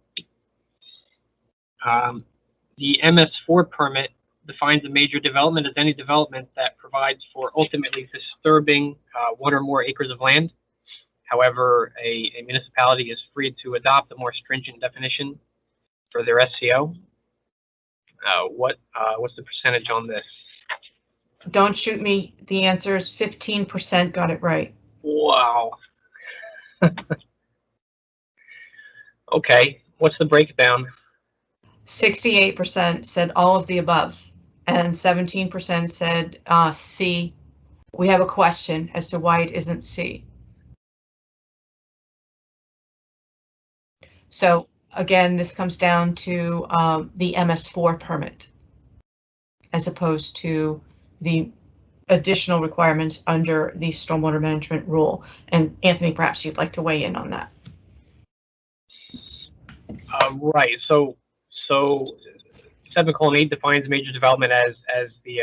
The MS4 permit defines a major development as any development that provides for ultimately disturbing 1 or more acres of land. However, a municipality is free to adopt a more stringent definition for their SCO. What's the percentage on this? Don't shoot me. The answer is 15% got it right. Wow. Okay, what's the breakdown? 68% said all of the above, and 17% said C. We have a question as to why it isn't C. So again, this comes down to the MS4 permit, as opposed to the additional requirements under the stormwater management rule. And Anthony, perhaps you'd like to weigh in on that. Right. So 7:8 defines major development as the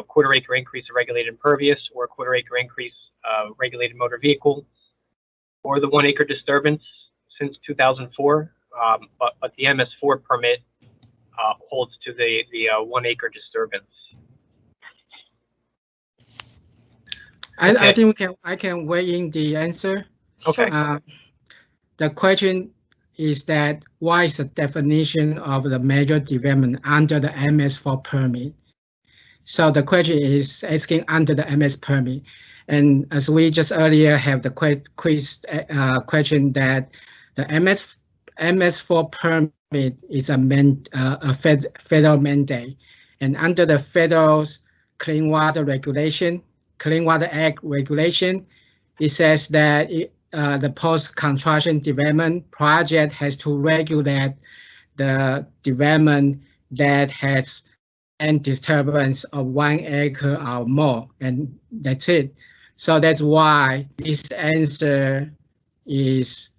quarter acre increase of regulated impervious, or a quarter acre increase of regulated motor vehicle, or the 1 acre disturbance since 2004. But the MS4 permit holds to the 1 acre disturbance. I think I can weigh in the answer. Okay. The question is that what is the definition of the major development under the MS4 permit? So the question is asking under the MS permit. And as we just earlier have the quiz question that the MS4 permit is a federal mandate. And under the federal Clean Water Regulation, Clean Water Act regulation, it says that the post-construction development project has to regulate the development that has land disturbance of 1 acre or more, and that's it. So that's why this answer is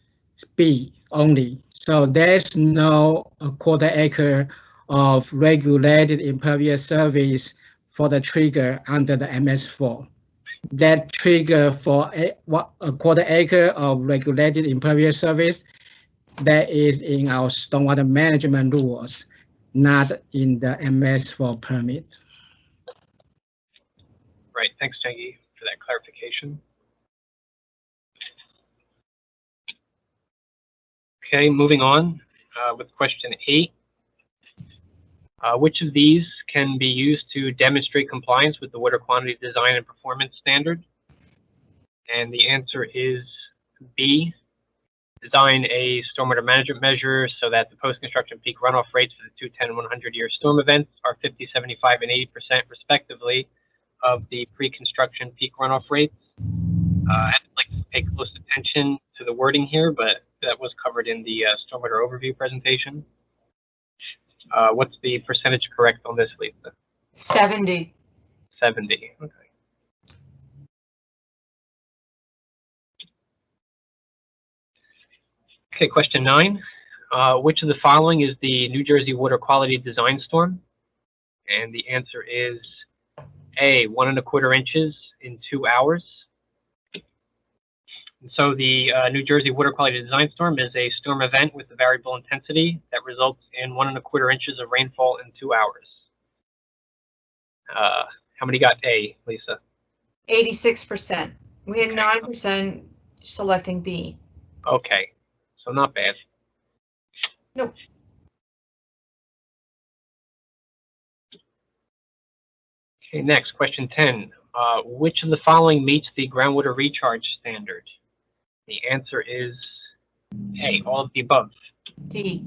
B only. So there's no a quarter acre of regulated impervious surface for the trigger under the MS4. That trigger for a quarter acre of regulated impervious surface, that is in our stormwater management rules, not in the MS4 permit. Right. Thanks, Chengi, for that clarification. Okay, moving on with question 8. Which of these can be used to demonstrate compliance with the water quantity design and performance standard? And the answer is B. Design a stormwater management measure so that the post-construction peak runoff rates for the 210 and 100-year storm events are 50, 75, and 80% respectively of the pre-construction peak runoff rates. I'd like to pay close attention to the wording here, but that was covered in the stormwater overview presentation. What's the percentage correct on this, Lisa? 70. 70. Okay. Okay, question 9. Which of the following is the New Jersey water quality design storm? And the answer is A, 1 1/4 inches in 2 hours. And so the New Jersey water quality design storm is a storm event with a variable intensity that results in 1 1/4 inches of rainfall in 2 hours. How many got A, Lisa? 86%. We had 9% selecting B. Okay, so not bad. Nope. Okay, next, question 10. Which of the following meets the groundwater recharge standard? The answer is A, all of the above. D.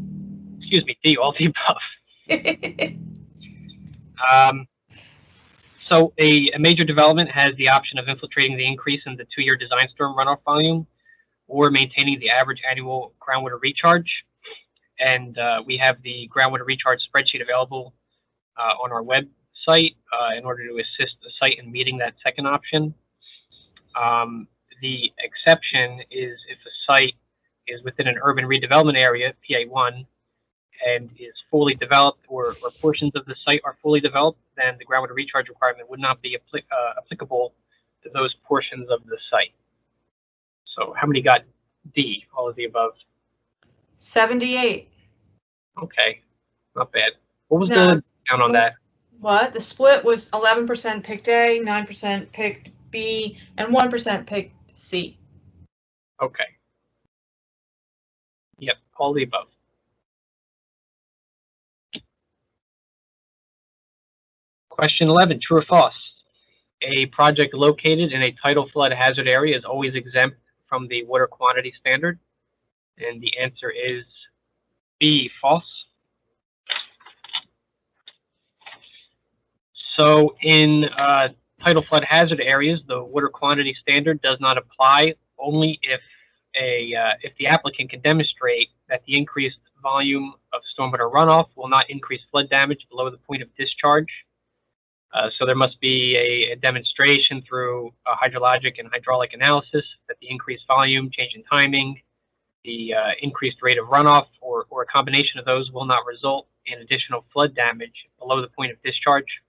Excuse me, D, all of the above. So a major development has the option of infiltrating the increase in the 2-year design storm runoff volume or maintaining the average annual groundwater recharge. And we have the groundwater recharge spreadsheet available on our website in order to assist the site in meeting that second option. The exception is if the site is within an urban redevelopment area, PA1, and is fully developed, or portions of the site are fully developed, then the groundwater recharge requirement would not be applicable to those portions of the site. So how many got D, all of the above? 78. Okay, not bad. What was No, the count on that? What? The split was 11% picked A, 9% picked B, and 1% picked C. Okay. Yep, all the above. Question 11, true or false? A project located in a tidal flood hazard area is always exempt from the water quantity standard. And the answer is B, false. So in tidal flood hazard areas, the water quantity standard does not apply only if the applicant can demonstrate that the increased volume of stormwater runoff will not increase flood damage below the point of discharge. So there must be a demonstration through a hydrologic and hydraulic analysis that the increased volume, change in timing, the increased rate of runoff, or a combination of those will not result in additional flood damage below the point of discharge.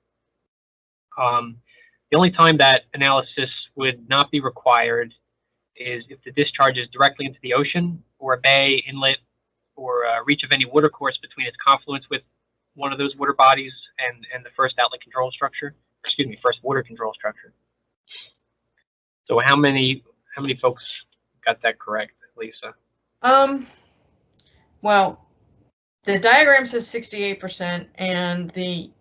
The only time that analysis would not be required is if the discharge is directly into the ocean, or a bay, inlet, or reach of any water course between its confluence with one of those water bodies and the first outlet control structure, excuse me, first water control structure. So how many folks got that correct, Lisa? Well, the diagram says 68% and the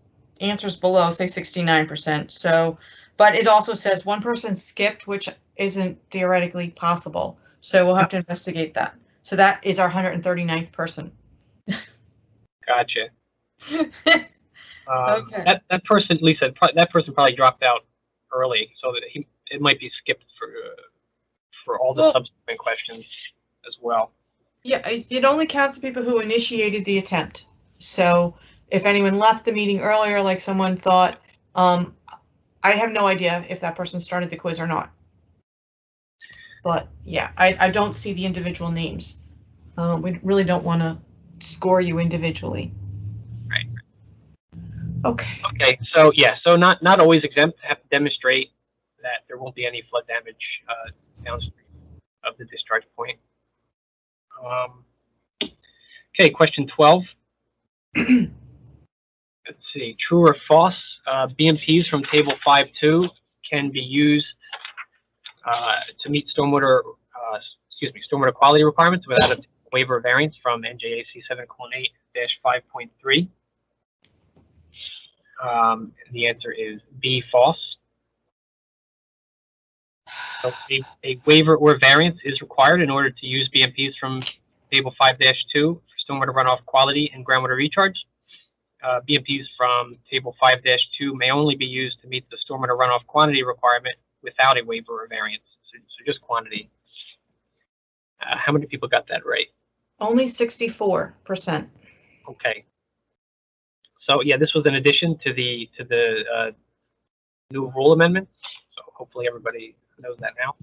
answers below say 69%. So, but it also says one person skipped, which isn't theoretically possible. So we'll have to investigate that. So that is our 139th person. Gotcha. Okay. That person, Lisa, that person probably dropped out early, so that it might be skipped for all the subsequent questions as well. Yeah, it only counts the people who initiated the attempt. So if anyone left the meeting earlier, like someone thought, I have no idea if that person started the quiz or not. But yeah, I don't see the individual names. We really don't want to score you individually. Right. Okay. Okay. So yeah. So not always exempt. Have to demonstrate that there won't be any flood damage downstream of the discharge point. Okay. Question 12. Let's see. True or false? BMPs from Table 5.2 can be used to meet stormwater quality requirements without a waiver of variance from NJAC 7:8-5.3. The answer is B, false. So a waiver or variance is required in order to use BMPs from Table 5-2 for stormwater runoff quality and groundwater recharge. BMPs from Table 5-2 may only be used to meet the stormwater runoff quantity requirement without a waiver or variance. So just quantity. How many people got that right? Only 64%. Okay. So yeah, this was an addition to the new rule amendment. So hopefully everybody knows that now.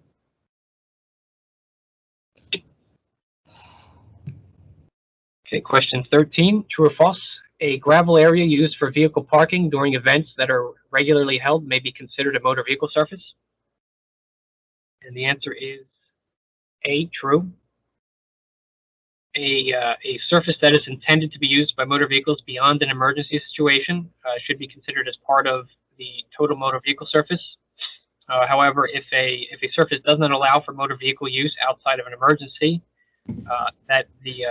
Okay, question 13, true or false? A gravel area used for vehicle parking during events that are regularly held may be considered a motor vehicle surface. And the answer is A, true. A surface that is intended to be used by motor vehicles beyond an emergency situation should be considered as part of the total motor vehicle surface. However, if a surface does not allow for motor vehicle use outside of an emergency, that the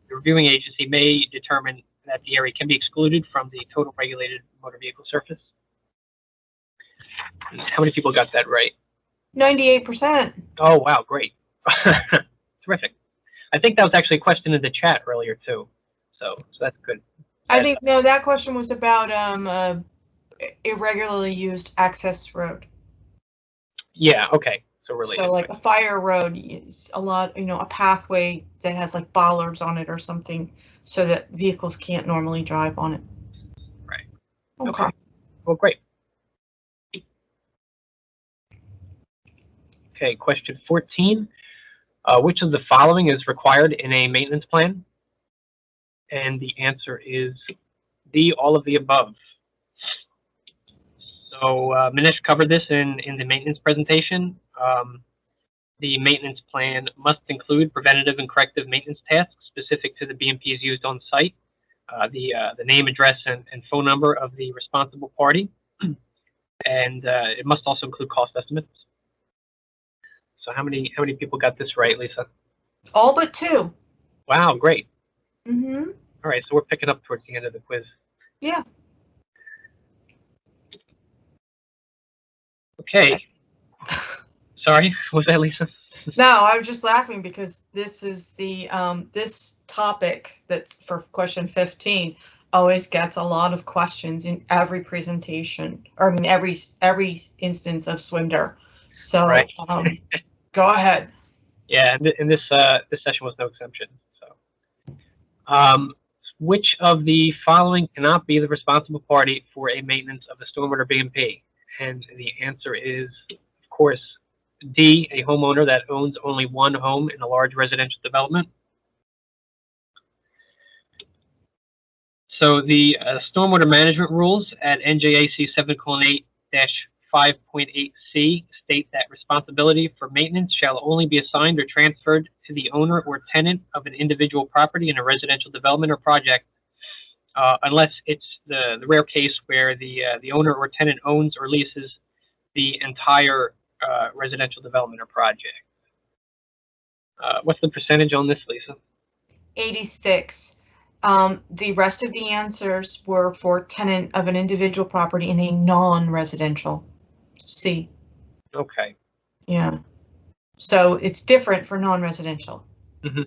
reviewing agency may determine that the area can be excluded from the total regulated motor vehicle surface. How many people got that right? 98%. Oh, wow, great. Terrific. I think that was actually a question in the chat earlier too, so that's good. I think no, that question was about irregularly used access road. Yeah. Okay. So related. So like a fire road is a lot, a pathway that has like bollards on it or something, so that vehicles can't normally drive on it. Right. Okay. Well, great. Okay. Question 14. Which of the following is required in a maintenance plan? And the answer is D, all of the above. So Manish covered this in the maintenance presentation. The maintenance plan must include preventative and corrective maintenance tasks specific to the BMPs used on site, the name, address, and phone number of the responsible party, and it must also include cost estimates. So how many people got this right, Lisa? All but 2. Wow, great. Mm-hmm. All right, so we're picking up towards the end of the quiz. Yeah. Okay. Sorry, was that Lisa? No, I was just laughing because this is the this topic that's for question 15 always gets a lot of questions in every presentation, or I mean every instance of SWMDR. So right. Go ahead. Yeah, and this session was no exception. So, which of the following cannot be the responsible party for a maintenance of the stormwater BMP? And the answer is, of course, D, a homeowner that owns only one home in a large residential development. So the stormwater management rules at NJAC 7:8-5.8C state that responsibility for maintenance shall only be assigned or transferred to the owner or tenant of an individual property in a residential development or project, unless it's the rare case where the owner or tenant owns or leases the entire residential development or project. What's the percentage on this, Lisa? 86. The rest of the answers were for tenant of an individual property in a non-residential. C. Okay. Yeah. So it's different for non-residential. Mm-hmm.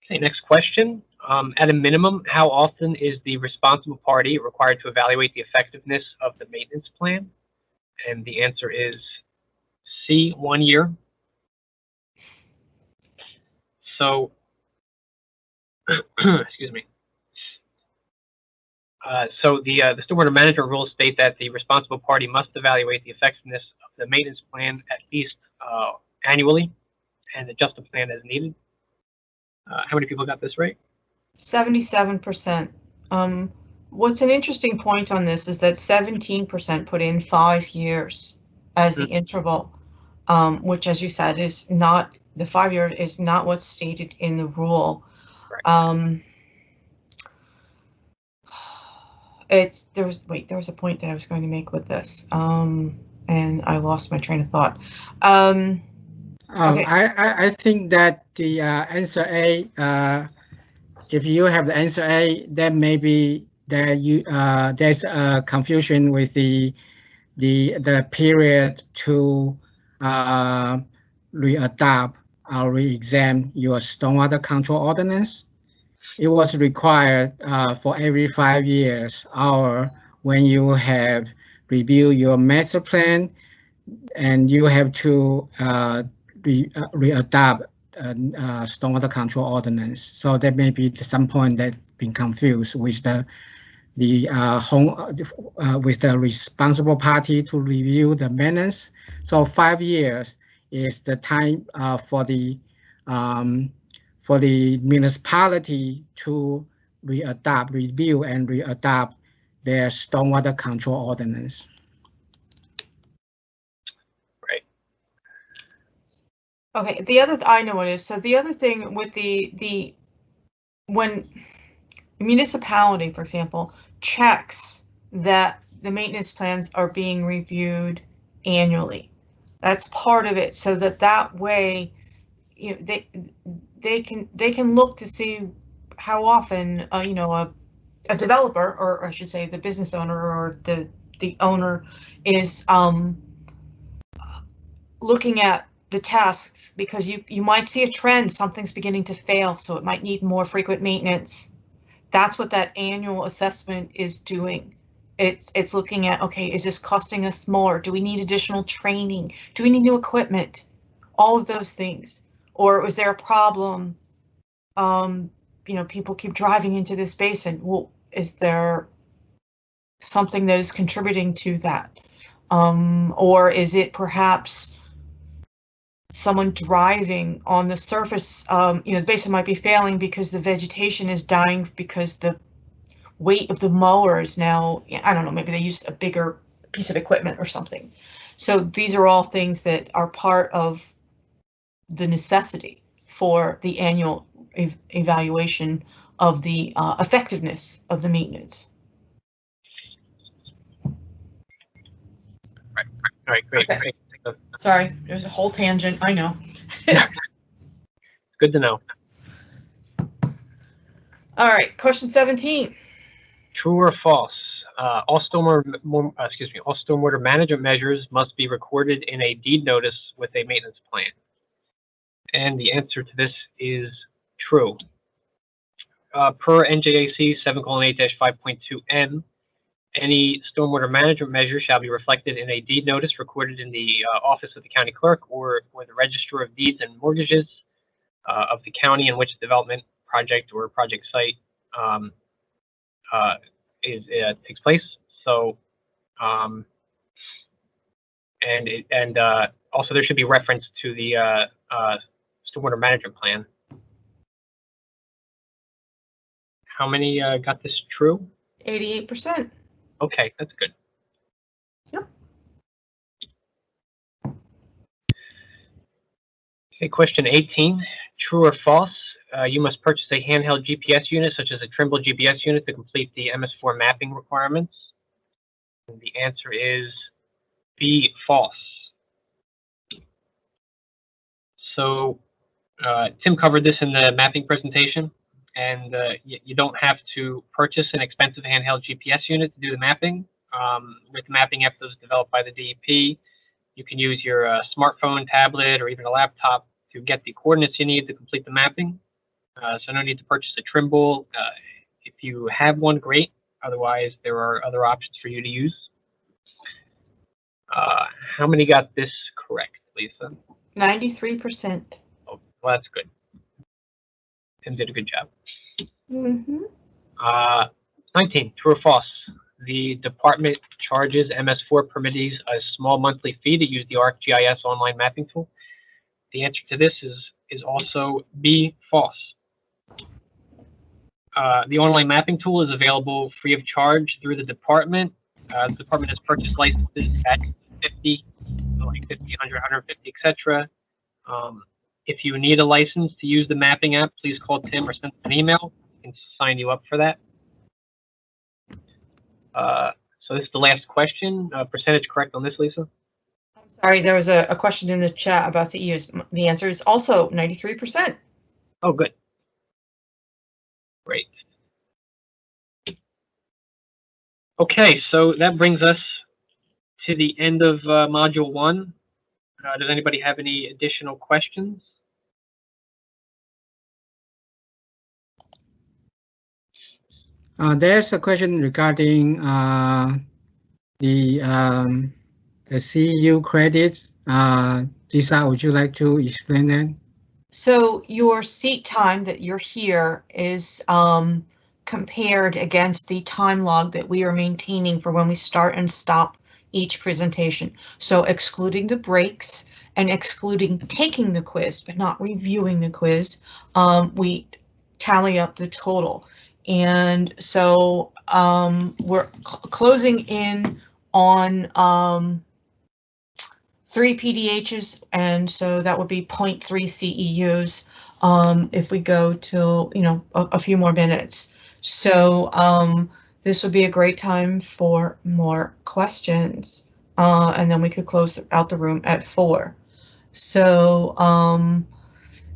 Okay, next question. At a minimum, how often is the responsible party required to evaluate the effectiveness of the maintenance plan? And the answer is C, 1 year. So, excuse me. So the stormwater management rules state that the responsible party must evaluate the effectiveness of the maintenance plan at least annually and adjust the plan as needed. How many people got this right? 77%. What's an interesting point on this is that 17% put in 5 years as the interval, which, as you said, is not, the 5 year is not what's stated in the rule. Right. There was a point that I was going to make with this, and I lost my train of thought. Okay. I think that the answer A, if you have the answer A, then maybe that you there's a confusion with the period to readopt or re-examine your stormwater control ordinance. It was required for every 5 years, or when you have reviewed your master plan, and you have to readopt stormwater control ordinance. So there may be some point that been confused with the with the responsible party to review the maintenance. So 5 years is the time for the municipality to review and readopt their stormwater control ordinance. Right. Okay. The other I know what it is. So the other thing with when municipality, for example, checks that the maintenance plans are being reviewed annually. That's part of it, so that way, you know, they can look to see how often you know, a developer, or I should say the business owner or the owner is looking at the tasks, because you might see a trend, something's beginning to fail, so it might need more frequent maintenance. That's what that annual assessment is doing. It's looking at, okay, is this costing us more? Do we need additional training? Do we need new equipment? All of those things. Or is there a problem? You know, people keep driving into this basin. Well, is there something that is contributing to that? Or is it perhaps someone driving on the surface, the basin might be failing because the vegetation is dying because the weight of the mower is now, I don't know, maybe they use a bigger piece of equipment or something. So these are all things that are part of the necessity for the annual evaluation of the effectiveness of the maintenance. Right. All right, great. Okay. Great. Sorry, there's a whole tangent, I know. Good to know. All right, question 17. True or false? All stormwater management measures must be recorded in a deed notice with a maintenance plan. And the answer to this is true. Per NJAC 7:8-5.2N, any stormwater management measure shall be reflected in a deed notice recorded in the office of the county clerk or the register of deeds and mortgages of the county in which development project or project site takes place. So, also there should be reference to the stormwater management plan. How many got this true? 88%. Okay, that's good. Yep. Okay, question 18. True or false? You must purchase a handheld GPS unit, such as a Trimble GPS unit, to complete the MS4 mapping requirements. And the answer is B, false. So Tim covered this in the mapping presentation, and you don't have to purchase an expensive handheld GPS unit to do the mapping. With the mapping app that was developed by the DEP, you can use your smartphone, tablet, or even a laptop to get the coordinates you need to complete the mapping. So no need to purchase a Trimble. If you have one, great. Otherwise, there are other options for you to use. How many got this correct, Lisa? 93%. Oh, well, that's good. Tim did a good job. Mm-hmm. 19, true or false? The department charges MS4 permittees a small monthly fee to use the ArcGIS online mapping tool. The answer to this is also B, false. The online mapping tool is available free of charge through the department. The department has purchased licenses at 50, like 50, 100, 150, etc. If you need a license to use the mapping app, please call Tim or send an email. He can sign you up for that. So this is the last question. Percentage correct on this, Lisa? I'm sorry, there was a question in the chat about CEUs. The answer is also 93%. Oh, good. Great. Okay, so that brings us to the end of Module 1. Does anybody have any additional questions? There's a question regarding the CEU credits. Lisa, would you like to explain that? So your seat time that you're here is compared against the time log that we are maintaining for when we start and stop each presentation. So excluding the breaks and excluding taking the quiz, but not reviewing the quiz, we tally up the total. And so we're closing in on 3 PDHs, and so that would be 0.3 CEUs if we go to, a few more minutes. So this would be a great time for more questions, and then we could close out the room at 4. So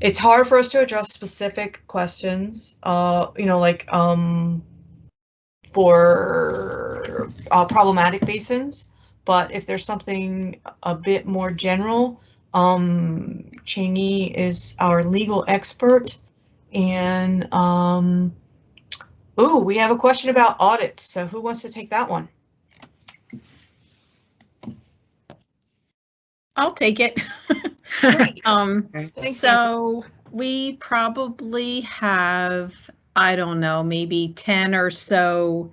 it's hard for us to address specific questions, for problematic basins. But if there's something a bit more general, Cheney is our legal expert. And, we have a question about audits. So who wants to take that one? I'll take it. Great. So we probably have, I don't know, maybe 10 or so,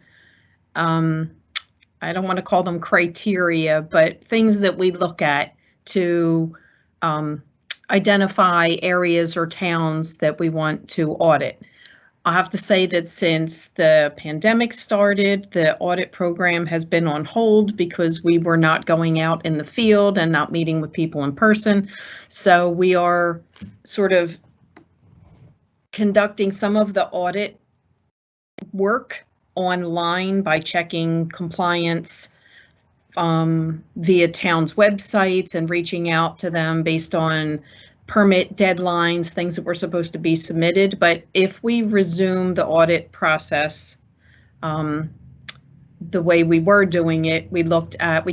I don't want to call them criteria, but things that we look at to identify areas or towns that we want to audit. I have to say that since the pandemic started, the audit program has been on hold because we were not going out in the field and not meeting with people in person. So we are sort of conducting some of the audit work online by checking compliance via towns' websites and reaching out to them based on permit deadlines, things that were supposed to be submitted. But if we resume the audit process the way we were doing it, we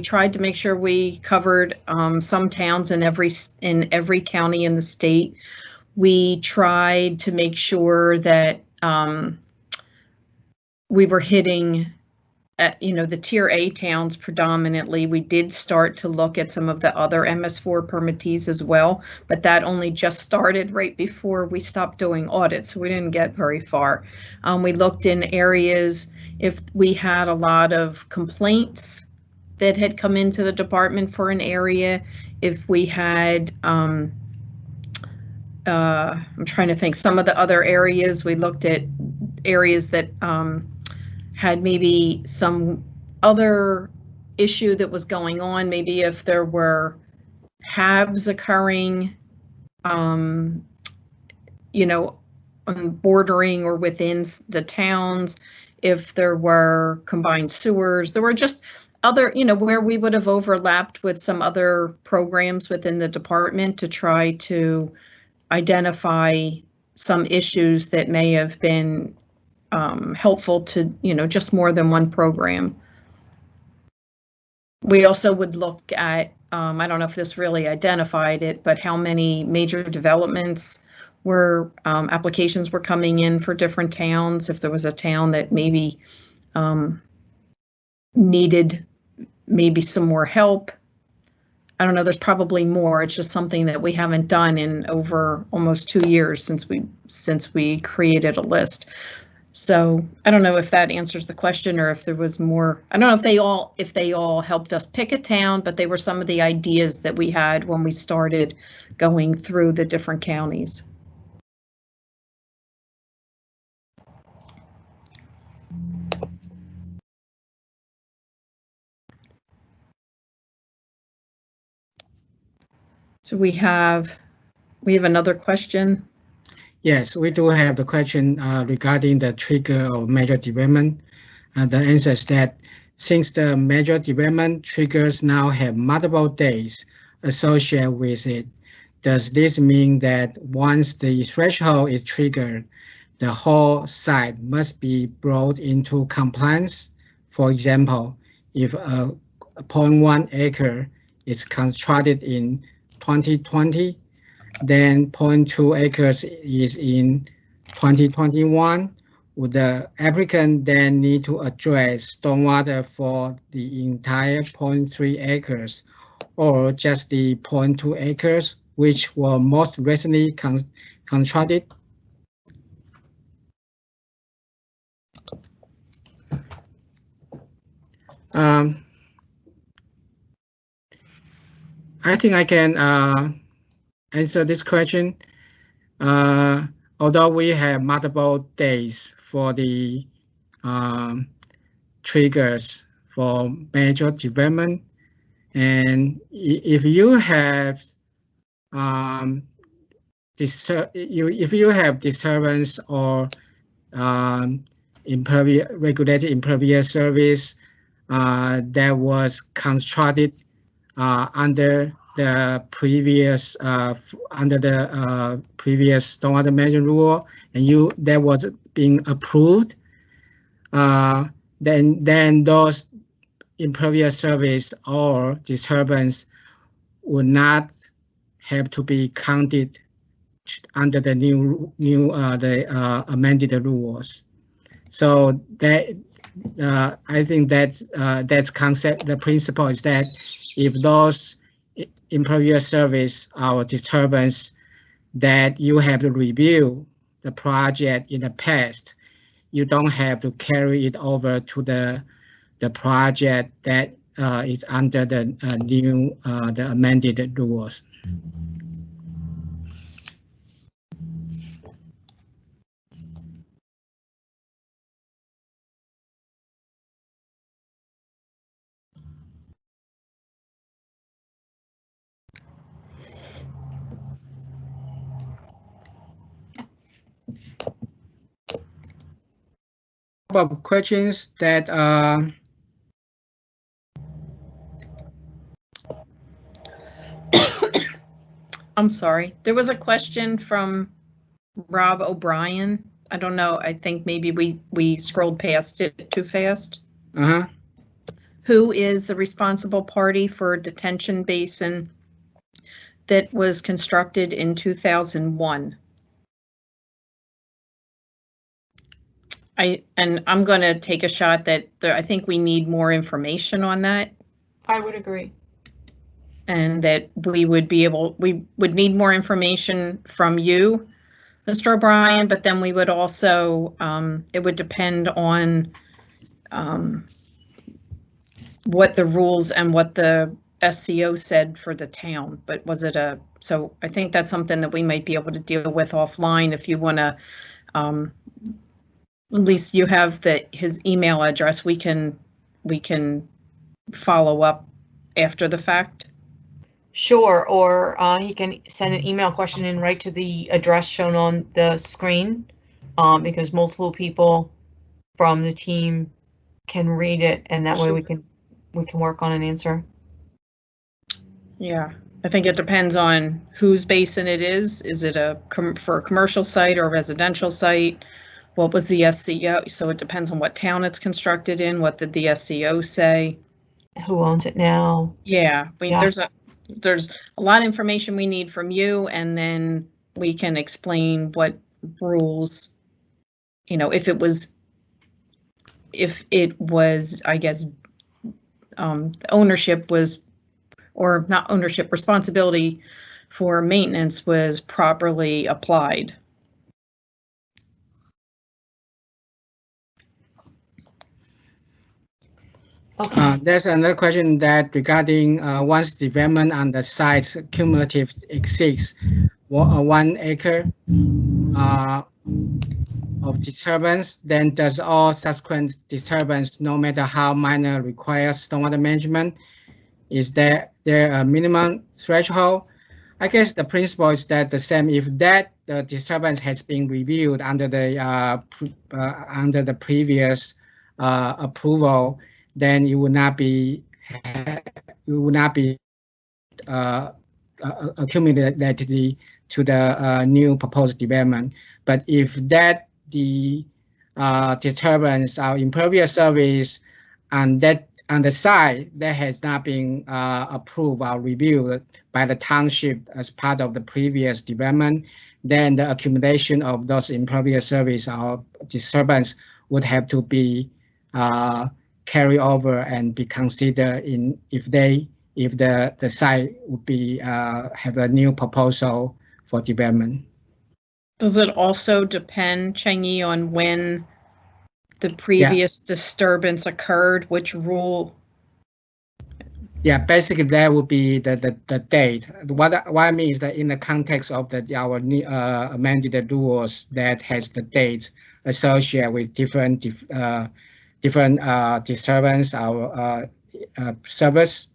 tried to make sure we covered some towns in every county in the state. We tried to make sure that we were hitting the Tier A towns predominantly. We did start to look at some of the other MS4 permittees as well, but that only just started right before we stopped doing audits, so we didn't get very far. We looked in areas if we had a lot of complaints that had come into the department for an area, if we had, I'm trying to think, some of the other areas, we looked at areas that had maybe some other issue that was going on, maybe if there were HABs occurring, bordering or within the towns, if there were combined sewers, there were just other, where we would have overlapped with some other programs within the department to try to identify some issues that may have been helpful to, just more than one program. We also would look at, I don't know if this really identified it, but how many major developments were, applications were coming in for different towns. If there was a town that maybe needed maybe some more help. I don't know, there's probably more. It's just something that we haven't done in over almost 2 years since we created a list. So I don't know if that answers the question or if there was more. I don't know if they all helped us pick a town, but they were some of the ideas that we had when we started going through the different counties. So we have another question. Yes, we do have the question regarding the trigger of major development. The answer is that since the major development triggers now have multiple days associated with it, does this mean that once the threshold is triggered, the whole site must be brought into compliance? For example, if a 0.1 acre is constructed in 2020, then 0.2 acres is in 2021. Would the applicant then need to address stormwater for the entire 0.3 acres or just the 0.2 acres, which were most recently constructed? I think I can answer this question. Although we have multiple days for the triggers for major development, and if you have disturbance or regulated impervious surface that was constructed under the previous previous stormwater management rule, and that was being approved, then those impervious surface or disturbance would not have to be counted under the the amended rules. So that I think that's concept. The principle is that if those impervious surface or disturbance that you have to review the project in the past, you don't have to carry it over to the project that is under the the amended rules. of questions that I'm sorry. There was a question from Rob O'Brien. I don't know. I think maybe we scrolled past it too fast. Uh-huh. Who is the responsible party for a detention basin that was constructed in 2001? I'm going to take a shot that I think we need more information on that. I would agree. And that we would need more information from you, Mr. O'Brien, but then we would also, it would depend on what the rules and what the SCO said for the town, but was it so I think that's something that we might be able to deal with offline if you want to, at least you have his email address. We can follow up after the fact. Sure, or he can send an email question in right to the address shown on the screen, because multiple people from the team can read it, and that way we can work on an answer. Yeah, I think it depends on whose basin it is. Is it for a commercial site or a residential site? What was the SCO? So it depends on what town it's constructed in. What did the SCO say? Who owns it now? Yeah, there's a lot of information we need from you, and then we can explain what rules, if it was, I guess, ownership was, or not ownership, responsibility for maintenance was properly applied. Okay. There's another question that regarding once development on the site's cumulative exceeds 1 acre of disturbance, then does all subsequent disturbance, no matter how minor, require stormwater management? Is there a minimum threshold? I guess the principle is that the same. If the disturbance has been reviewed under the previous approval, then it would not be accumulated to the new proposed development. But if the disturbance or impervious surface on the site that has not been approved or reviewed by the township as part of the previous development, then the accumulation of those impervious surface or disturbance would have to be carry over and be considered if the site would be have a new proposal for development. Does it also depend, Cheng-Yi, on when the previous disturbance occurred? Which rule? Yeah, basically that would be the date. What I mean is that in the context of our amended rules that has the date associated with different disturbance or service.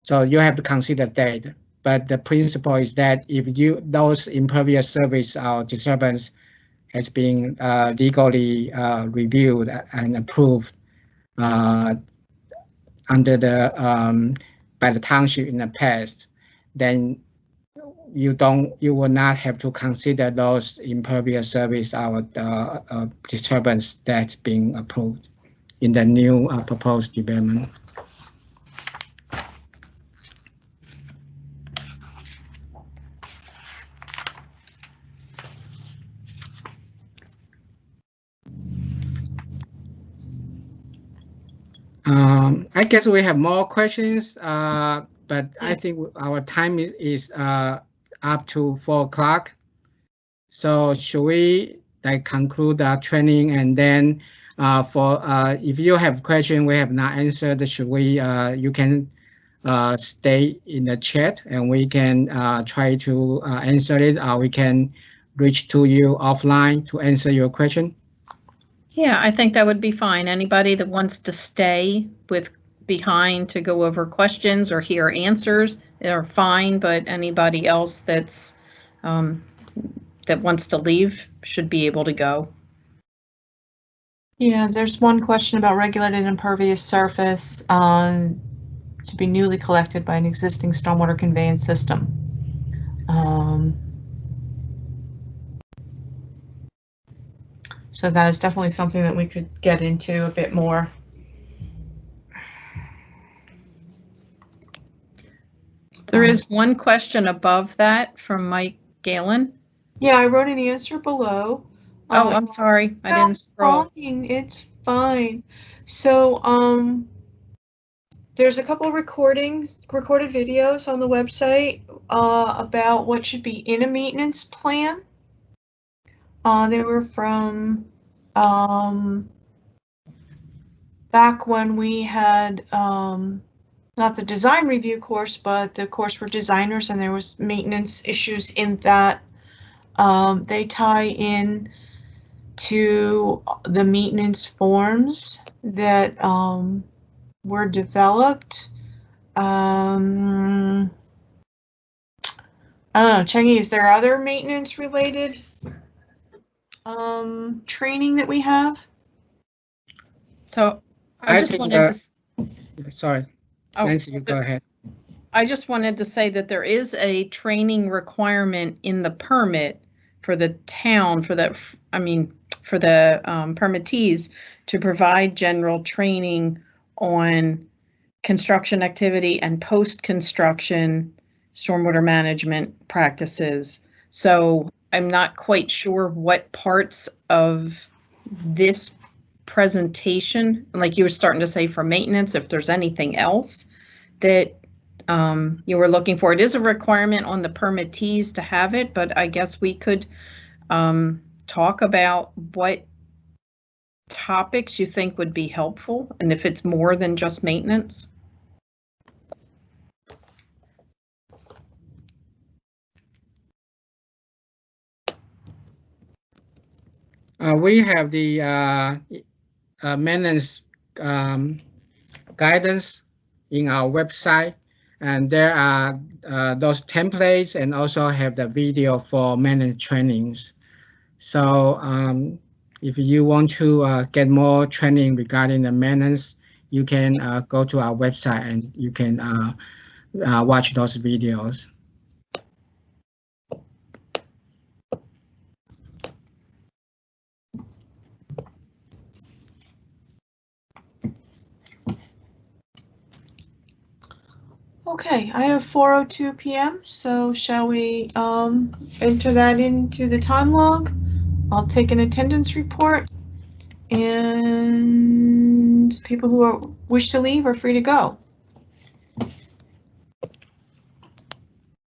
So you have to consider that. But the principle is that if those impervious surface or disturbance has been legally reviewed and approved under by the township in the past, then you will not have to consider those impervious surface or disturbance that's being approved in the new proposed development. I guess we have more questions, but I think our time is up to 4 o'clock. So should we conclude our training, and then if you have question we have not answered, should we you can stay in the chat and we can try to answer it, or we can reach to you offline to answer your question? Yeah, I think that would be fine. Anybody that wants to stay behind to go over questions or hear answers are fine, but anybody else that's that wants to leave should be able to go. Yeah, there's one question about regulated impervious surface to be newly collected by an existing stormwater conveyance system. So that is definitely something that we could get into a bit more. There is one question above that from Mike Galen. Yeah, I wrote an answer below. Oh, I'm sorry. I didn't scroll. It's fine. So, there's a couple of recorded videos on the website about what should be in a maintenance plan. They were from back when we had not the design review course, but the course for designers, and there was maintenance issues in that. They tie in to the maintenance forms that were developed. I don't know, Chengi, is there other maintenance related training that we have? So I just wanted to. Sorry, Nancy, you go ahead. I just wanted to say that there is a training requirement in the permit for the town, for the permittees to provide general training on construction activity and post-construction stormwater management practices. So I'm not quite sure what parts of this presentation, like you were starting to say for maintenance, if there's anything else that you were looking for. It is a requirement on the permittees to have it, but I guess we could talk about what topics you think would be helpful and if it's more than just maintenance. We have the maintenance guidance in our website, and there are those templates, and also have the video for maintenance trainings. So if you want to get more training regarding the maintenance, you can go to our website and you can watch those videos. Okay, I have 4:02 p.m. So shall we enter that into the time log? I'll take an attendance report, and people who wish to leave are free to go.